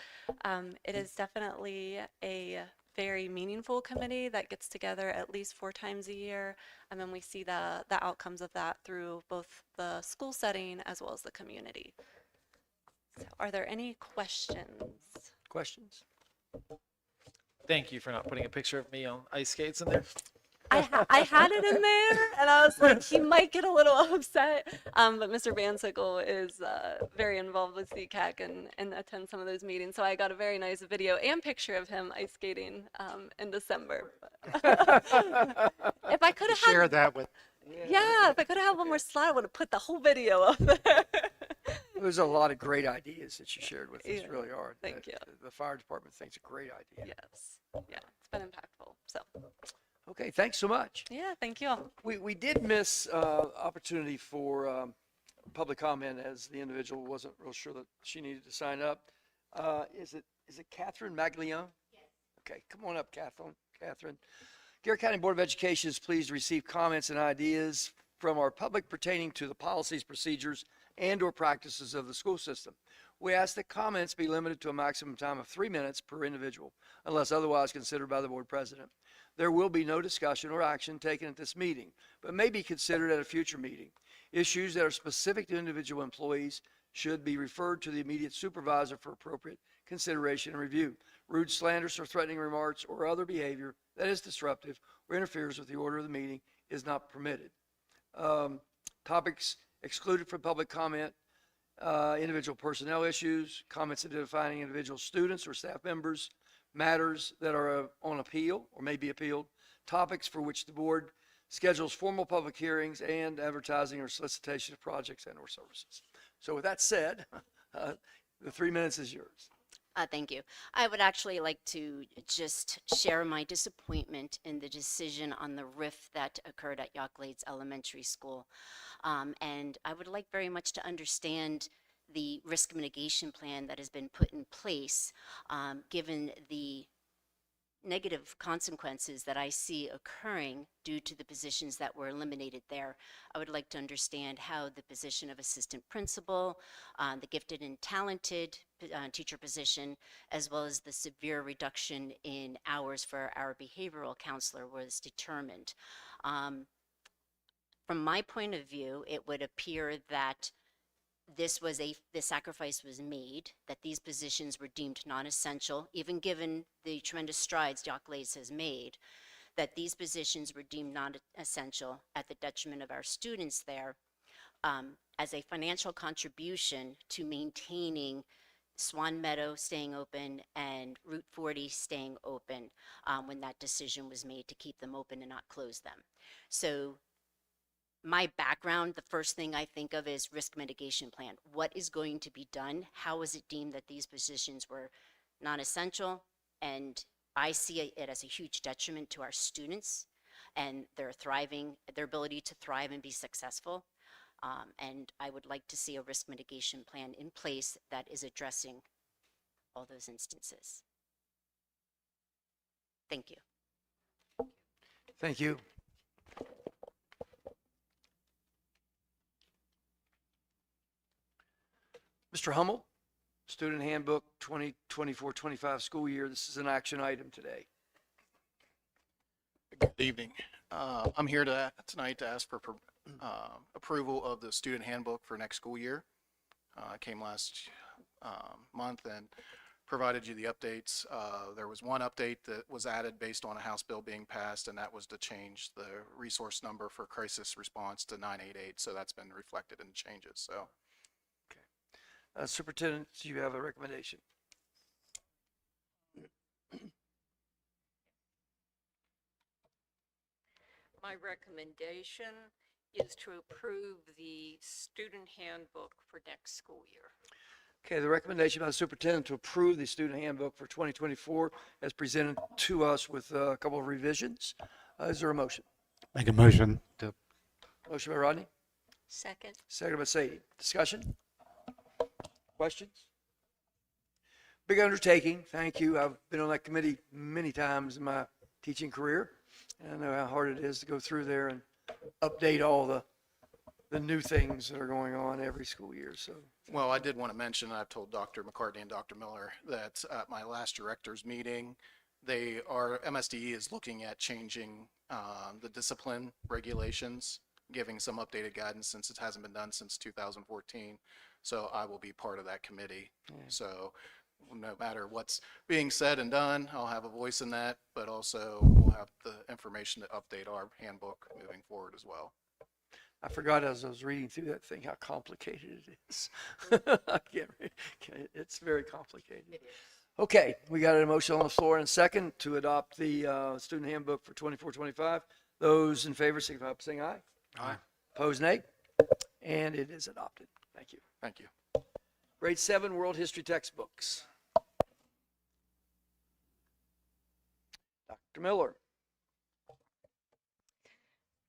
it is definitely a very meaningful committee that gets together at least 4 times a year. And then we see the outcomes of that through both the school setting as well as the community. So are there any questions? Questions? Thank you for not putting a picture of me on ice skates in there. I had it in there, and I was like, he might get a little upset. But Mr. Van Sickle is very involved with CCAC and attends some of those meetings. So I got a very nice video and picture of him ice skating in December. If I could have Share that with. yeah, if I could have had one more slide, I would have put the whole video up there. There's a lot of great ideas that you shared with us, Yeah, really are. thank that you. The fire department thinks a great idea. Yes, yeah, it's been impactful. So Okay, thanks so much. yeah, thank you all. We did miss opportunity for public comment as the individual wasn't real sure that she needed to sign up. Is it Catherine Maglione? Yes. Okay, come on up, Catherine. Garrett County Board of Education is pleased to receive comments and ideas from our public pertaining to the policies, procedures, and/or practices of the school system. We ask that comments be limited to a maximum time of 3 minutes per individual, unless otherwise considered by the board president. There will be no discussion or action taken at this meeting, but may be considered at a future meeting. Issues that are specific to individual employees should be referred to the immediate supervisor for appropriate consideration and review. Rude, slanderous, or threatening remarks or other behavior that is disruptive or interferes with the order of the meeting is not permitted. Topics excluded from public comment: individual personnel issues, comments identifying individual students or staff members, matters that are on appeal or may be appealed, topics for which the board schedules formal public hearings, and advertising or solicitation of projects and/or services. So with that said, the 3 minutes is yours. Thank you. I would actually like to just share my disappointment in the decision on the RIF that occurred at Yawglades Elementary School. And I would like very much to understand the risk mitigation plan that has been put in place, given the negative consequences that I see occurring due to the positions that were eliminated there. I would like to understand how the position of assistant principal, the gifted and talented teacher position, as well as the severe reduction in hours for our behavioral counselor was determined. From my point of view, it would appear that the sacrifice was made, that these positions were deemed non-essential, even given the tremendous strides Yawglades has made, that these positions were deemed non-essential at the detriment of our students there, as a financial contribution to maintaining Swan Meadow staying open and Route 40 staying open when that decision was made to keep them open and not close them. So my background, the first thing I think of is risk mitigation plan. What is going to be done? How is it deemed that these positions were non-essential? And I see it as a huge detriment to our students and their ability to thrive and be successful. And I would like to see a risk mitigation plan in place that is addressing all those instances. Thank you. Thank you. Mr. Hummel, Student Handbook 2024-25 school year. This is an action item today. Good evening. I'm here tonight to ask for approval of the student handbook for next school year. I came last month and provided you the updates. There was one update that was added based on a House bill being passed, and that was to change the resource number for crisis response to 988. So that's been reflected in the changes. So, Superintendent, do you have a recommendation? My recommendation is to approve the student handbook for next school year. Okay, the recommendation by the superintendent to approve the student handbook for 2024 as presented to us with a couple of revisions. Is there a motion? Make a motion to. Motion by Rodney, Second. second by Sadie. Discussion? Questions? Big undertaking. Thank you. I've been on that committee many times in my teaching career. And I know how hard it is to go through there and update all the new things that are going on every school year. So, well, I did want to mention, I've told Dr. McCartney and Dr. Miller that at my last directors meeting, MSDE is looking at changing the discipline regulations, giving some updated guidance since it hasn't been done since 2014. So I will be part of that committee. Yeah. So no matter what's being said and done, I'll have a voice in that, but also we'll have the information to update our handbook moving forward as well. I forgot as I was reading through that thing how complicated it is. I can't read. It's very complicated. It is. Okay, we got a motion on the floor and a second to adopt the student handbook for 24-25. Those in favor signify by saying aye. Aye. Opposed, nay. And it is adopted. Thank you. Thank you. Grade 7 World History textbooks. Dr. Miller.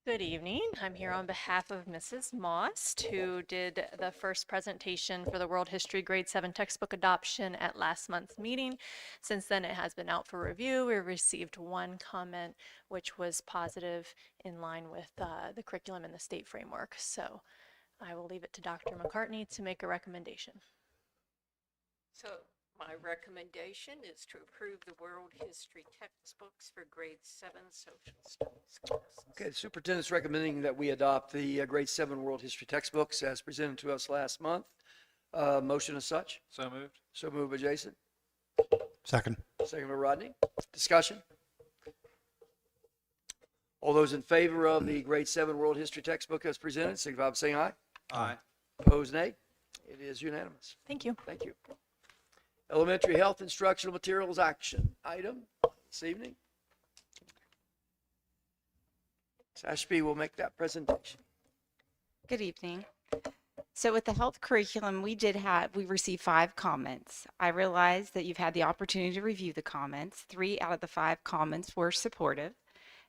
Good evening. I'm here on behalf of Mrs. Moss, who did the first presentation for the World History Grade 7 textbook adoption at last month's meeting. Since then, it has been out for review. We received one comment, which was positive in line with the curriculum and the state framework. So I will leave it to Dr. McCartney to make a recommendation. So my recommendation is to approve the world history textbooks for grade 7 social studies classes. Okay, the superintendent's recommending that we adopt the grade 7 world history textbooks as presented to us last month. Motion as such. So moved. So moved by Jason. Second. Second by Rodney. Discussion. All those in favor of the grade 7 world history textbook as presented, signify by saying aye. Aye. Opposed, nay. It is unanimous. Thank you. Thank you. Elementary health instructional materials action item this evening. Ms. Ashby will make that presentation. Good evening. So with the health curriculum, we received 5 comments. I realize that you've had the opportunity to review the comments. 3 out of the 5 comments were supportive.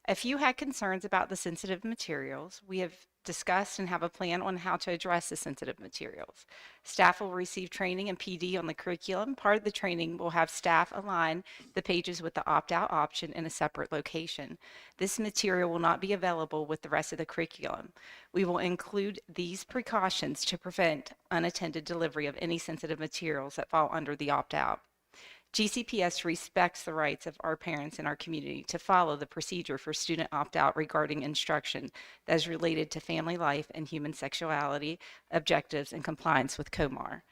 A few had concerns about the sensitive materials. We have discussed and have a plan on how to address the sensitive materials. Staff will receive training and PD on the curriculum. Part of the training will have staff align the pages with the opt-out option in a separate location. This material will not be available with the rest of the curriculum. We will include these precautions to prevent unattended delivery of any sensitive materials that fall under the opt-out. GCPS respects the rights of our parents in our community to follow the procedure for student opt-out regarding instruction that is related to family life and human sexuality, objectives, and compliance with COMAR.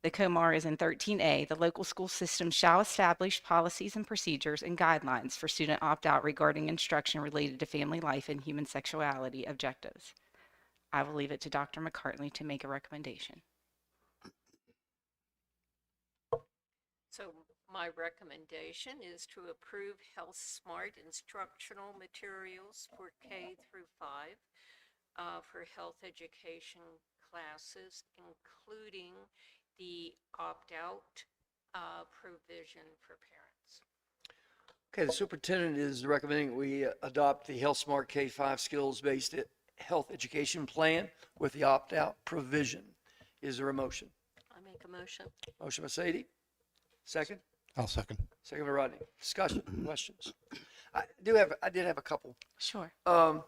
The COMAR is in 13A. The local school system shall establish policies and procedures and guidelines for student opt-out regarding instruction related to family life and human sexuality objectives. I will leave it to Dr. McCartney to make a recommendation. So my recommendation is to approve Health Smart instructional materials for K through 5 for health education classes, including the opt-out provision for parents. Okay, the superintendent is recommending we adopt the Health Smart K-5 skills-based health education plan with the opt-out provision. Is there a motion? I make a motion. Motion by Sadie. Second? I'll second. Second by Rodney. Discussion, questions? I did have a couple. Sure. How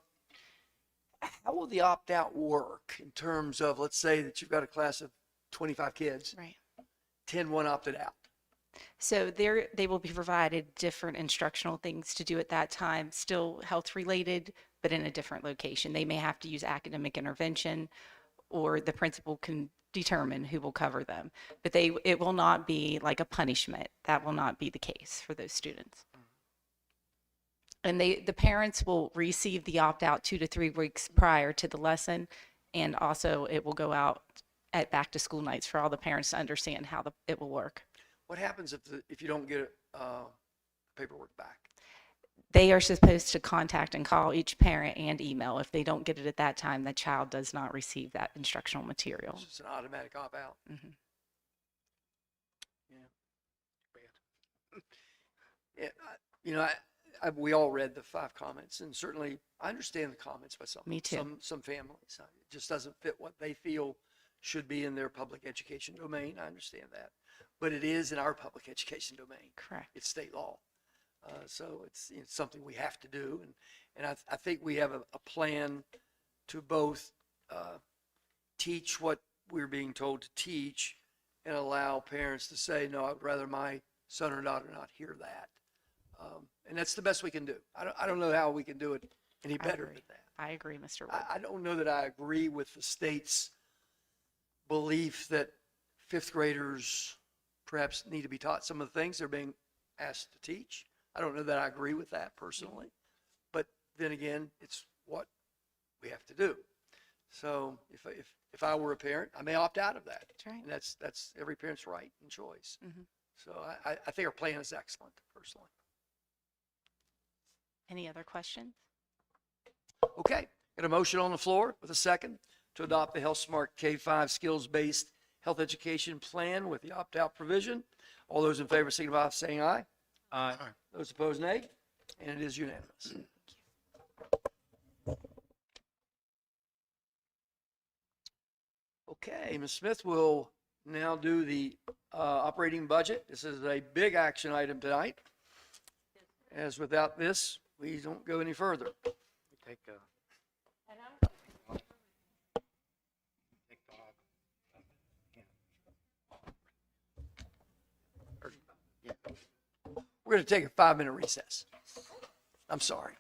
will the opt-out work in terms of, let's say that you've got a class of 25 kids, Right. 10 opted out. So they will be provided different instructional things to do at that time, still health related, but in a different location. They may have to use academic intervention, or the principal can determine who will cover them. But it will not be like a punishment. That will not be the case for those students. And the parents will receive the opt-out 2 to 3 weeks prior to the lesson, and also it will go out at back to school nights for all the parents to understand how it will work. What happens if you don't get paperwork back? They are supposed to contact and call each parent and email. If they don't get it at that time, the child does not receive that instructional material. It's an automatic opt-out. Mhm. Yeah, we all read the 5 comments, and certainly I understand the comments by Me too. some families. It just doesn't fit what they feel should be in their public education domain. I understand that, but it is in our public education domain. Correct. It's state law, so it's something we have to do, and I think we have a plan to both teach what we're being told to teach and allow parents to say, no, I'd rather my son or daughter not hear that. And that's the best we can do. I don't know how we can do it any better than that. I agree, Mr. Wood. I don't know that I agree with the state's belief that 5th graders perhaps need to be taught some of the things they're being asked to teach. I don't know that I agree with that personally, but then again, it's what we have to do. So if I were a parent, I may opt out of that. That's right. And that's every parent's right and choice. Mhm. So I think our plan is excellent, personally. Any other questions? Okay, got a motion on the floor with a second to adopt the Health Smart K-5 skills-based health education plan with the opt-out provision. All those in favor signify by saying aye. Aye. Those opposed, nay. And it is unanimous. Okay, Ms. Smith will now do the operating budget. This is a big action item tonight, as without this, we don't go any further. Take We're going to take a 5-minute recess. I'm sorry.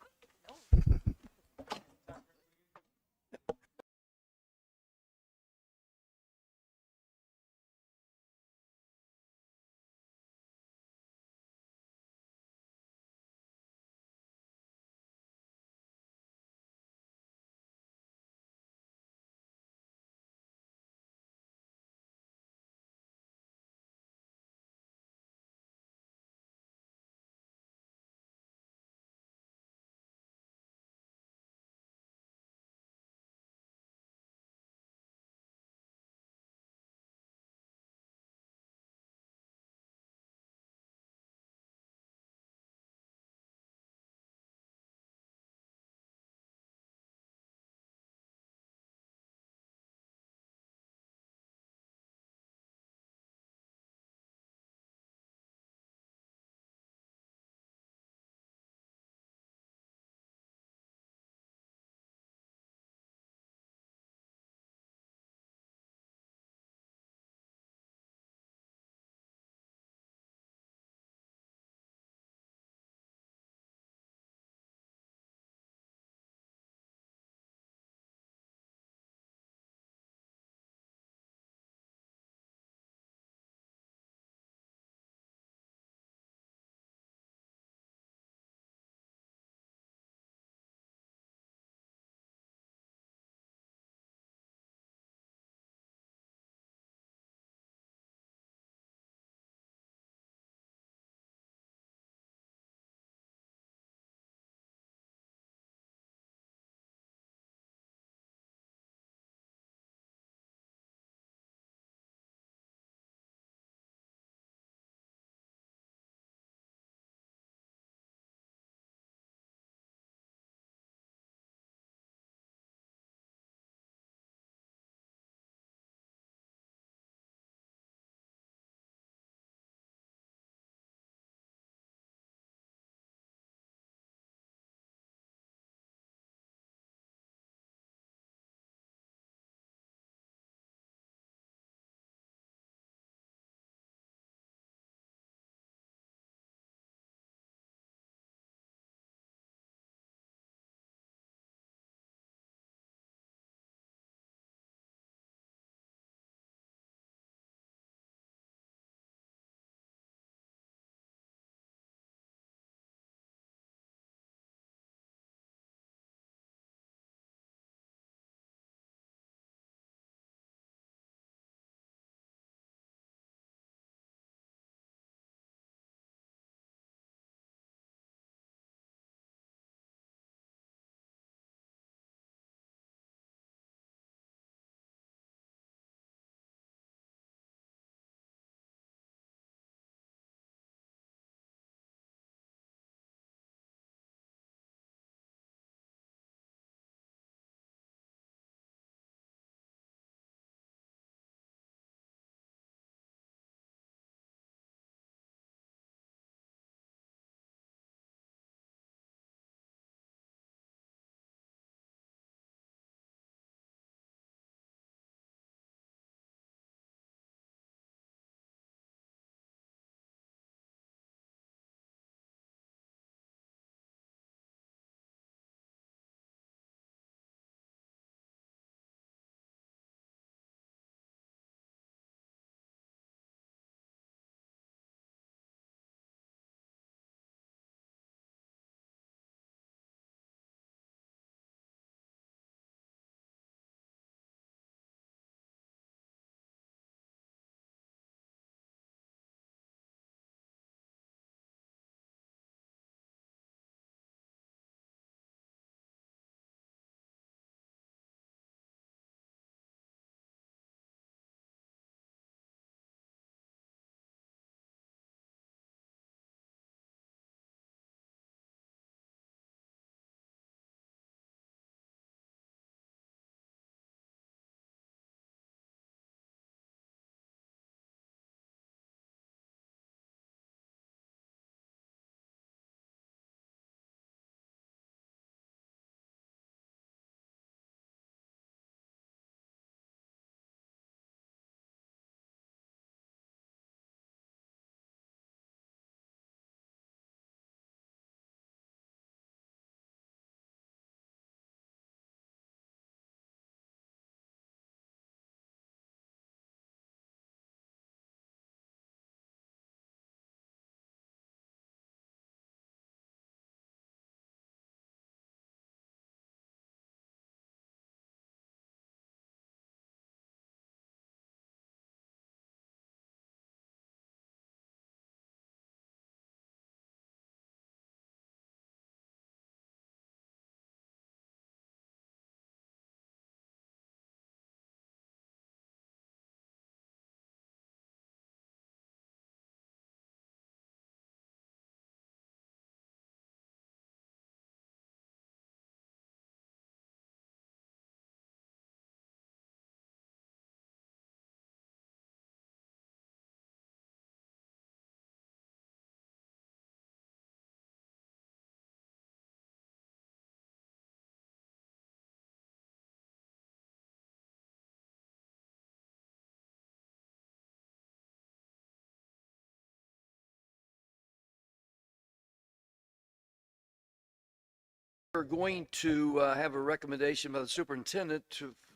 We're going to have a recommendation by the superintendent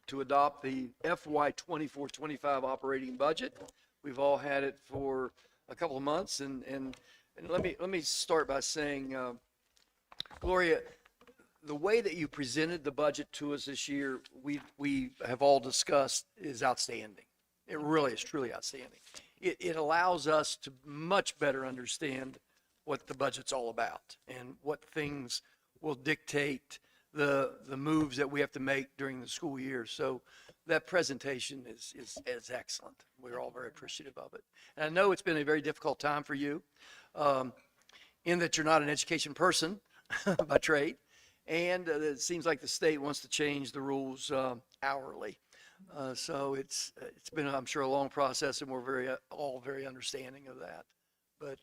to adopt the FY 24-25 operating budget. We've all had it for a couple of months, and let me start by saying, Gloria, the way that you presented the budget to us this year, we have all discussed is outstanding. It really is truly outstanding. It allows us to much better understand what the budget's all about and what things will dictate the moves that we have to make during the school year. So that presentation is excellent. We're all very appreciative of it. And I know it's been a very difficult time for you, in that you're not an education person by trade. And it seems like the state wants to change the rules hourly. So it's been, I'm sure, a long process, and we're all very understanding of that. But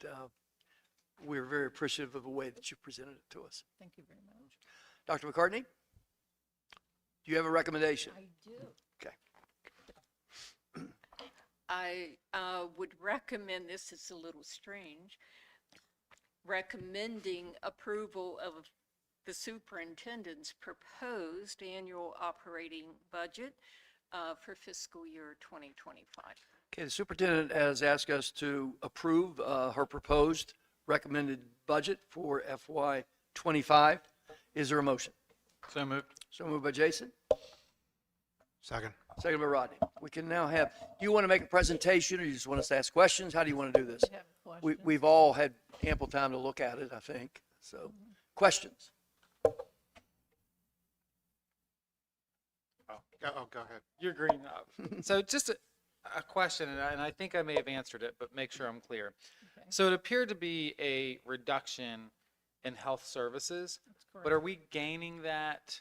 we're very appreciative of the way that you presented it to us. Thank you very much. Dr. McCartney, do you have a recommendation? I do. Okay. I would recommend, this is a little strange, recommending approval of the superintendent's proposed annual operating budget for fiscal year 2025. Okay, the superintendent has asked us to approve her proposed recommended budget for FY 25. Is there a motion? So moved. So moved by Jason. Second. Second by Rodney. We can now have, do you want to make a presentation, or you just want us to ask questions? How do you want to do this? We've all had ample time to look at it, I think. So, questions? Go ahead. You're green up. So just a question, and I think I may have answered it, but make sure I'm clear. Okay. So it appeared to be a reduction in health services, but are we gaining that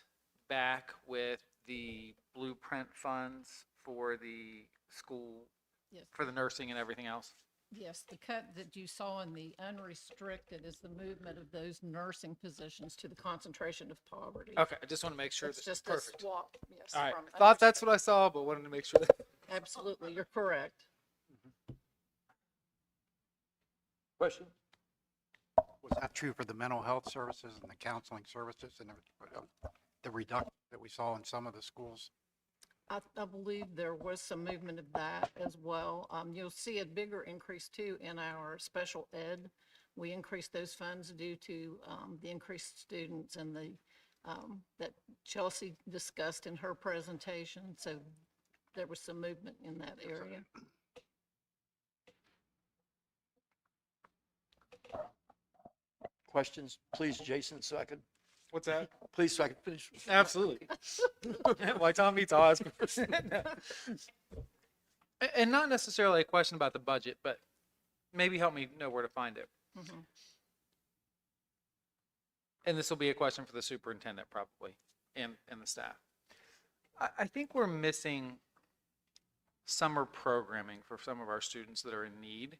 back with the blueprint funds for the school, Yes. for the nursing and everything else? Yes, the cut that you saw in the unrestricted is the movement of those nursing positions to the concentration of poverty. Okay, I just want to make sure It's that's just perfect. a swap, yes. All right, from thought that's what I saw, but wanted to make sure that. Absolutely, you're correct. Question? Was that true for the mental health services and the counseling services and the reduction that we saw in some of the schools? I believe there was some movement of that as well. You'll see a bigger increase too in our special ed. We increased those funds due to the increased students and the that Chelsea discussed in her presentation. So there was some movement in that area. Questions? Please, Jason, so I could, What's that? please, so I can finish. Absolutely. Why Tom meets Oz. And not necessarily a question about the budget, but maybe help me know where to find it. Mhm. And this will be a question for the superintendent probably, and the staff. I think we're missing summer programming for some of our students that are in need.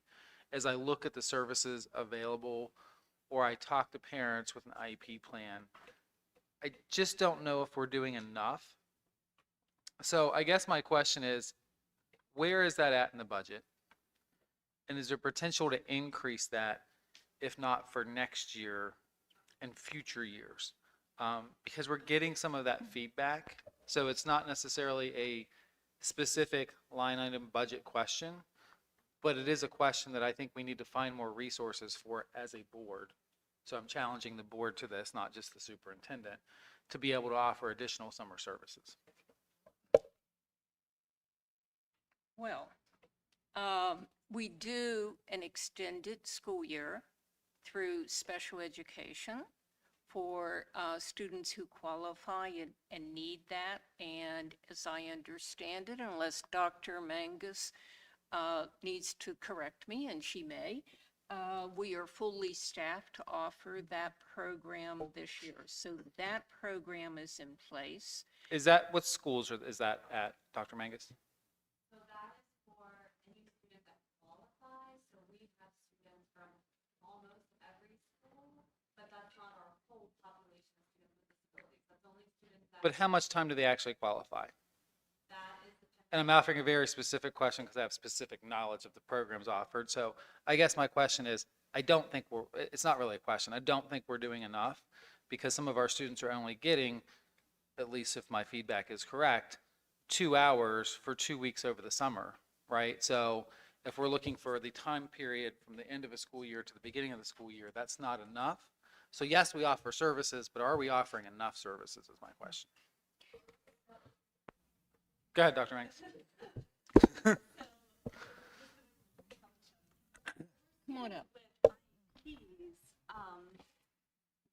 As I look at the services available, or I talk to parents with an IEP plan, I just don't know if we're doing enough. So I guess my question is, where is that at in the budget? And is there potential to increase that, if not for next year and future years? Because we're getting some of that feedback. So it's not necessarily a specific line item budget question, but it is a question that I think we need to find more resources for as a board. So I'm challenging the board to this, not just the superintendent, to be able to offer additional summer services. Well, we do an extended school year through special education for students who qualify and need that. And as I understand it, unless Dr. Mangus needs to correct me, and she may, we are fully staffed to offer that program this year. So that program is in place. Is that, what schools is that at, Dr. Mangus? So that is for any student that qualifies. So we have students from almost every school, but that's not our whole population of students with disabilities. That's only students that. But how much time do they actually qualify? That is the. And I'm asking a very specific question because I have specific knowledge of the programs offered. So I guess my question is, I don't think it's not really a question. I don't think we're doing enough because some of our students are only getting, at least if my feedback is correct, 2 hours for 2 weeks over the summer, right? So if we're looking for the time period from the end of a school year to the beginning of the school year, that's not enough. So yes, we offer services, but are we offering enough services is my question. Go ahead, Dr. Hanks. Come on up.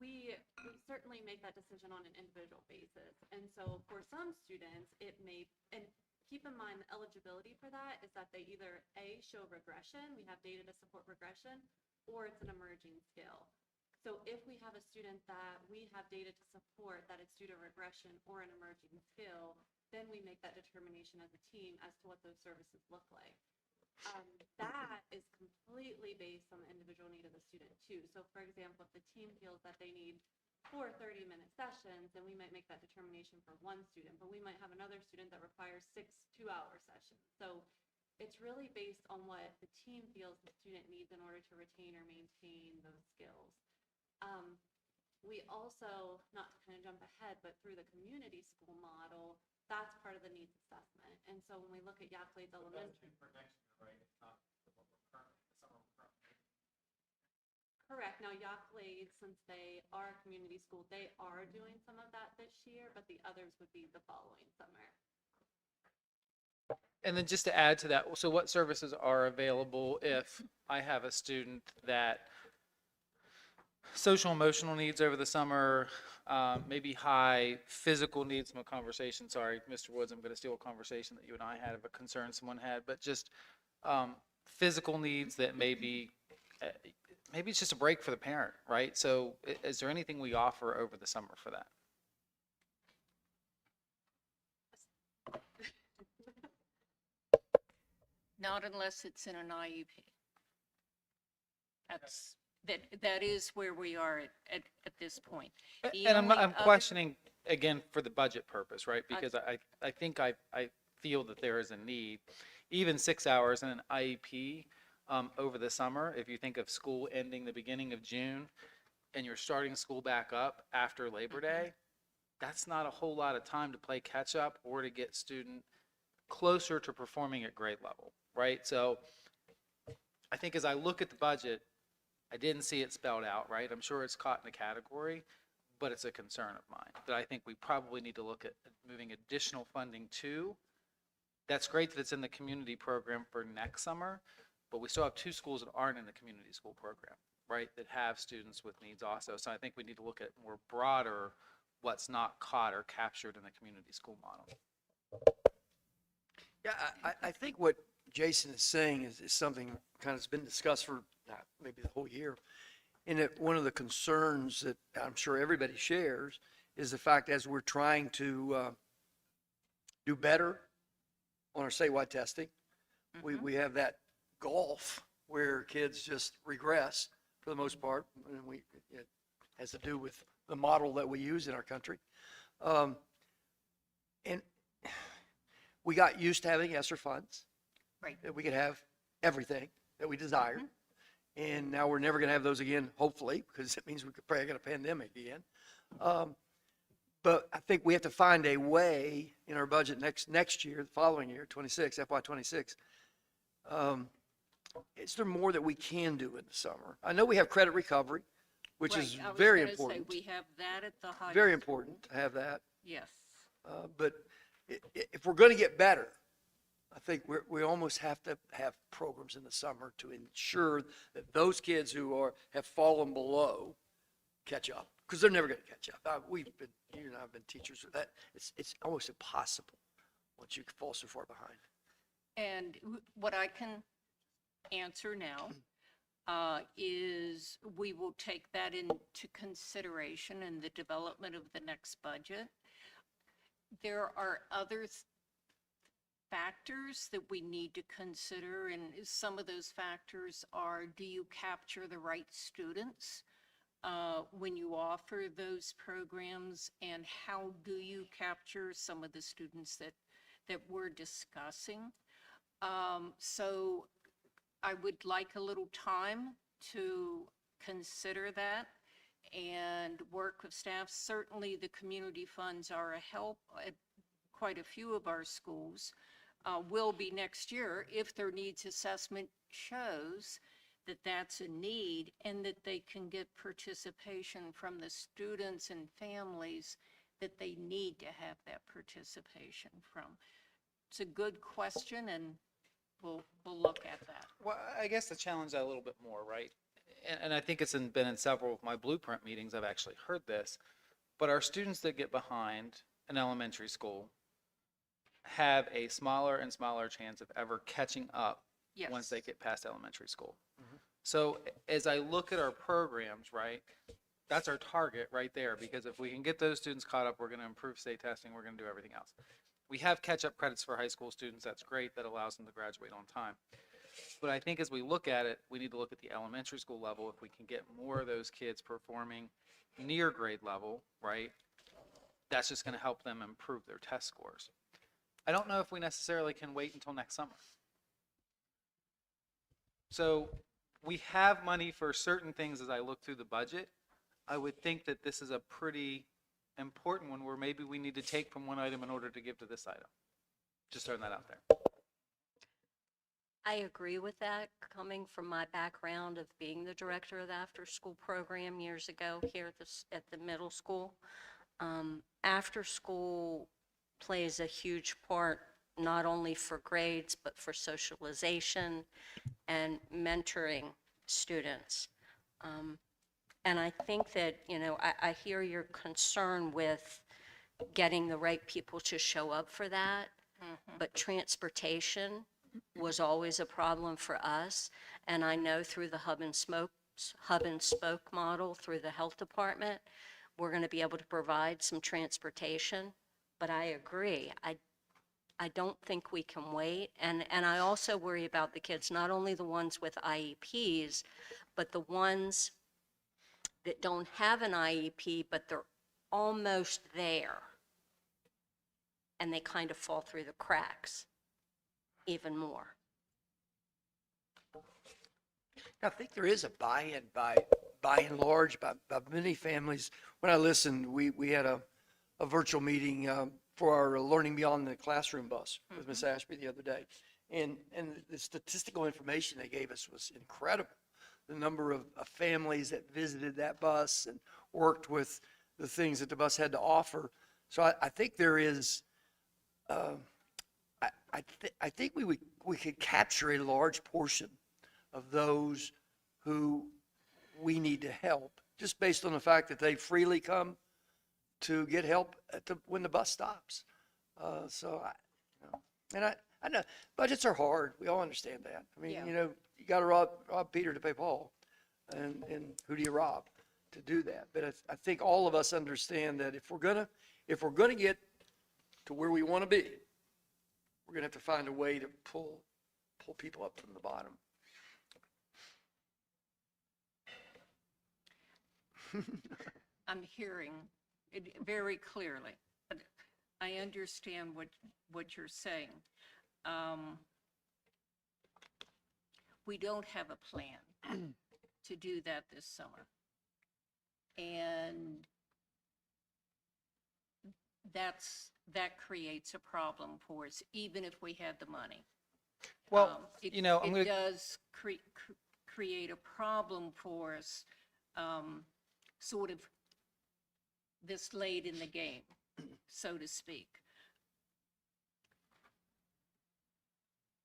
We certainly make that decision on an individual basis. And so for some students, it may, and keep in mind the eligibility for that is that they either A, show regression, we have data to support regression, or it's an emerging skill. So if we have a student that we have data to support that it's due to regression or an emerging skill, then we make that determination as a team as to what those services look like. That is completely based on the individual need of the student too. So for example, if the team feels that they need 4 30-minute sessions, then we might make that determination for one student, but we might have another student that requires 6 2-hour sessions. So it's really based on what the team feels the student needs in order to retain or maintain those skills. We also, not to kind of jump ahead, but through the community school model, that's part of the needs assessment. And so when we look at Yacklades Elementary. Correct. Now Yacklades, since they are a community school, they are doing some of that this year, but the others would be the following summer. And then just to add to that, so what services are available if I have a student that social emotional needs over the summer, maybe high physical needs from a conversation. Sorry, Mr. Woods, I'm going to steal a conversation that you and I had of a concern someone had, but just physical needs that maybe it's just a break for the parent, right? So is there anything we offer over the summer for that? Not unless it's in an IEP. That is where we are at this point. The And I'm only other- questioning, again, for the budget purpose, right? Because I think I feel that there is a need. Even 6 hours in an IEP over the summer, if you think of school ending the beginning of June and you're starting school back up after Labor Day, that's not a whole lot of time to play catch up or to get student closer to performing at grade level, right? So I think as I look at the budget, I didn't see it spelled out, right? I'm sure it's caught in a category, but it's a concern of mine that I think we probably need to look at moving additional funding to. That's great that it's in the community program for next summer, but we still have 2 schools that aren't in the community school program, right? That have students with needs also. So I think we need to look at more broader what's not caught or captured in the community school model. Yeah, I think what Jason is saying is something kind of has been discussed for maybe the whole year. And that one of the concerns that I'm sure everybody shares is the fact as we're trying to do better on our statewide testing, we have that gulf where kids just regress for the most part. And it has to do with the model that we use in our country. And we got used to having ESSER funds. Right. That we could have everything that we desired. And now we're never going to have those again, hopefully, because it means we could probably get a pandemic again. But I think we have to find a way in our budget next year, the following year, 26, FY 26. Is there more that we can do in the summer? I know we have credit recovery, which is Right, I was very gonna say, important. we have that at the high. Very important to have that. Yes. But if we're going to get better, I think we almost have to have programs in the summer to ensure that those kids who have fallen below catch up, because they're never going to catch up. You and I have been teachers with that. It's almost impossible once you fall so far behind. And what I can answer now is we will take that into consideration in the development of the next budget. There are other factors that we need to consider, and some of those factors are, do you capture the right students when you offer those programs, and how do you capture some of the students that we're discussing? So I would like a little time to consider that and work with staff. Certainly, the community funds are a help at quite a few of our schools. Will be next year if their needs assessment shows that that's a need and that they can get participation from the students and families that they need to have that participation from. It's a good question, and we'll look at that. Well, I guess to challenge that a little bit more, right? And I think it's been in several of my blueprint meetings, I've actually heard this, but our students that get behind in elementary school have a smaller and smaller chance of ever catching up once they get past elementary school. So as I look at our programs, right, that's our target right there, because if we can get those students caught up, we're going to improve state testing, we're going to do everything else. We have catch-up credits for high school students, that's great, that allows them to graduate on time. But I think as we look at it, we need to look at the elementary school level. If we can get more of those kids performing near grade level, right, that's just going to help them improve their test scores. I don't know if we necessarily can wait until next summer. So we have money for certain things as I look through the budget. I would think that this is a pretty important one where maybe we need to take from one item in order to give to this item. Just throwing that out there. I agree with that, coming from my background of being the director of the after-school program years ago here at the middle school. After school plays a huge part, not only for grades, but for socialization and mentoring students. And I think that, you know, I hear your concern with getting the right people to show up for that, but transportation was always a problem for us. And I know through the hub and spoke model through the health department, we're going to be able to provide some transportation. But I agree, I don't think we can wait. And I also worry about the kids, not only the ones with IEPs, but the ones that don't have an IEP, but they're almost there. And they kind of fall through the cracks even more. I think there is a buy-in by and large, by many families. When I listened, we had a virtual meeting for our Learning Beyond the Classroom bus with Ms. Ashby the other day. And the statistical information they gave us was incredible. The number of families that visited that bus and worked with the things that the bus had to offer. So I think there is, I think we could capture a large portion of those who we need to help, just based on the fact that they freely come to get help when the bus stops. I know budgets are hard. We all understand that. I mean, you know, you got to rob Peter to pay Paul, and who do you rob to do that? But I think all of us understand that if we're gonna get to where we want to be, we're gonna have to find a way to pull people up from the bottom. I'm hearing it very clearly. I understand what you're saying. We don't have a plan to do that this summer. And that creates a problem for us, even if we had the money. Well, you know, it does create a problem for us, sort of this late in the game, so to speak.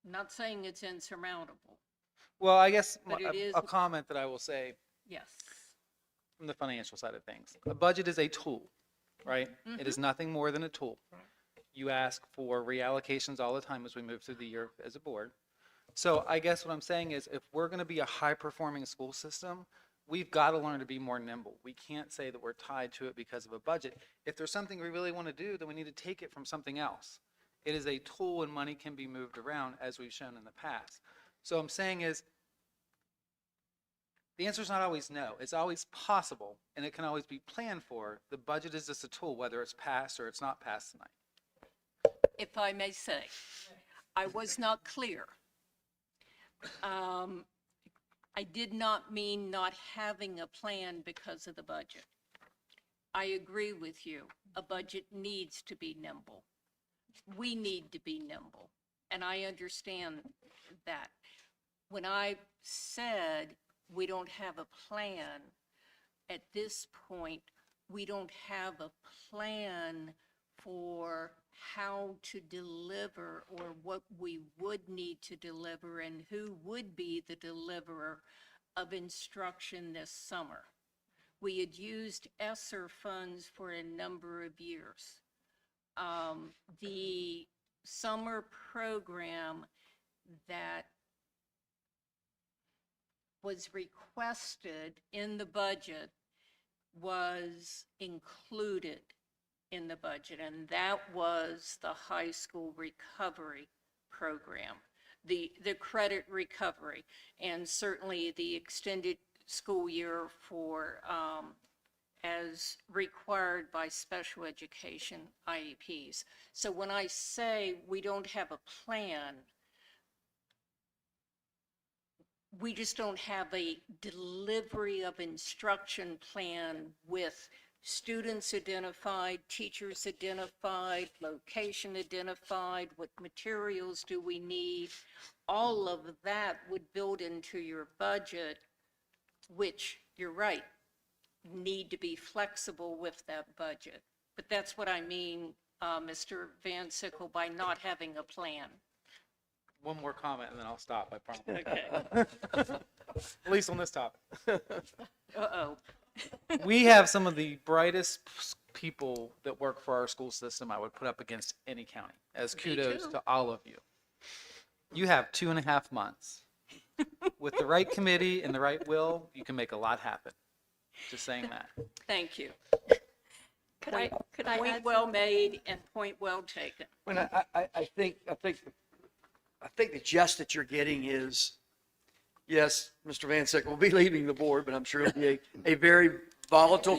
Not saying it's insurmountable. Well, I guess But it is- a comment that I will say Yes. from the financial side of things. A budget is a tool, right? It is nothing more than a tool. You ask for reallocations all the time as we move through the year as a board. So I guess what I'm saying is if we're going to be a high-performing school system, we've got to learn to be more nimble. We can't say that we're tied to it because of a budget. If there's something we really want to do, then we need to take it from something else. It is a tool and money can be moved around as we've shown in the past. So I'm saying is the answer is not always no. It's always possible, and it can always be planned for. The budget is just a tool, whether it's passed or it's not passed tonight. If I may say, I was not clear. I did not mean not having a plan because of the budget. I agree with you. A budget needs to be nimble. We need to be nimble, and I understand that. When I said we don't have a plan, at this point, we don't have a plan for how to deliver or what we would need to deliver and who would be the deliverer of instruction this summer. We had used ESSER funds for a number of years. The summer program that was requested in the budget was included in the budget, and that was the high school recovery program, the credit recovery, and certainly the extended school year for as required by special education IEPs. So when I say we don't have a plan, we just don't have a delivery of instruction plan with students identified, teachers identified, location identified, what materials do we need. All of that would build into your budget, which, you're right, need to be flexible with that budget. But that's what I mean, Mr. Van Sickle, by not having a plan. One more comment and then I'll stop, I promise. Okay. At least on this topic. Uh-oh. We have some of the brightest people that work for our school system I would put up against any county, as Me kudos too. to all of you. You have 2.5 months. With the right committee and the right will, you can make a lot happen. Just saying that. Thank you. Could I Point add well made and point well taken. When I think the gist that you're getting is, yes, Mr. Van Sickle will be leaving the board, but I'm sure he'll be a very volatile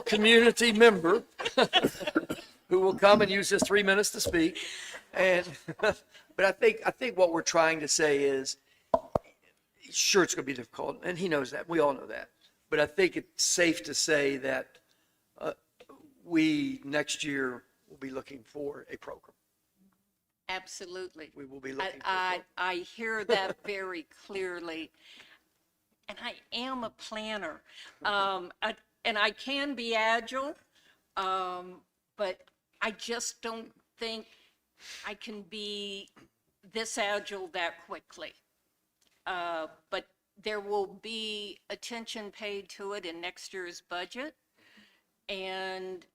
community member who will come and use his 3 minutes to speak. And but I think what we're trying to say is, sure, it's going to be difficult, and he knows that. We all know that. But I think it's safe to say that we next year will be looking for a program. Absolutely. We will be looking I hear that very clearly. And I am a planner. And I can be agile, but I just don't think I can be this agile that quickly. But there will be attention paid to it in next year's budget. And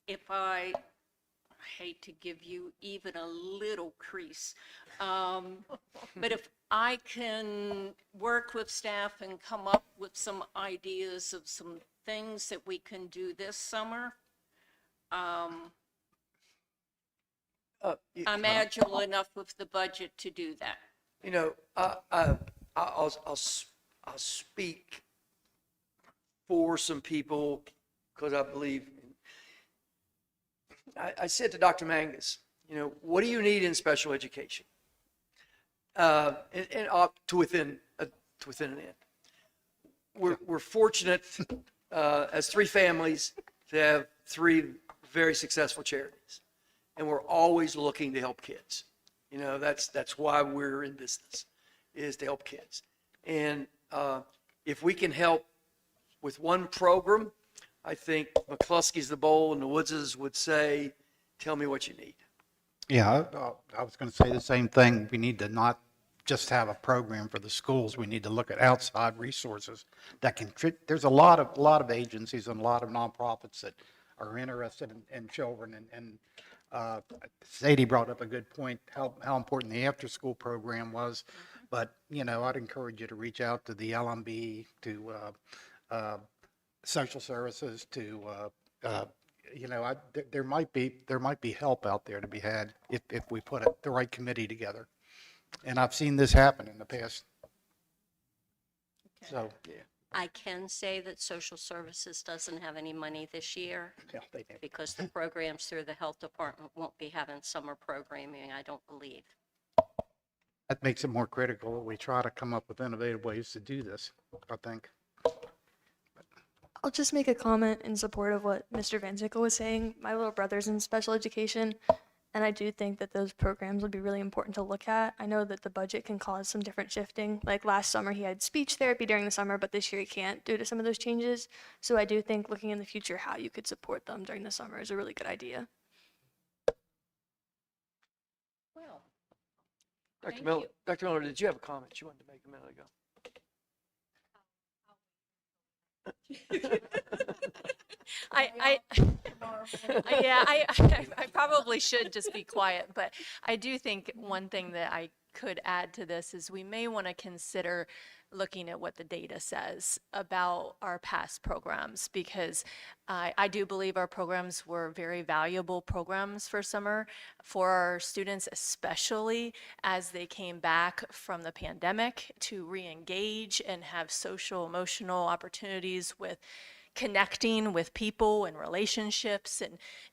if I hate to give you even a little crease, but if I can work with staff and come up with some ideas of some things that we can do this summer, I'm agile enough with the budget to do that. You know, I'll speak for some people because I believe. I said to Dr. Mangus, you know, what do you need in special education? And to within an end. We're fortunate as 3 families to have 3 very successful charities, and we're always looking to help kids. You know, that's why we're in business, is to help kids. And if we can help with one program, I think McCluskey's the Bowl and the Woodses would say, tell me what you need. Yeah, I was going to say the same thing. We need to not just have a program for the schools. We need to look at outside resources that can, there's a lot of agencies and a lot of nonprofits that are interested in children. And Sadie brought up a good point, how important the after-school program was. But, you know, I'd encourage you to reach out to the LMB, to social services, to you know, there might be help out there to be had if we put the right committee together. And I've seen this happen in the past. Okay. So yeah. I can say that social services doesn't have any money this year yeah, they do. because the programs through the health department won't be having summer programming, I don't believe. that makes it more critical that we try to come up with innovative ways to do this, I think. I'll just make a comment in support of what Mr. Van Sickle was saying. My little brother's in special education, and I do think that those programs would be really important to look at. I know that the budget can cause some different shifting. Like last summer, he had speech therapy during the summer, but this year he can't due to some of those changes. So I do think looking in the future how you could support them during the summer is a really good idea. Well, Dr. Thank Miller, you. Dr. Miller, did you have a comment you wanted to make a minute ago? I probably should just be quiet, but I do think one thing that I could add to this is we may want to consider looking at what the data says about our past programs, because I do believe our programs were very valuable programs for summer for our students, especially as they came back from the pandemic to re-engage and have social emotional opportunities with connecting with people and relationships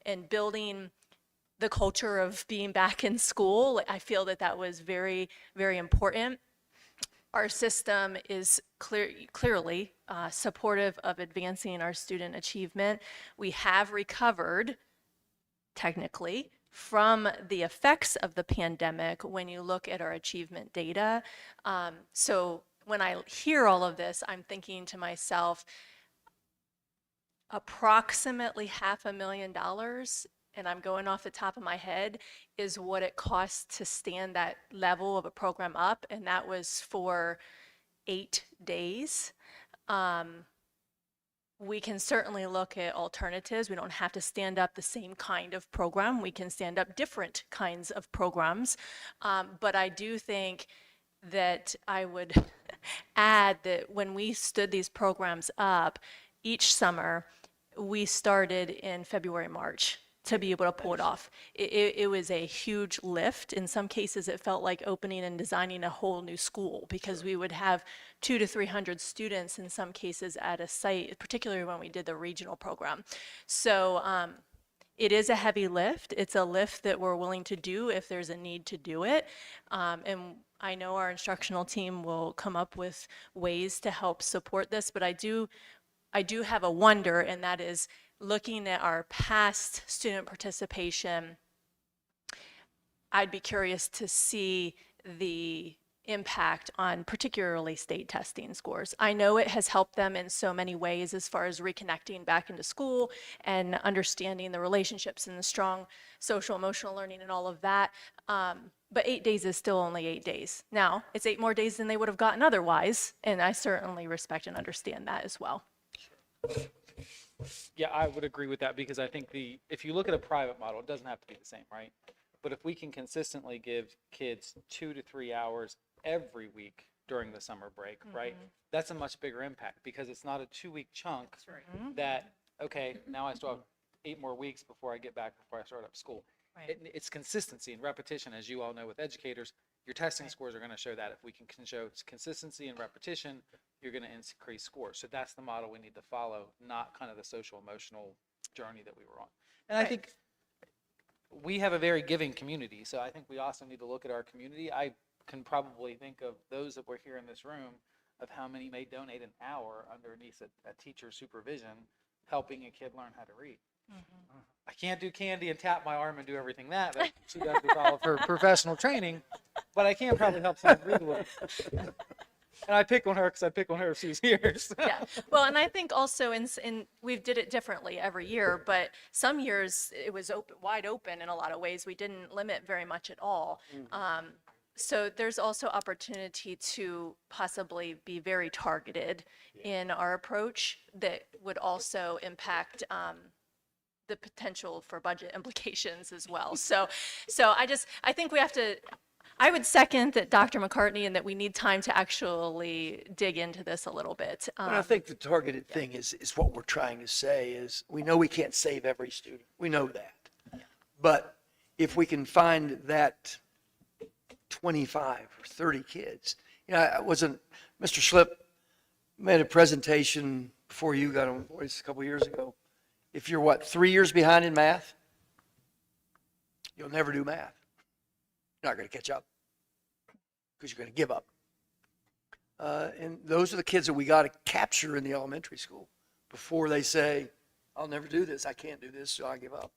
and building the culture of being back in school. I feel that that was very, very important. Our system is clearly supportive of advancing our student achievement. We have recovered, technically, from the effects of the pandemic when you look at our achievement data. So when I hear all of this, I'm thinking to myself, approximately $500,000, and I'm going off the top of my head, is what it costs to stand that level of a program up, and that was for 8 days. We can certainly look at alternatives. We don't have to stand up the same kind of program. We can stand up different kinds of programs. But I do think that I would add that when we stood these programs up each summer, we started in February, March to be able to pull it off. It was a huge lift. In some cases, it felt like opening and designing a whole new school, because we would have 200 to 300 students in some cases at a site, particularly when we did the regional program. So it is a heavy lift. It's a lift that we're willing to do if there's a need to do it. And I know our instructional team will come up with ways to help support this, but I do have a wonder, and that is looking at our past student participation. I'd be curious to see the impact on particularly state testing scores. I know it has helped them in so many ways as far as reconnecting back into school and understanding the relationships and the strong social emotional learning and all of that. But 8 days is still only 8 days. Now, it's 8 more days than they would have gotten otherwise, and I certainly respect and understand that as well. Yeah, I would agree with that, because I think if you look at a private model, it doesn't have to be the same, right? But if we can consistently give kids 2 to 3 hours every week during the summer break, right? That's a much bigger impact, because it's not a 2-week chunk that, okay, now I still have 8 more weeks before I get back, before I start up school. Right. It's consistency and repetition, as you all know with educators. Your testing scores are going to show that. If we can show consistency and repetition, you're going to increase scores. So that's the model we need to follow, not kind of the social emotional journey that we were on. And I think we have a very giving community, so I think we also need to look at our community. I can probably think of those that were here in this room of how many may donate an hour underneath a teacher's supervision, helping a kid learn how to read. I can't do candy and tap my arm and do everything that she does with all of her professional training, but I can probably help someone read a little. And I pick on her because I pick on her if she's here. So. Yeah, well, and I think also in we did it differently every year, but some years it was wide open in a lot of ways. We didn't limit very much at all. So there's also opportunity to possibly be very targeted in our approach that would also impact the potential for budget implications as well. So I think we have to. I would second that, Dr. McCartney, and that we need time to actually dig into this a little bit. And I think the targeted thing is what we're trying to say is we know we can't save every student. We know that. But if we can find that 25 or 30 kids, Mr. Schlip made a presentation before you got on voice a couple years ago. If you're 3 years behind in math, you'll never do math. You're not going to catch up. because you're going to give up. And those are the kids that we got to capture in the elementary school before they say, I'll never do this. I can't do this, so I give up.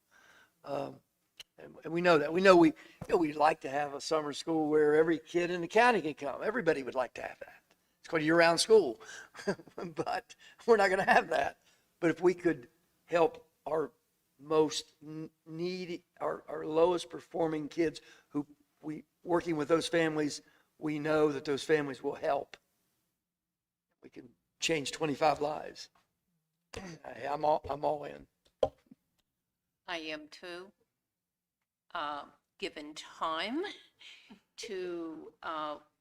And we know that. We know we'd like to have a summer school where every kid in the county can come. Everybody would like to have that. It's called a year-round school, but we're not going to have that. But if we could help our most needy, our lowest performing kids working with those families, we know that those families will help. We can change 25 lives. I'm all in. I am too. Given time to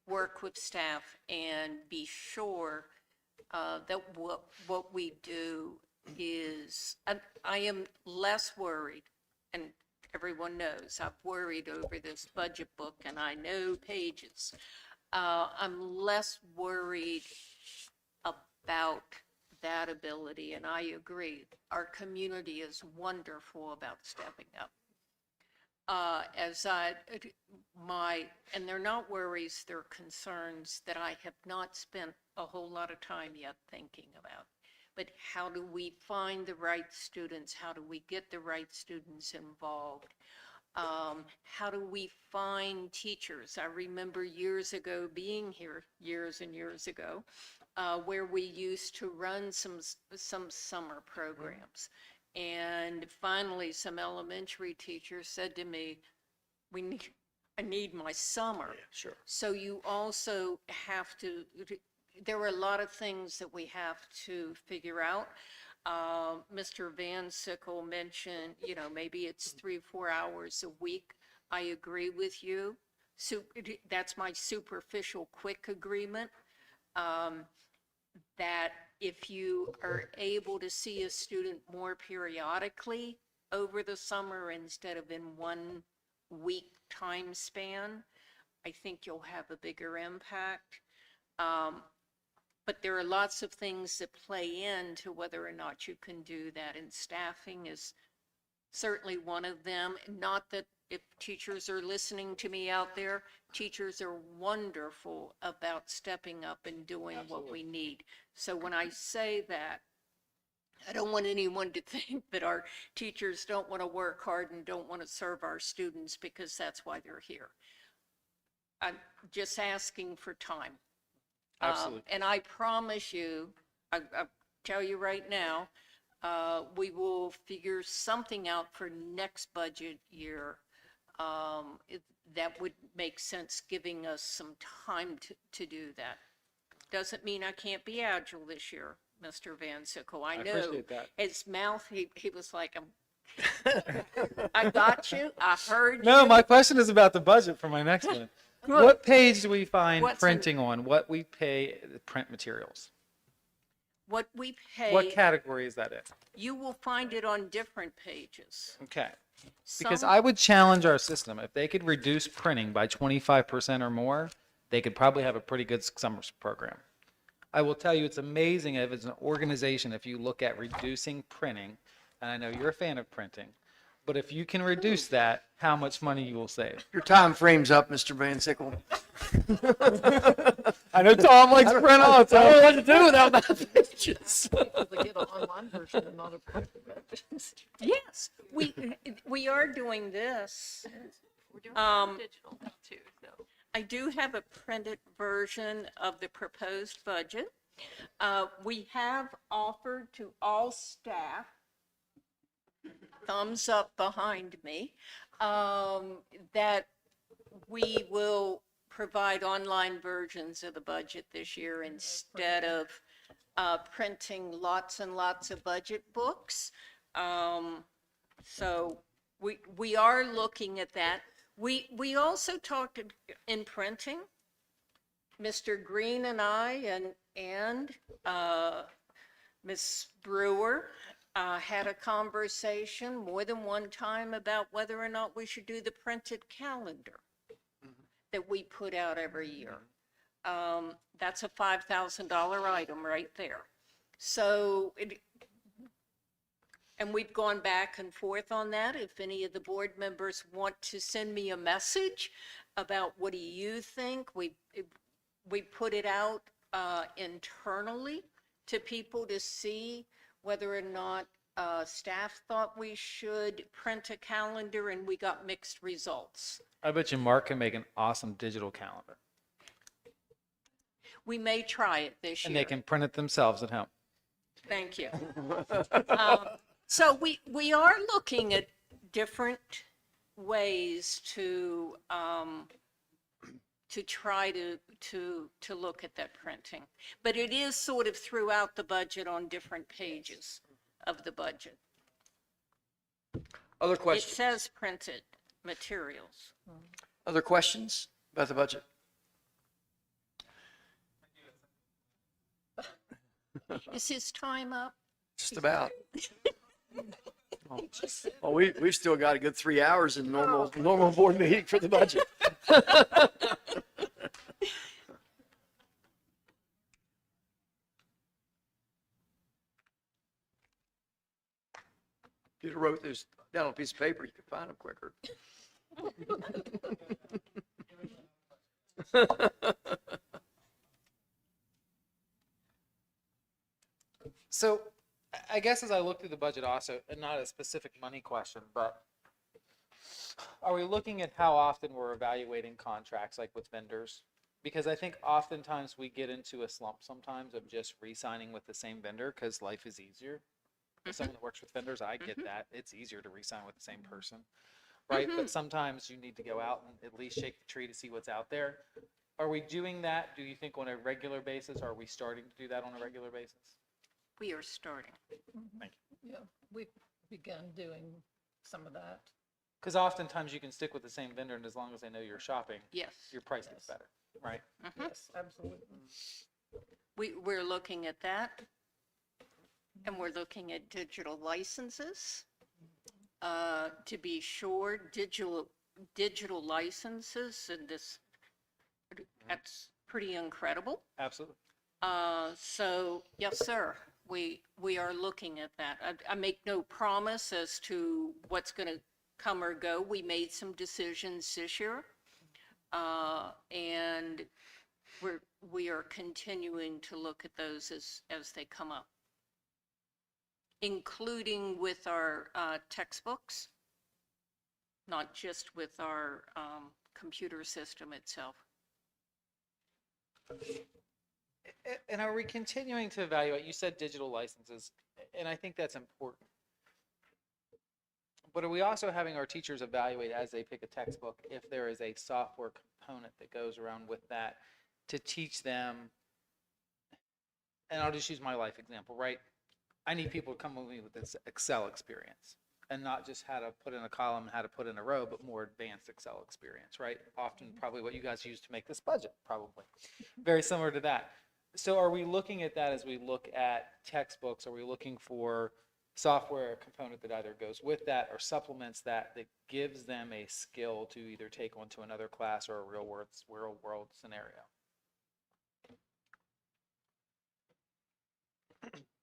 work with staff and be sure that what we do is, I am less worried, and everyone knows I've worried over this budget book and I know pages. I'm less worried about that ability, and I agree. Our community is wonderful about stepping up. And they're not worries, they're concerns that I have not spent a whole lot of time yet thinking about. But how do we find the right students? How do we get the right students involved? How do we find teachers? I remember years ago being here, years and years ago, where we used to run some summer programs. And finally, some elementary teachers said to me, I need my summer. Yeah, sure. So you also have to, there are a lot of things that we have to figure out. Mr. Van Sickle mentioned, maybe it's 3 or 4 hours a week. I agree with you. So that's my superficial quick agreement. That if you are able to see a student more periodically over the summer instead of in 1 week time span, I think you'll have a bigger impact. But there are lots of things that play into whether or not you can do that, and staffing is certainly one of them. Not that if teachers are listening to me out there, teachers are wonderful about stepping up and doing what we need. So when I say that, I don't want anyone to think that our teachers don't want to work hard and don't want to serve our students, because that's why they're here. I'm just asking for time. Absolutely. And I promise you, I tell you right now, we will figure something out for next budget year that would make sense, giving us some time to do that. Doesn't mean I can't be agile this year, Mr. Van Sickle. I know appreciate that. his mouth, he was like, I got you, I heard you. No, my question is about the budget for my next one. Good. What page do we find What's printing on? What we pay print materials? What we pay. What category is that in? You will find it on different pages. Okay. Because Some- I would challenge our system. If they could reduce printing by 25% or more, they could probably have a pretty good summer program. I will tell you, it's amazing if it's an organization, if you look at reducing printing, and I know you're a fan of printing, but if you can reduce that, how much money you will save. Your time frame's up, Mr. Van Sickle. I know Tom likes to print out, so I don't know what to do without that pages. People to get an online version and not a print version. Yes, we are doing this. We're doing digital now too, so. I do have a printed version of the proposed budget. We have offered to all staff, thumbs up behind me, that we will provide online versions of the budget this year instead of printing lots and lots of budget books. So we are looking at that. We also talked in printing, Mr. Green and I and Ms. Brewer had a conversation more than one time about whether or not we should do the printed calendar that we put out every year. That's a $5,000 item right there. So, and we've gone back and forth on that. If any of the board members want to send me a message, about what do you think. We put it out internally to people to see whether or not staff thought we should print a calendar, and we got mixed results. I bet you Mark can make an awesome digital calendar. We may try it this year. And they can print it themselves at home. Thank you. So we are looking at different ways to try to look at that printing, but it is sort of throughout the budget on different pages of the budget. Other It questions? says printed materials. Other questions about the budget? Is his time up? Just about. Well, we've still got a good 3 hours in normal board meeting for the budget. If you'd wrote those down on a piece of paper, you could find them quicker. So I guess as I look through the budget also, and not a specific money question, but are we looking at how often we're evaluating contracts, like with vendors? Because I think oftentimes we get into a slump sometimes of just re-signing with the same vendor because life is easier. As someone that works with vendors, I get that. It's easier to re-sign with the same person, right? But sometimes you need to go out and at least shake the tree to see what's out there. Are we doing that, do you think, on a regular basis? Are we starting to do that on a regular basis? We are starting. Thank you. Yeah, we've begun doing some of that. Because oftentimes you can stick with the same vendor, and as long as they know you're shopping, Yes. your price gets better, right? Yes, absolutely. We're looking at that. And we're looking at digital licenses. To be sure, digital licenses, and that's pretty incredible. Absolutely. So, yes, sir, we are looking at that. I make no promise as to what's going to come or go. We made some decisions this year, and we are continuing to look at those as they come up, including with our textbooks, not just with our computer system itself. And are we continuing to evaluate? You said digital licenses, and I think that's important. But are we also having our teachers evaluate as they pick a textbook if there is a software component that goes around with that to teach them? And I'll just use my life example, right? I need people to come with me with this Excel experience and not just how to put in a column, how to put in a row, but more advanced Excel experience, right? Often probably what you guys use to make this budget, probably. Very similar to that. So are we looking at that as we look at textbooks? Are we looking for software component that either goes with that or supplements that gives them a skill to either take on to another class or a real world scenario?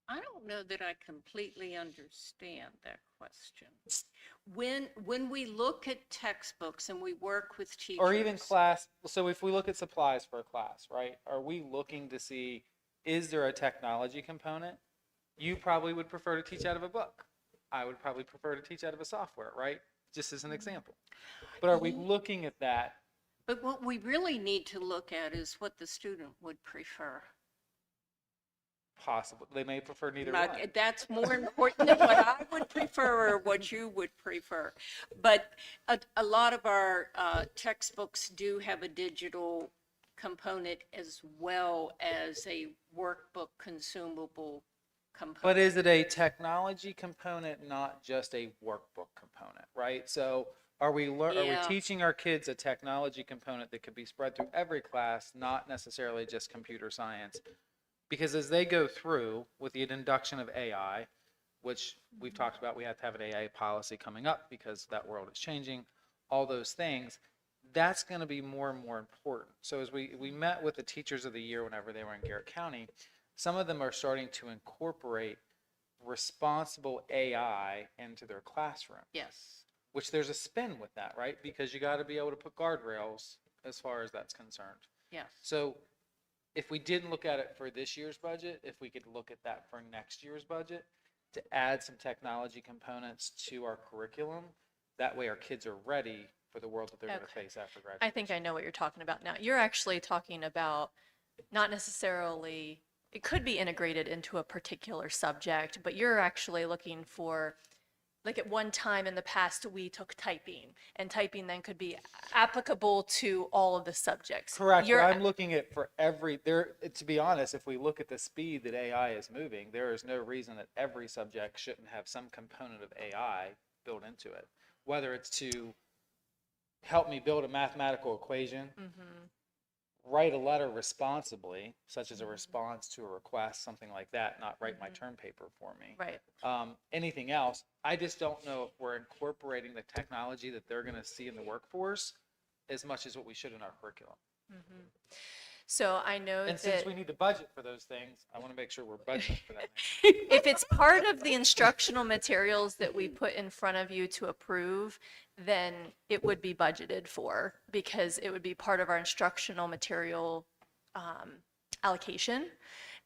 I don't know that I completely understand that question. When we look at textbooks and we work with teachers. Or even class, so if we look at supplies for a class, right? Are we looking to see, is there a technology component? You probably would prefer to teach out of a book. I would probably prefer to teach out of a software, right? Just as an example. But are we looking at that? But what we really need to look at is what the student would prefer. Possible. They may prefer neither one. That's more important than what I would prefer or what you would prefer. But a lot of our textbooks do have a digital component as well as a workbook consumable component. But is it a technology component, not just a workbook component, right? So are we teaching our kids a technology component that could be spread through every class, not necessarily just computer science? Because as they go through with the induction of AI, which we've talked about, we have to have an AI policy coming up because that world is changing, all those things, that's going to be more and more important. So as we met with the teachers of the year whenever they were in Garrett County, some of them are starting to incorporate responsible AI into their classroom. Yes. which there's a spin with that, right? Because you got to be able to put guardrails as far as that's concerned. Yes. So if we didn't look at it for this year's budget, if we could look at that for next year's budget to add some technology components to our curriculum, that way our kids are ready for the world that they're going to Okay. face after graduation. I think I know what you're talking about now. You're actually talking about not necessarily, it could be integrated into a particular subject, but you're actually looking for, like at one time in the past, we took typing, and typing then could be applicable to all of the subjects. Correct. You're, I'm looking at for every there. To be honest, if we look at the speed that AI is moving, there is no reason that every subject shouldn't have some component of AI built into it. Whether it's to help me build a mathematical equation, write a letter responsibly, such as a response to a request, something like that, not write my term paper for me. Right. Anything else, I just don't know if we're incorporating the technology that they're going to see in the workforce as much as what we should in our curriculum. So I know And that since we need to budget for those things, I want to make sure we're budgeting for that. if it's part of the instructional materials that we put in front of you to approve, then it would be budgeted for because it would be part of our instructional material allocation.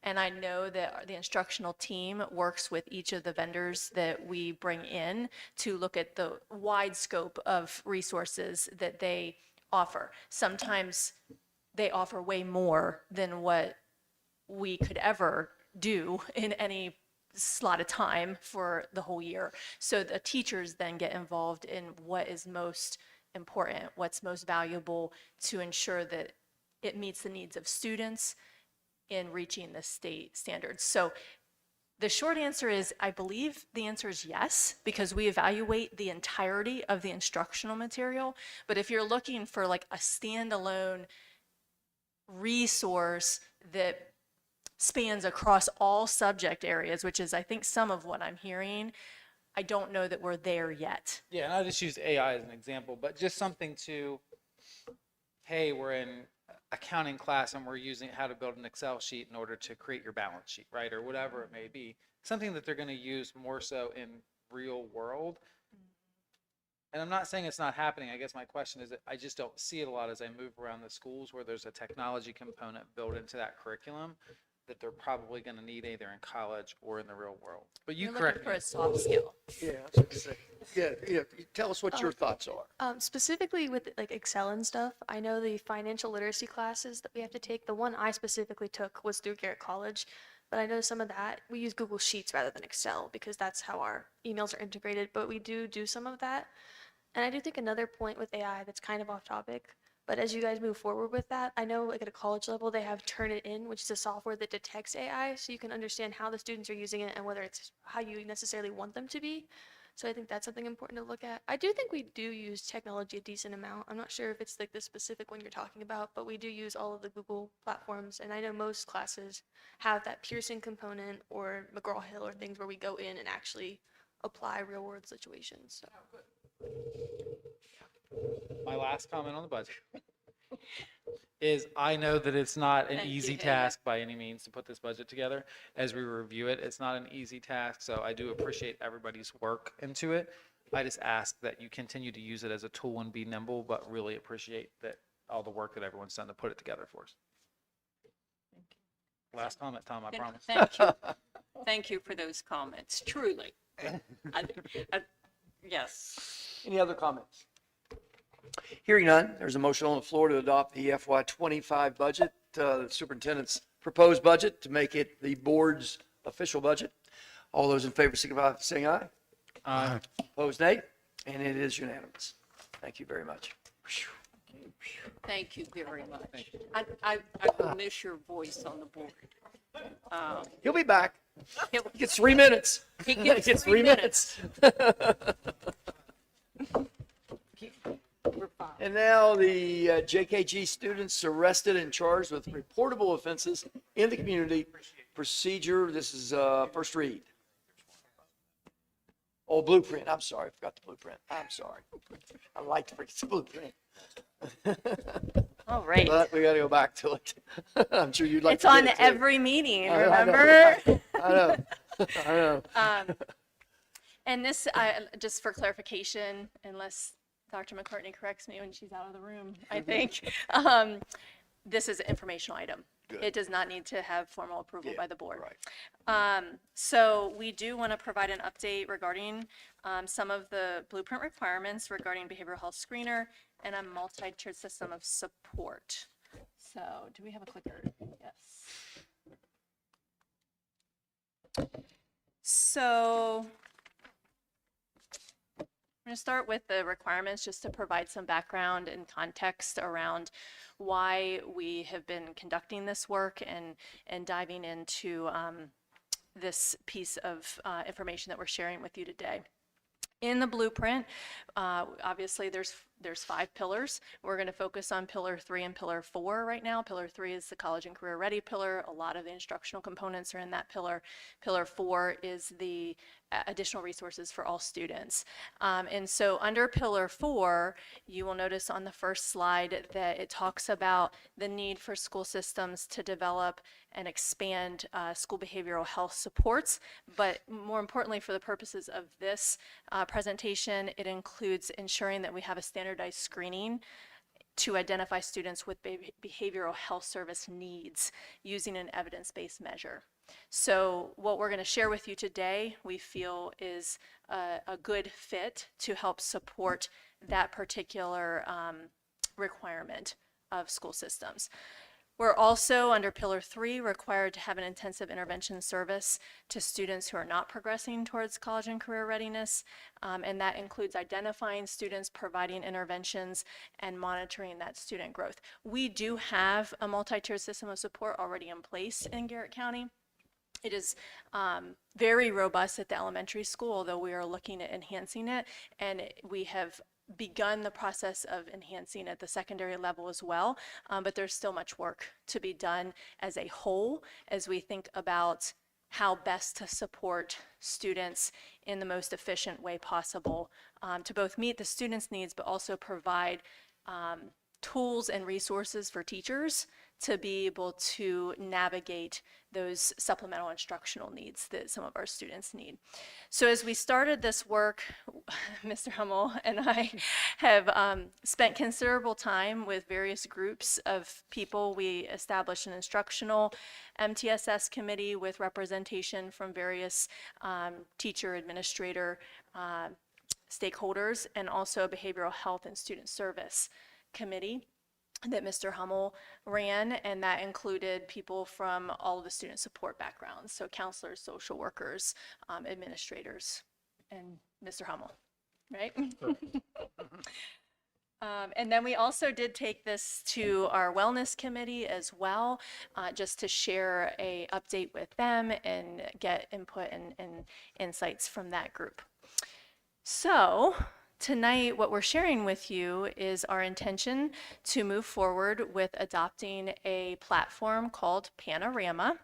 And I know that the instructional team works with each of the vendors that we bring in to look at the wide scope of resources that they offer. Sometimes they offer way more than what we could ever do in any slot of time for the whole year. So the teachers then get involved in what is most important, what's most valuable to ensure that it meets the needs of students in reaching the state standards. So the short answer is, I believe the answer is yes, because we evaluate the entirety of the instructional material. But if you're looking for like a standalone resource that spans across all subject areas, which is I think some of what I'm hearing, I don't know that we're there yet. Yeah, and I just use AI as an example, but just something to, hey, we're in accounting class and we're using how to build an Excel sheet in order to create your balance sheet, right? Or whatever it may be. Something that they're going to use more so in real world. And I'm not saying it's not happening. I guess my question is that I just don't see it a lot as I move around the schools where there's a technology component built into that curriculum that they're probably going to need either in college or in the real world. But you You're correct looking for me. a soft skill. Yeah, I was going to say. Yeah, tell us what your thoughts are. Specifically with like Excel and stuff, I know the financial literacy classes that we have to take, the one I specifically took was through Garrett College, but I know some of that, we use Google Sheets rather than Excel because that's how our emails are integrated, but we do some of that. And I do think another point with AI that's kind of off topic, but as you guys move forward with that, I know like at a college level, they have Turnitin, which is a software that detects AI, so you can understand how the students are using it and whether it's how you necessarily want them to be. So I think that's something important to look at. I do think we do use technology a decent amount. I'm not sure if it's like the specific one you're talking about, but we do use all of the Google platforms. And I know most classes have that Pearson component or McGraw-Hill or things where we go in and actually apply real world situations. So. My last comment on the budget is I know that it's not an Thank you, easy Hannah. task by any means to put this budget together. As we review it, it's not an easy task, so I do appreciate everybody's work into it. I just ask that you continue to use it as a tool and be nimble, but really appreciate that all the work that everyone's done to put it together for us. Last comment, Tom, I promise. Thank you. Thank you for those comments, truly. Yes. Any other comments? Hearing none, there's a motion on the floor to adopt the FY25 budget, the superintendent's proposed budget, to make it the board's official budget. All those in favor signify by saying aye. Aye. Opposed, nay. And it is unanimous. Thank you very much. Thank you very much. I will miss your voice on the board. He'll be back. He gets 3 minutes. He gets 3 minutes. And now the JKG students arrested and charged with reportable offenses in the community procedure. This is first read. Oh, blueprint. I'm sorry. I forgot the blueprint. I'm sorry. I like to forget the blueprint. All right. But we got to go back to it. I'm sure you'd like It's to get on it too. every meeting, I know. remember? I know. I know. And this, just for clarification, unless Dr. McCartney corrects me when she's out of the room, I think, this is an informational item. Good. It does not need to have formal approval Yeah, by the board. right. So we do want to provide an update regarding some of the blueprint requirements regarding behavioral health screener and a multi-tiered system of support. So do we have a clicker? Yes. So I'm going to start with the requirements just to provide some background and context around why we have been conducting this work and diving into this piece of information that we're sharing with you today. In the blueprint, obviously there's 5 pillars. We're going to focus on pillar 3 and pillar 4 right now. Pillar 3 is the college and career ready pillar. A lot of the instructional components are in that pillar. Pillar 4 is the additional resources for all students. And so under pillar 4, you will notice on the first slide that it talks about the need for school systems to develop and expand school behavioral health supports. But more importantly, for the purposes of this presentation, it includes ensuring that we have a standardized screening to identify students with behavioral health service needs using an evidence-based measure. So what we're going to share with you today, we feel is a good fit to help support that particular requirement of school systems. We're also, under Pillar 3, required to have an intensive intervention service to students who are not progressing towards college and career readiness, and that includes identifying students, providing interventions, and monitoring that student growth. We do have a multi-tiered system of support already in place in Garrett County. It is very robust at the elementary school, although we are looking at enhancing it, and we have begun the process of enhancing at the secondary level as well, but there's still much work to be done as a whole as we think about how best to support students in the most efficient way possible to both meet the students' needs but also provide tools and resources for teachers to be able to navigate those supplemental instructional needs that some of our students need. So as we started this work, Mr. Hummel and I have spent considerable time with various groups of people. We established an instructional MTSS committee with representation from various teacher, administrator, stakeholders, and also a behavioral health and student service committee that Mr. Hummel ran, and that included people from all of the student support backgrounds, so counselors, social workers, administrators, and Mr. Hummel, right? And then we also did take this to our wellness committee as well, just to share a update with them and get input and insights from that group. So tonight, what we're sharing with you is our intention to move forward with adopting a platform called Panorama.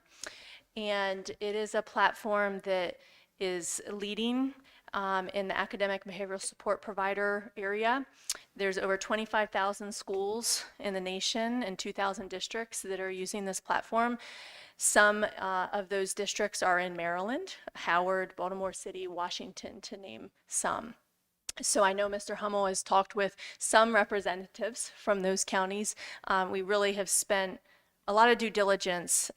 And it is a platform that is leading in the academic behavioral support provider area. There's over 25,000 schools in the nation and 2,000 districts that are using this platform. Some of those districts are in Maryland, Howard, Baltimore City, Washington, to name some. So I know Mr. Hummel has talked with some representatives from those counties. We really have spent a lot of due diligence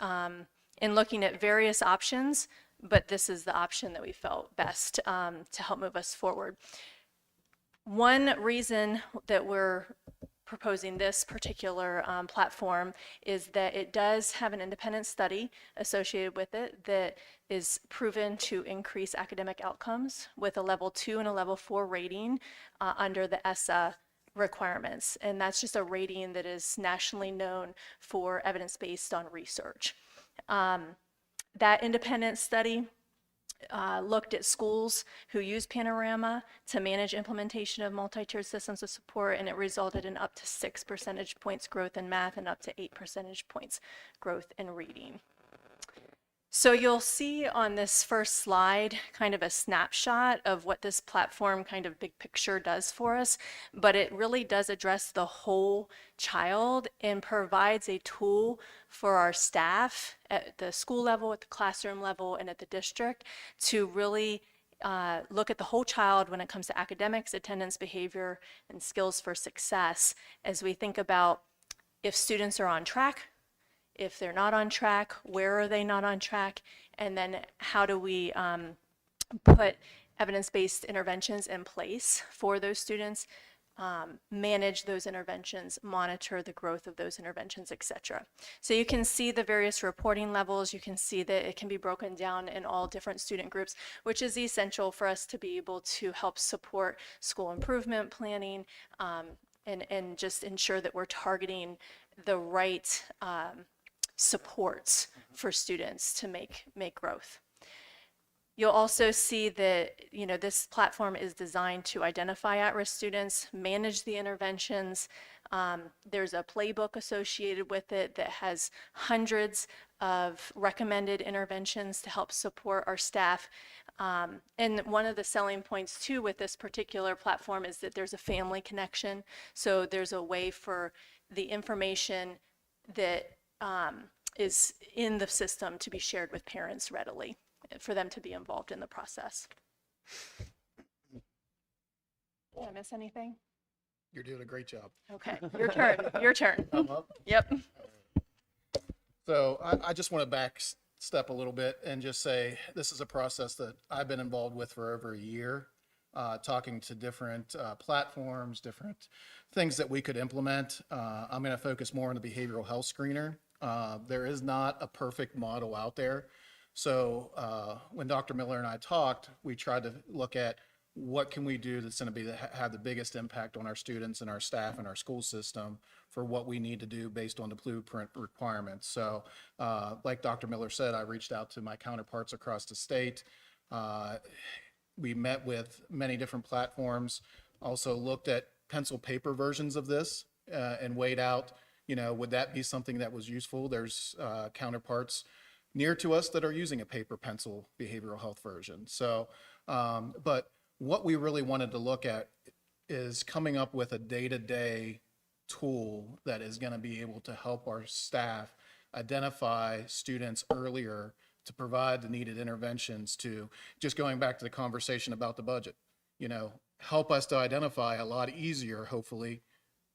in looking at various options, but this is the option that we felt best to help move us forward. One reason that we're proposing this particular platform is that it does have an independent study associated with it that is proven to increase academic outcomes with a level 2 and a level 4 rating under the ESSA requirements. And that's just a rating that is nationally known for evidence-based on research. That independent study looked at schools who use Panorama to manage implementation of multi-tiered systems of support, and it resulted in up to 6 percentage points growth in math and up to 8 percentage points growth in reading. So you'll see on this first slide kind of a snapshot of what this platform kind of big picture does for us, but it really does address the whole child and provides a tool for our staff at the school level, at the classroom level, and at the district to really look at the whole child when it comes to academics, attendance, behavior, and skills for success as we think about if students are on track, if they're not on track, where are they not on track, and then how do we put evidence-based interventions in place for those students, manage those interventions, monitor the growth of those interventions, etc. So you can see the various reporting levels. You can see that it can be broken down in all different student groups, which is essential for us to be able to help support school improvement planning and just ensure that we're targeting the right supports for students to make growth. You'll also see that, this platform is designed to identify at-risk students, manage the interventions. There's a playbook associated with it that has hundreds of recommended interventions to help support our staff. And one of the selling points too with this particular platform is that there's a family connection. So there's a way for the information that is in the system to be shared with parents readily, for them to be involved in the process. Did I miss anything? You're doing a great job. Okay, your turn, your turn. I'm up. Yep. So I just want to back step a little bit and just say this is a process that I've been involved with for over a year, talking to different platforms, different things that we could implement. I'm going to focus more on the behavioral health screener. There is not a perfect model out there. So when Dr. Miller and I talked, we tried to look at what can we do that's going to have the biggest impact on our students and our staff and our school system for what we need to do based on the blueprint requirements. So like Dr. Miller said, I reached out to my counterparts across the state. We met with many different platforms, also looked at pencil paper versions of this and weighed out, would that be something that was useful? There's counterparts near to us that are using a paper pencil behavioral health version. So, but what we really wanted to look at is coming up with a day-to-day tool that is going to be able to help our staff identify students earlier to provide the needed interventions to, just going back to the conversation about the budget, help us to identify a lot easier, hopefully,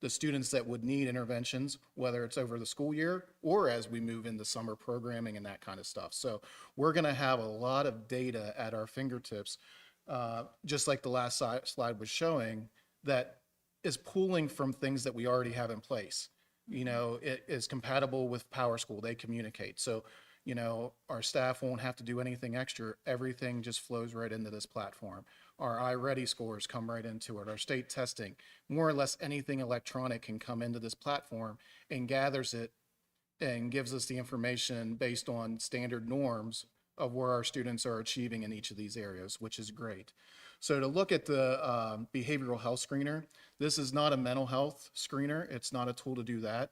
the students that would need interventions, whether it's over the school year or as we move into summer programming and that kind of stuff. So we're going to have a lot of data at our fingertips, just like the last slide was showing, that is pulling from things that we already have in place. It is compatible with PowerSchool. They communicate. So, our staff won't have to do anything extra. Everything just flows right into this platform. Our iReady scores come right into it. Our state testing, more or less anything electronic can come into this platform and gathers it and gives us the information based on standard norms of where our students are achieving in each of these areas, which is great. So to look at the behavioral health screener, this is not a mental health screener. It's not a tool to do that,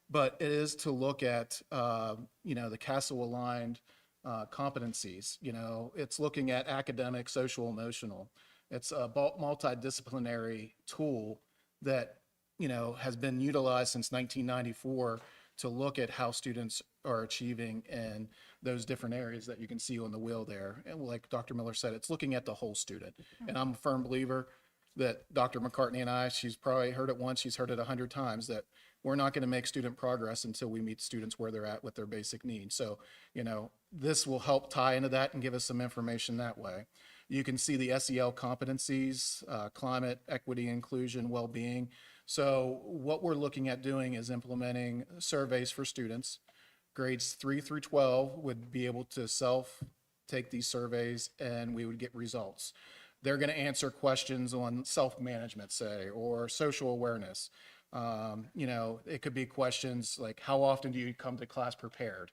but it is to look at, the CASEL-aligned competencies. It's looking at academic, social, emotional. It's a multidisciplinary tool that, has been utilized since 1994 to look at how students are achieving in those different areas that you can see on the wheel there. And like Dr. Miller said, it's looking at the whole student. And I'm a firm believer that Dr. McCartney and I, she's probably heard it once, she's heard it 100 times, that we're not going to make student progress until we meet students where they're at with their basic needs. So, this will help tie into that and give us some information that way. You can see the SEL competencies, climate, equity, inclusion, well-being. So what we're looking at doing is implementing surveys for students. Grades 3 through 12 would be able to take these surveys and we would get results. They're going to answer questions on self-management, say, or social awareness. It could be questions like, how often do you come to class prepared?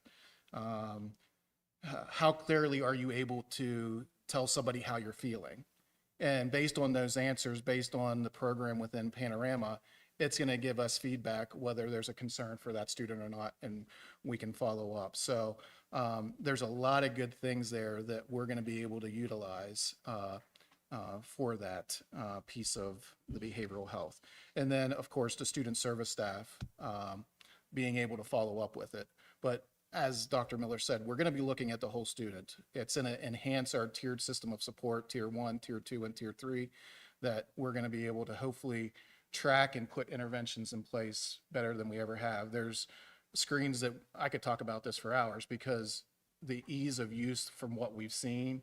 How clearly are you able to tell somebody how you're feeling? And based on those answers, based on the program within Panorama, it's going to give us feedback whether there's a concern for that student or not, and we can follow up. So there's a lot of good things there that we're going to be able to utilize for that piece of the behavioral health. And then, of course, the student service staff being able to follow up with it. But as Dr. Miller said, we're going to be looking at the whole student. It's going to enhance our tiered system of support, tier 1, tier 2, and tier 3, that we're going to be able to hopefully track and put interventions in place better than we ever have. There's screens that I could talk about this for hours, because the ease of use from what we've seen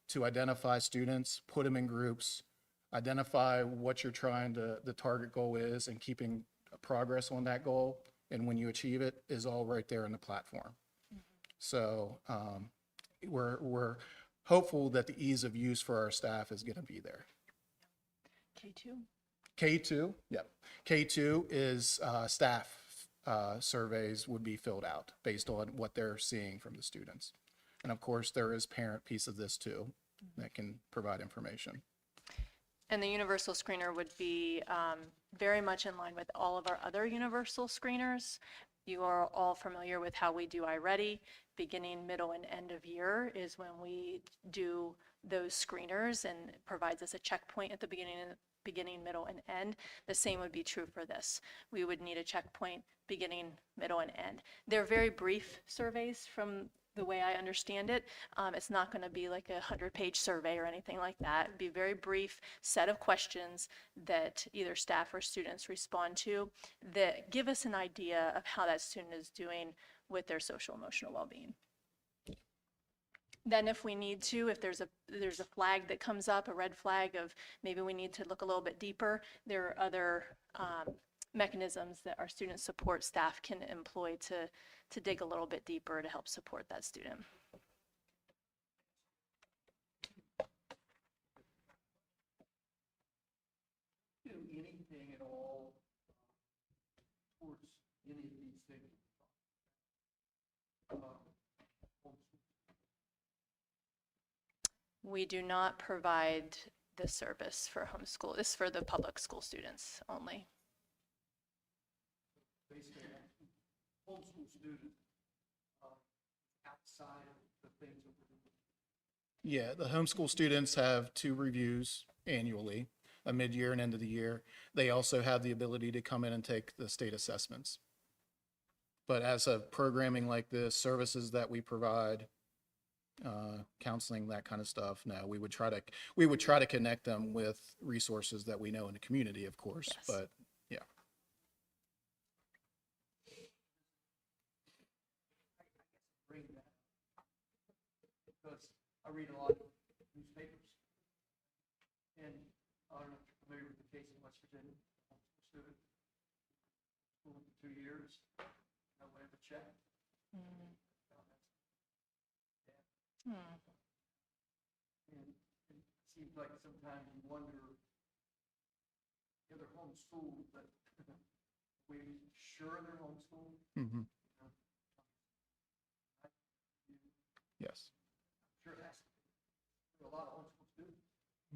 to identify students, put them in groups, identify what you're trying to, the target goal is, and keeping progress on that goal. And when you achieve it, is all right there in the platform. So we're hopeful that the ease of use for our staff is going to be there. K2. K2, yep. K2 is staff surveys would be filled out based on what they're seeing from the students. And of course, there is parent piece of this too that can provide information. And the universal screener would be very much in line with all of our other universal screeners. You are all familiar with how we do iReady. Beginning, middle, and end of year is when we do those screeners, and it provides us a checkpoint at the beginning, middle, and end. The same would be true for this. We would need a checkpoint beginning, middle, and end. They're very brief surveys from the way I understand it. It's not going to be like a 100-page survey or anything like that. It'd be a very brief set of questions that either staff or students respond to that give us an idea of how that student is doing with their social emotional well-being. Then if we need to, if there's a flag that comes up, a red flag of maybe we need to look a little bit deeper, there are other mechanisms that our student support staff can employ to dig a little bit deeper to help support that student. Do anything at all towards any of these things? We do not provide this service for homeschool. This is for the public school students only. Basically, homeschool students outside of the things that we're doing. Yeah, the homeschool students have 2 reviews annually, a mid-year and end of the year. They also have the ability to come in and take the state assessments. But as of programming like this, services that we provide, counseling, that kind of stuff, no, we would try to connect them with resources that we know in the community, of course, Yes. but yeah. Bring that because I read a lot of newspapers, and I don't know if you're familiar with the case in West Virginia, homeschool student, school for 2 years, no one ever checked. And it seems like sometimes you wonder, they're homeschooled, but we sure they're homeschooled? Mm-hmm. Yes. Sure it has to be. There are a lot of homeschool students.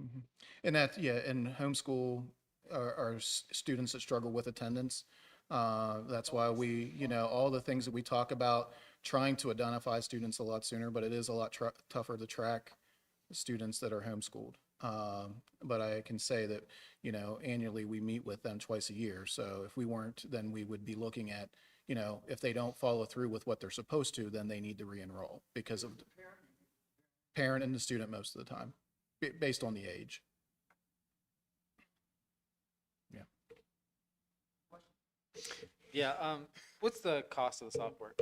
Mm-hmm. And that, yeah, in homeschool are students that struggle with attendance. That's why we, all the things that we talk about, trying to identify students a lot sooner, but it is a lot tougher to track students that are homeschooled. But I can say that, annually we meet with them twice a year. So if we weren't, then we would be looking at, if they don't follow through with what they're supposed to, then they need to re-enroll because of the parent and the student most of the time, based on the age. Yeah. Yeah, what's the cost of the software?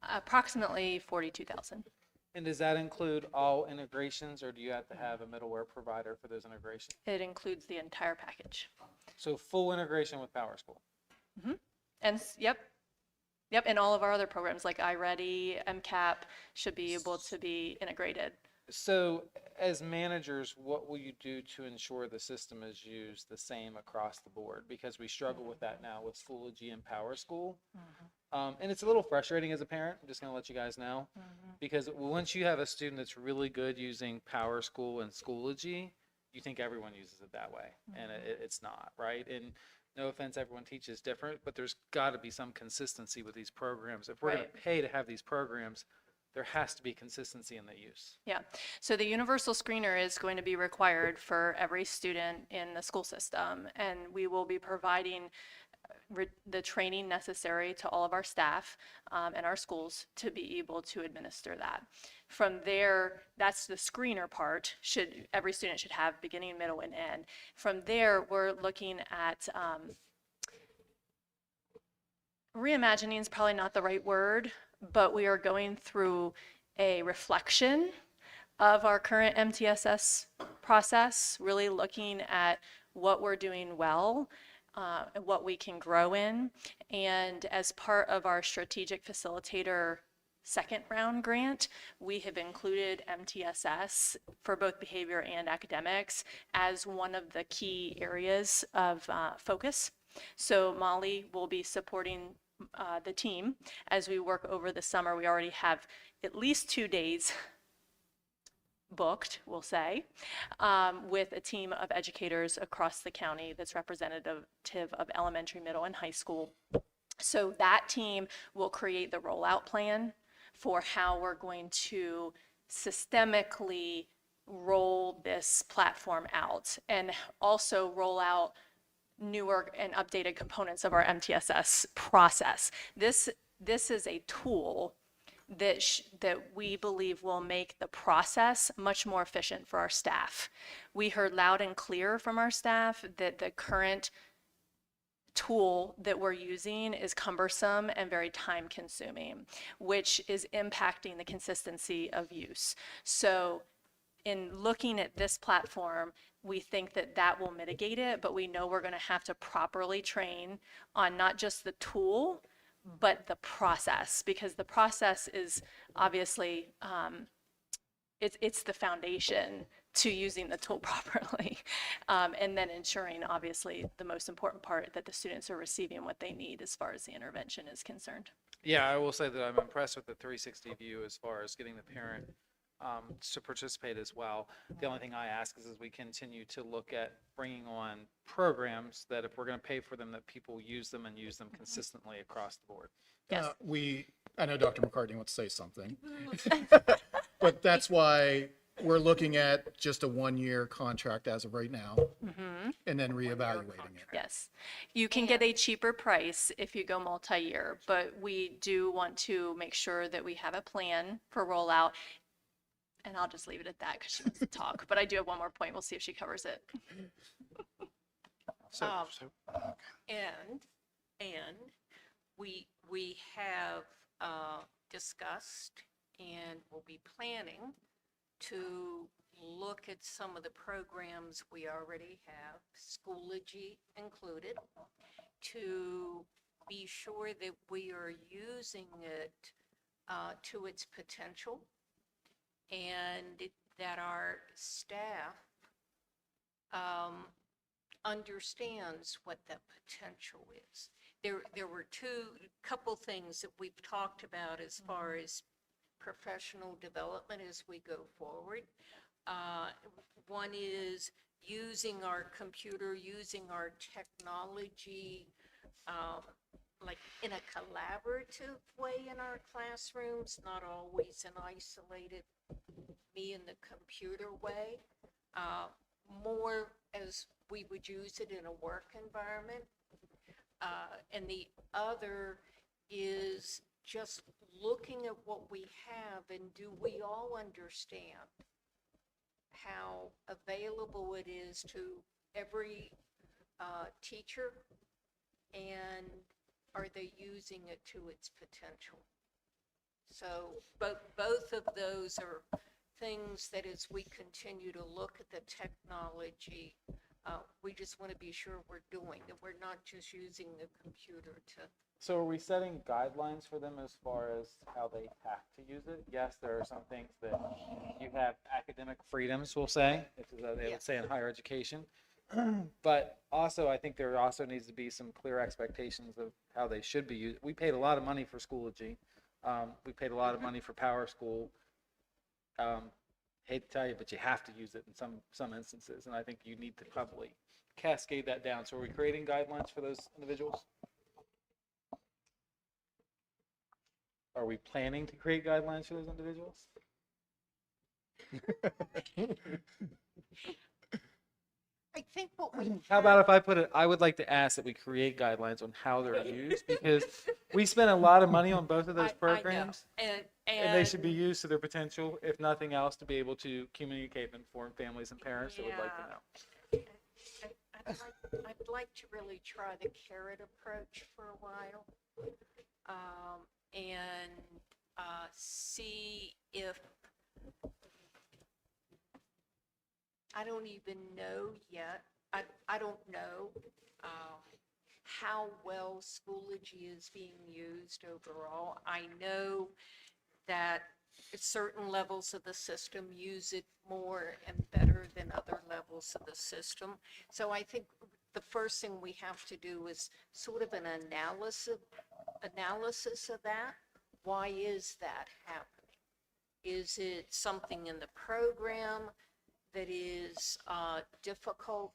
Approximately 42,000. And does that include all integrations, or do you have to have a middleware provider for those integrations? It includes the entire package. So full integration with PowerSchool. Mm-hmm. And yep, and all of our other programs like iReady, MCAP should be able to be integrated. So as managers, what will you do to ensure the system is used the same across the board? Because we struggle with that now with Schoology and PowerSchool. And it's a little frustrating as a parent. I'm just going to let you guys know. Because once you have a student that's really good using PowerSchool and Schoology, you think everyone uses it that way. And it's not, right? And no offense, everyone teaches different, but there's got to be some consistency with these programs. If we're going to pay to have these programs, there has to be consistency in the use. Yeah, so the universal screener is going to be required for every student in the school system, and we will be providing the training necessary to all of our staff and our schools to be able to administer that. From there, that's the screener part. Every student should have beginning, middle, and end. From there, we're looking at reimagining is probably not the right word, but we are going through a reflection of our current MTSS process, really looking at what we're doing well, and what we can grow in. And as part of our strategic facilitator second round grant, we have included MTSS for both behavior and academics as one of the key areas of focus. So Molly will be supporting the team as we work over the summer. We already have at least 2 days booked, we'll say, with a team of educators across the county that's representative of elementary, middle, and high school. So that team will create the rollout plan for how we're going to systemically roll this platform out and also roll out newer and updated components of our MTSS process. This is a tool that we believe will make the process much more efficient for our staff. We heard loud and clear from our staff that the current tool that we're using is cumbersome and very time consuming, which is impacting the consistency of use. So in looking at this platform, we think that that will mitigate it, but we know we're going to have to properly train on not just the tool, but the process, because the process is obviously, it's the foundation to using the tool properly. And then ensuring, obviously, the most important part, that the students are receiving what they need as far as the intervention is concerned. Yeah, I will say that I'm impressed with the 360 view as far as getting the parent to participate as well. The only thing I ask is as we continue to look at bringing on programs, that if we're going to pay for them, that people use them and use them consistently across the board. Yes. I know Dr. McCartney wants to say something, but that's why we're looking at just a 1-year contract as of right now, and then reevaluating it. Yes. You can get a cheaper price if you go multi-year, but we do want to make sure that we have a plan for rollout. And I'll just leave it at that because she wants to talk. But I do have one more point. We'll see if she covers it. And we have discussed and will be planning to look at some of the programs we already have, Schoology included, to be sure that we are using it to its potential, and that our staff understands what that potential is. There were couple things that we've talked about as far as professional development as we go forward. One is using our computer, using our technology, like in a collaborative way in our classrooms, not always an isolated me and the computer way, more as we would use it in a work environment. And the other is just looking at what we have, and do we all understand how available it is to every teacher, and are they using it to its potential? So both of those are things that as we continue to look at the technology, we just want to be sure we're doing, that we're not just using the computer to. So are we setting guidelines for them as far as how they have to use it? Yes, there are some things that you have academic freedoms, we'll say, they would say in higher education. But also, I think there also needs to be some clear expectations of how they should be used. We paid a lot of money for Schoology. We paid a lot of money for Power School. Hate to tell you, but you have to use it in some instances, and I think you need to probably cascade that down. So are we creating guidelines for those individuals? Are we planning to create guidelines for those individuals? I think what we. How about if I put it, I would like to ask that we create guidelines on how they're used, because we spend a lot of money on both of those I know. programs. And And they should be used to their potential, if nothing else, to be able to communicate and inform families and parents that would like to know. I'd like to really try the carrot approach for a while. And see if, I don't even know yet, I don't know how well Schoology is being used overall. I know that certain levels of the system use it more and better than other levels of the system. So I think the first thing we have to do is sort of an analysis of that. Why is that happening? Is it something in the program that is difficult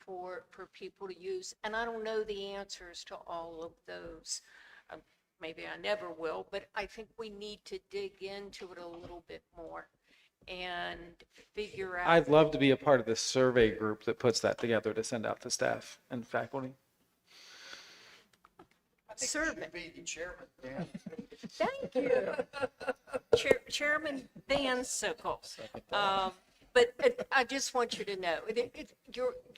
for people to use? And I don't know the answers to all of those. Maybe I never will, but I think we need to dig into it a little bit more and figure out. I'd love to be a part of the survey group that puts that together to send out to staff and faculty. Survey. Be the chairman. Thank you. Chairman Van Sickle. But I just want you to know,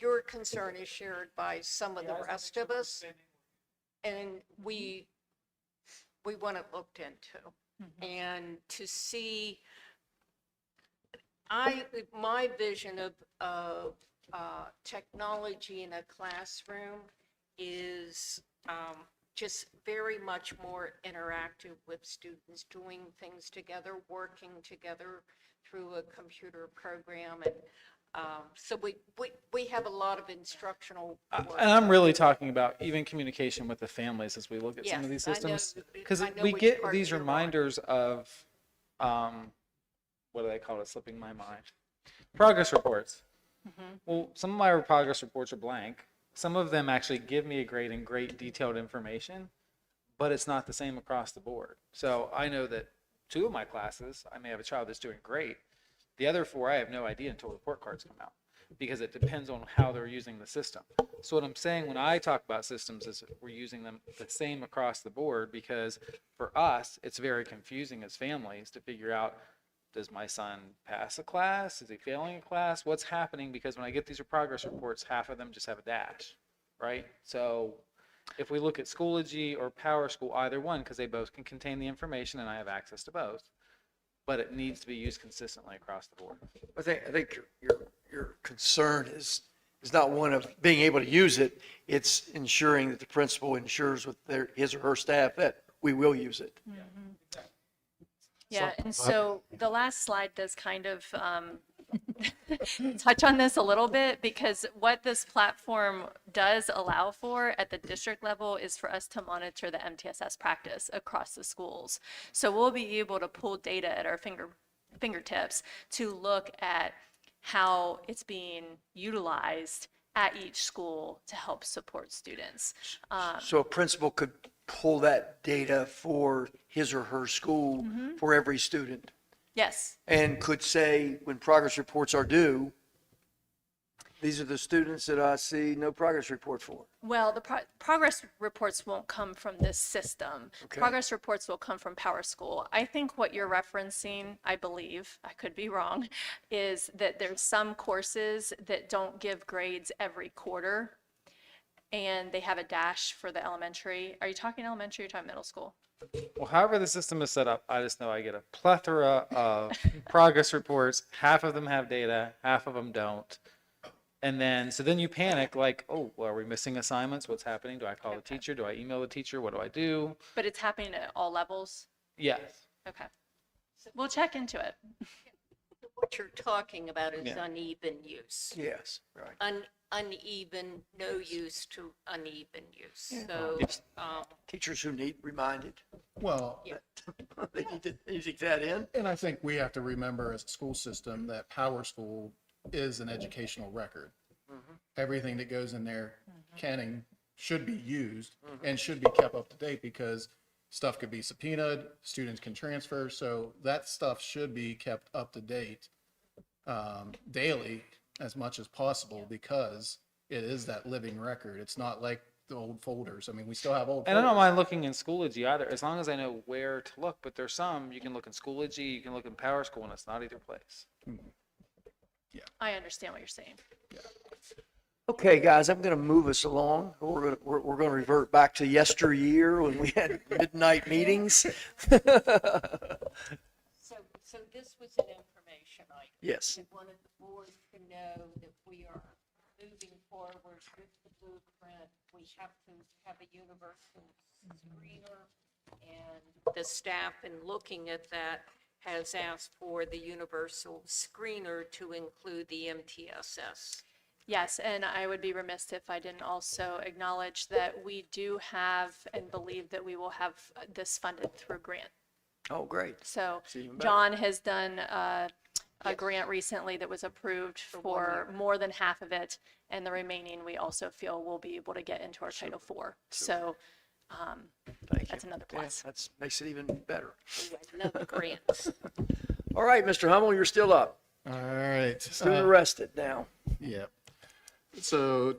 your concern is shared by some of the rest of us. And we want it looked into. And to see, my vision of technology in a classroom is just very much more interactive with students, doing things together, working together through a computer program. And so we have a lot of instructional work. And I'm really talking about even communication with the families as we look at some of these Yes, I know- systems. Because I know we which get part these you're on. reminders of, what do they call it, slipping my mind? Progress reports. Well, some of my progress reports are blank. Some of them actually give me a grade and great detailed information, but it's not the same across the board. So I know that 2 of my classes, I may have a child that's doing great. The other 4, I have no idea until report cards come out, because it depends on how they're using the system. So what I'm saying when I talk about systems is we're using them the same across the board, because for us, it's very confusing as families to figure out, does my son pass a class? Is he failing a class? What's happening? Because when I get these progress reports, half of them just have a dash, right? So if we look at Schoology or PowerSchool, either one, because they both can contain the information and I have access to both, but it needs to be used consistently across the board. I think your concern is not one of being able to use it. It's ensuring that the principal ensures with his or her staff that we will use it. Yeah, and so the last slide does kind of touch on this a little bit, because what this platform does allow for at the district level is for us to monitor the MTSS practice across the schools. So we'll be able to pull data at our fingertips to look at how it's being utilized at each school to help support students. So a principal could pull that data for his or her school for every student, Yes. and could say, when progress reports are due, these are the students that I see no progress report for. Well, the progress reports won't come from this system. Okay. Progress reports will come from PowerSchool. I think what you're referencing, I believe, I could be wrong, is that there's some courses that don't give grades every quarter, and they have a dash for the elementary. Are you talking elementary or are you talking middle school? Well, however the system is set up, I just know I get a plethora of progress reports. Half of them have data, half of them don't. And then, so then you panic, like, oh, well, are we missing assignments? What's happening? Do I call the teacher? Do I email the teacher? What do I do? But it's happening at all levels? Yes. Okay. We'll check into it. What you're talking about is Yeah. uneven use. Yes, right. Uneven, no use to uneven use. Yeah. So, Yes. Teachers who need reminded, Well, yeah. they need to take that in. and I think we have to remember as a school system that PowerSchool is an educational record. Everything that goes in there should be used and should be kept up to date, because stuff could be subpoenaed, students can transfer, so that stuff should be kept up to date daily as much as possible because it is that living record. It's not like the old folders. I mean, we still have old And I don't folders. mind looking in Schoology either, as long as I know where to look. But there's some, you can look in Schoology, you can look in Power School, and it's not either place. I understand what you're saying. Okay, guys, I'm going to move us along. We're going to revert back to yesteryear when we had midnight meetings. So this was an information item. Yes. And wanted the board to know that we are moving forward with the blueprint. We have to have a universal screener, and the staff, in looking at that, has asked for the universal screener to include the MTSS. Yes, and I would be remiss if I didn't also acknowledge that we do have and believe that we will have this funded through grant. Oh, great. So That's even better. John has done a grant recently that was approved for more than half of it, and the remaining we also feel we'll be able to get into our Title IV. So that's another plus. Yeah, that makes it even better. Another grant. All right, Mr. Hummel, you're still up. All right. Student arrested now. Yep. So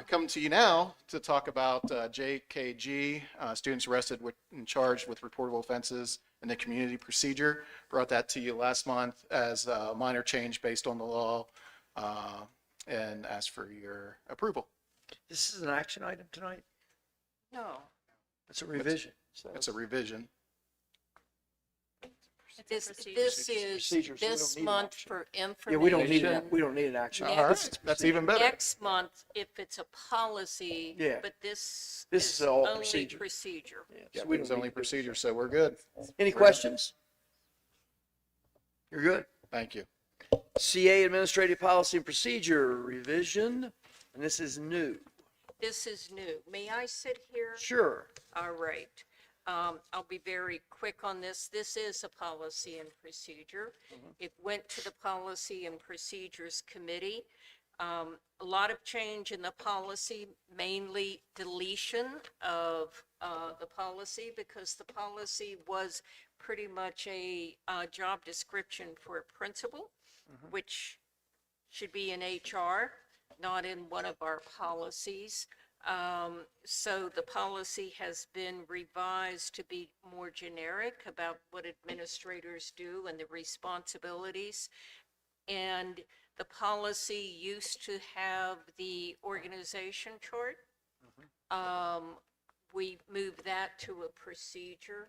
come to you now to talk about JKG, students arrested and charged with reportable offenses in the community procedure. Brought that to you last month as a minor change based on the law and asked for your approval. This is an action item tonight? No, It's a revision. It's a revision. this Procedures, is so we don't this need an month action. for information. Yeah, we don't need an action. Next- All right, that's even better. Next month, if it's a policy, Yeah. but this This is is all only procedure. procedure. Yeah, we it's don't only need to do procedure, so we're good. Any questions? You're good. Thank you. CA Administrative Policy and Procedure Revision, and this is new. This is new. May I sit here? Sure. All right. I'll be very quick on this. This is a policy and procedure. It went to the Policy and Procedures Committee. A lot of change in the policy, mainly deletion of the policy, because the policy was pretty much a job description for a principal, which should be in HR, not in one of our policies. So the policy has been revised to be more generic about what administrators do and the responsibilities. And the policy used to have the organization chart. We moved that to a procedure,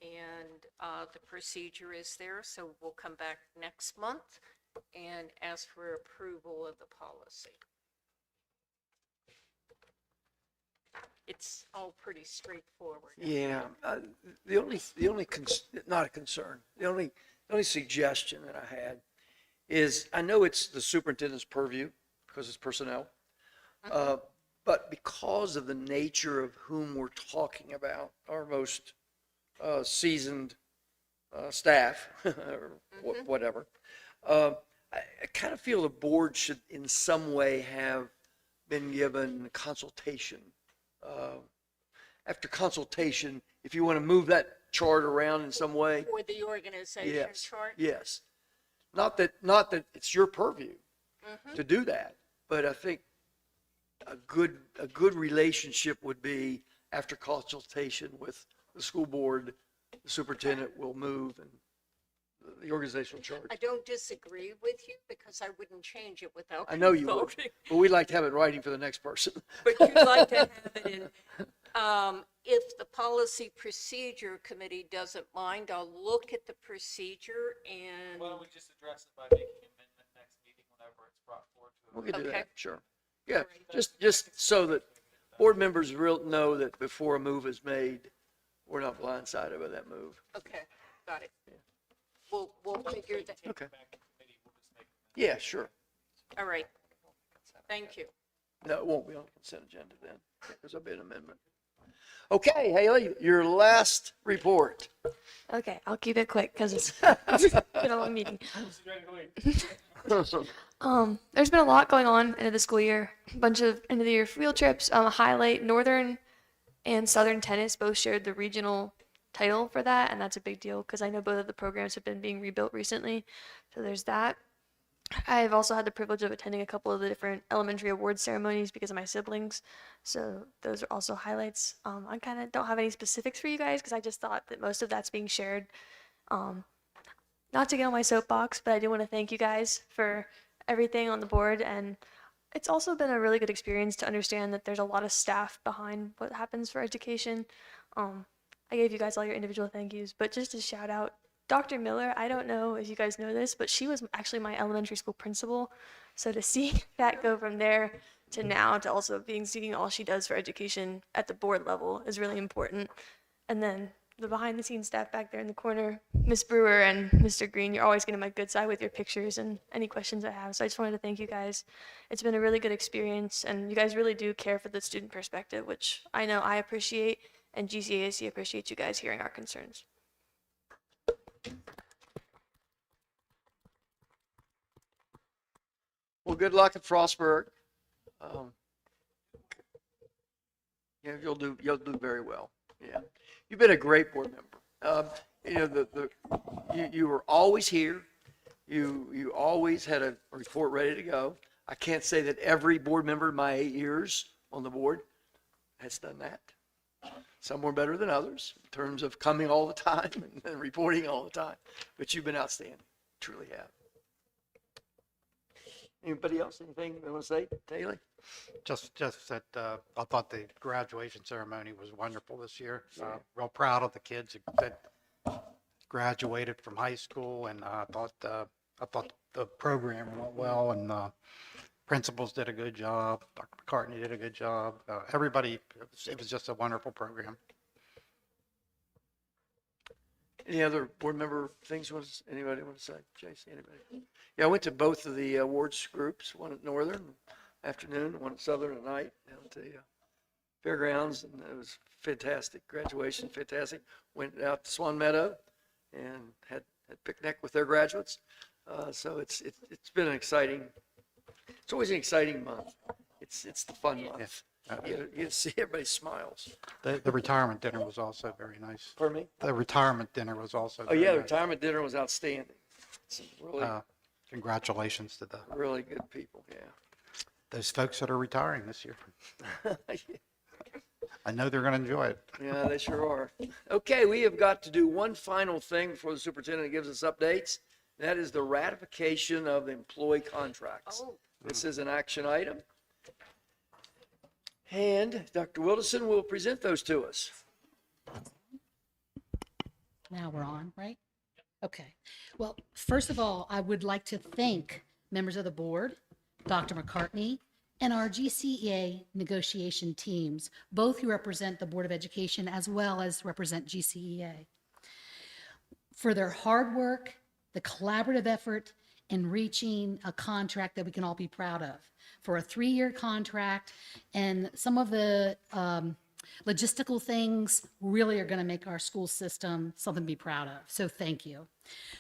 and the procedure is there. So we'll come back next month and ask for approval of the policy. It's all pretty straightforward. Yeah, the only not a concern. The only suggestion that I had is, I know it's the superintendent's purview because it's personnel, but because of the nature of whom we're talking about, our most seasoned staff or whatever, I kind of feel the board should in some way have been given consultation. After consultation, if you want to move that chart around in some way. For the organization Yes, chart? yes. Not that it's your purview to do that, but I think a good relationship would be, after consultation with the school board, the superintendent will move and the organizational chart. I don't disagree with you because I wouldn't change it without I know you would, voting. but we'd like to have it in writing for the next person. But you'd like to have it in. If the Policy Procedure Committee doesn't mind, I'll look at the procedure and. Why don't we just address it by making an amendment next meeting whenever it's brought forward to We can do Okay. that, sure. Yeah, just so that board members know that before a move is made, we're not blindsided by that move. Okay, got it. We'll figure that. Okay. Yeah, sure. All right. Thank you. No, it won't be on the consent agenda then, because there'll be an amendment. Okay, Haley, your last report. Okay, I'll keep it quick because it's been a long meeting. There's been a lot going on into the school year. A bunch of end of the year field trips. Highlight Northern and Southern tennis both shared the regional title for that, and that's a big deal because I know both of the programs have been being rebuilt recently. So there's that. I've also had the privilege of attending a couple of the different elementary award ceremonies because of my siblings. So those are also highlights. I kind of don't have any specifics for you guys because I just thought that most of that's being shared. Um, Not to get on my soapbox, but I do want to thank you guys for everything on the board. And it's also been a really good experience to understand that there's a lot of staff behind what happens for education. I gave you guys all your individual thank yous, but just to shout out Dr. Miller, I don't know if you guys know this, but she was actually my elementary school principal. So to see that go from there to now to also seeing all she does for education at the board level is really important. And then the behind the scenes staff back there in the corner, Miss Brewer and Mr. Green, you're always getting my good side with your pictures and any questions I have. So I just wanted to thank you guys. It's been a really good experience, and you guys really do care for the student perspective, which I know I appreciate, and GCAC appreciates you guys hearing our concerns. Well, good luck at Frostburg. Yeah, you'll do very well. Yeah, you've been a great board member. You know, you were always here. You always had a report ready to go. I can't say that every board member in my 8 years on the board has done that. Some were better than others in terms of coming all the time and reporting all the time. But you've been outstanding, truly have. Anybody else? Anything they want to say, Taylor? Just that I thought the graduation ceremony was wonderful this year. Real proud of the kids that graduated from high school, and I thought the program went well, and principals did a good job. Dr. McCartney did a good job. Everybody, it was just a wonderful program. Any other board member things anybody want to say? Jason, anybody? Yeah, I went to both of the awards groups, one at Northern afternoon, one at Southern at night, down at the fairgrounds, and it was fantastic. Graduation, fantastic. Went out to Swan Meadow and had picnic with their graduates. So it's been an exciting. It's always an exciting month. It's the fun month. You see everybody's smiles. The retirement dinner was also very nice. Pardon me? The retirement dinner was also Oh very yeah, the nice. retirement dinner was outstanding. Some really, Congratulations to the really good people. Yeah. those folks that are retiring this year. I know they're going to enjoy it. Yeah, they sure are. Okay, we have got to do one final thing before the superintendent gives us updates. That is the ratification of the employee contracts. This is an action item. And Dr. Wilderson will present those to us. Now we're on, right? Okay. Well, first of all, I would like to thank members of the board, Dr. McCartney, and our GCEA negotiation teams, both who represent the Board of Education as well as represent GCEA, for their hard work, the collaborative effort in reaching a contract that we can all be proud of. For a 3-year contract, and some of the logistical things really are going to make our school system something to be proud of. So thank you.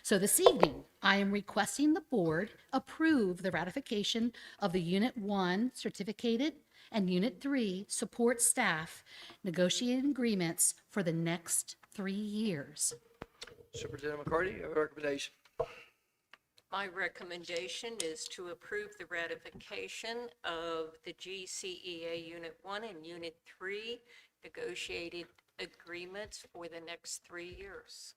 So this evening, I am requesting the board approve the ratification of the Unit 1 certificated and Unit 3 support staff negotiated agreements for the next 3 years. Superintendent McCarty, you have a recommendation. My recommendation is to approve the ratification of the GCEA Unit 1 and Unit 3 negotiated agreements for the next 3 years.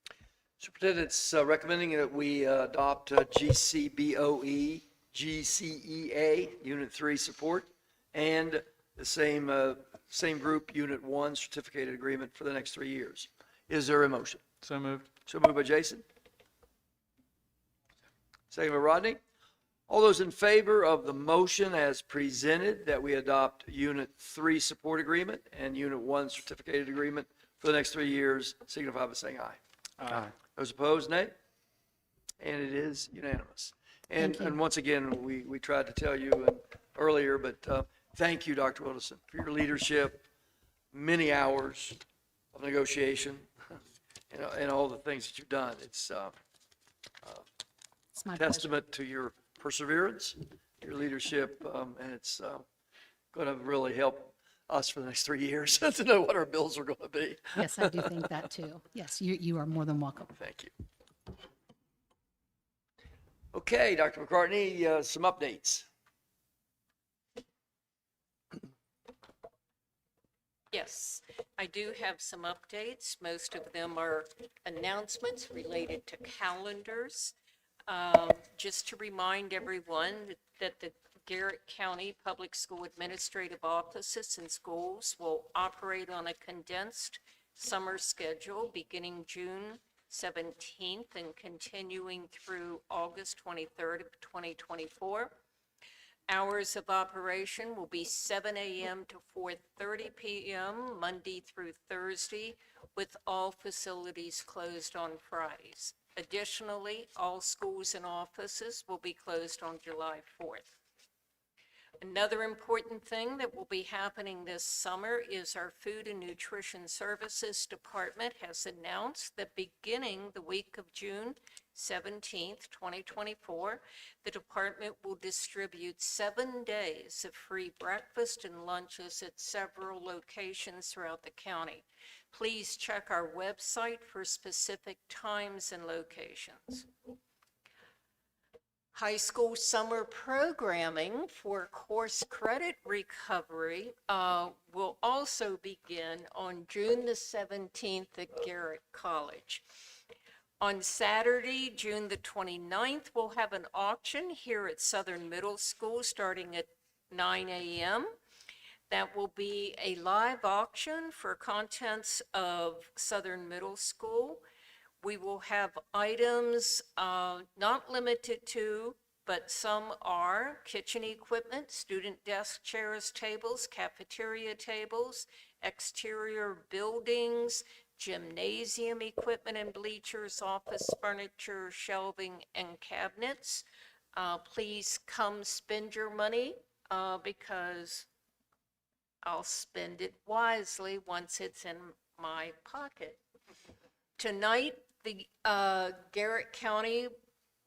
Superintendent's recommending that we adopt GCBOE, GCEA, Unit 3 support, and the same group, Unit 1 certificated agreement for the next 3 years. Is there a motion? So moved. So moved by Jason. Second by Rodney. All those in favor of the motion as presented that we adopt Unit 3 support agreement and Unit 1 certificated agreement for the next 3 years, signify by saying aye. Aye. Those opposed, nay. And it is unanimous. And once again, we tried to tell you earlier, but thank you, Dr. Wilderson, for your leadership, many hours of negotiation, and all the things that you've done. It's my testament to your perseverance, your leadership, and it's going to really help us for the next 3 years to know what our bills are going to be. Yes, I do think that too. Yes, you are more than welcome. Thank you. Okay, Dr. McCartney, some updates. Yes, I do have some updates. Most of them are announcements related to calendars. Just to remind everyone that the Garrett County Public School Administrative Offices and schools will operate on a condensed summer schedule beginning June 17th and continuing through August 23rd of 2024. Hours of operation will be 7 a.m. to 4:30 p.m., Monday through Thursday, with all facilities closed on Fridays. Additionally, all schools and offices will be closed on July 4th. Another important thing that will be happening this summer is our Food and Nutrition Services Department has announced that beginning the week of June 17th, 2024, the department will distribute 7 days of free breakfast and lunches at several locations throughout the county. Please check our website for specific times and locations. High school summer programming for course credit recovery will also begin on June the 17th at Garrett College. On Saturday, June the 29th, we'll have an auction here at Southern Middle School starting at 9 a.m. That will be a live auction for contents of Southern Middle School. We will have items not limited to, but some are kitchen equipment, student desk chairs, tables, cafeteria tables, exterior buildings, gymnasium equipment and bleachers, office furniture, shelving, and cabinets. Please come spend your money because I'll spend it wisely once it's in my pocket. Tonight, the Garrett County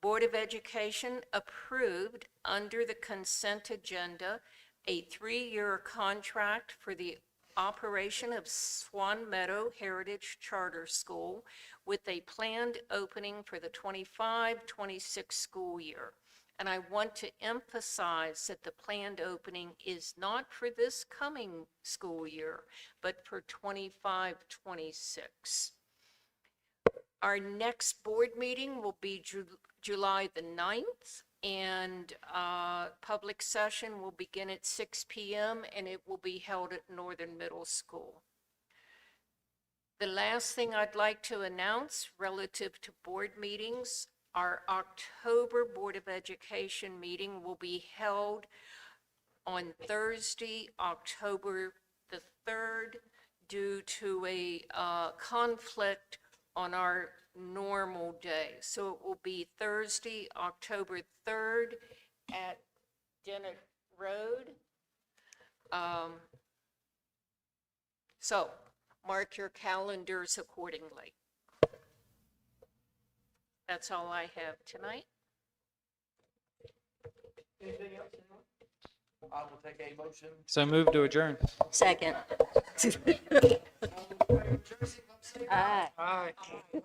Board of Education approved under the consent agenda a 3-year contract for the operation of Swan Meadow Heritage Charter School with a planned opening for the 25-26 school year. And I want to emphasize that the planned opening is not for this coming school year, but for 25-26. Our next board meeting will be July the 9th, and public session will begin at 6 p.m. and it will be held at Northern Middle School. The last thing I'd like to announce relative to board meetings, our October Board of Education meeting will be held on Thursday, October the 3rd, due to a conflict on our normal day. So it will be Thursday, October 3rd at Dennett Road. So mark your calendars accordingly. That's all I have tonight. Anything else? I will take a motion. So move to adjourn. Second. Tracy, come say Aye. Aye. aye.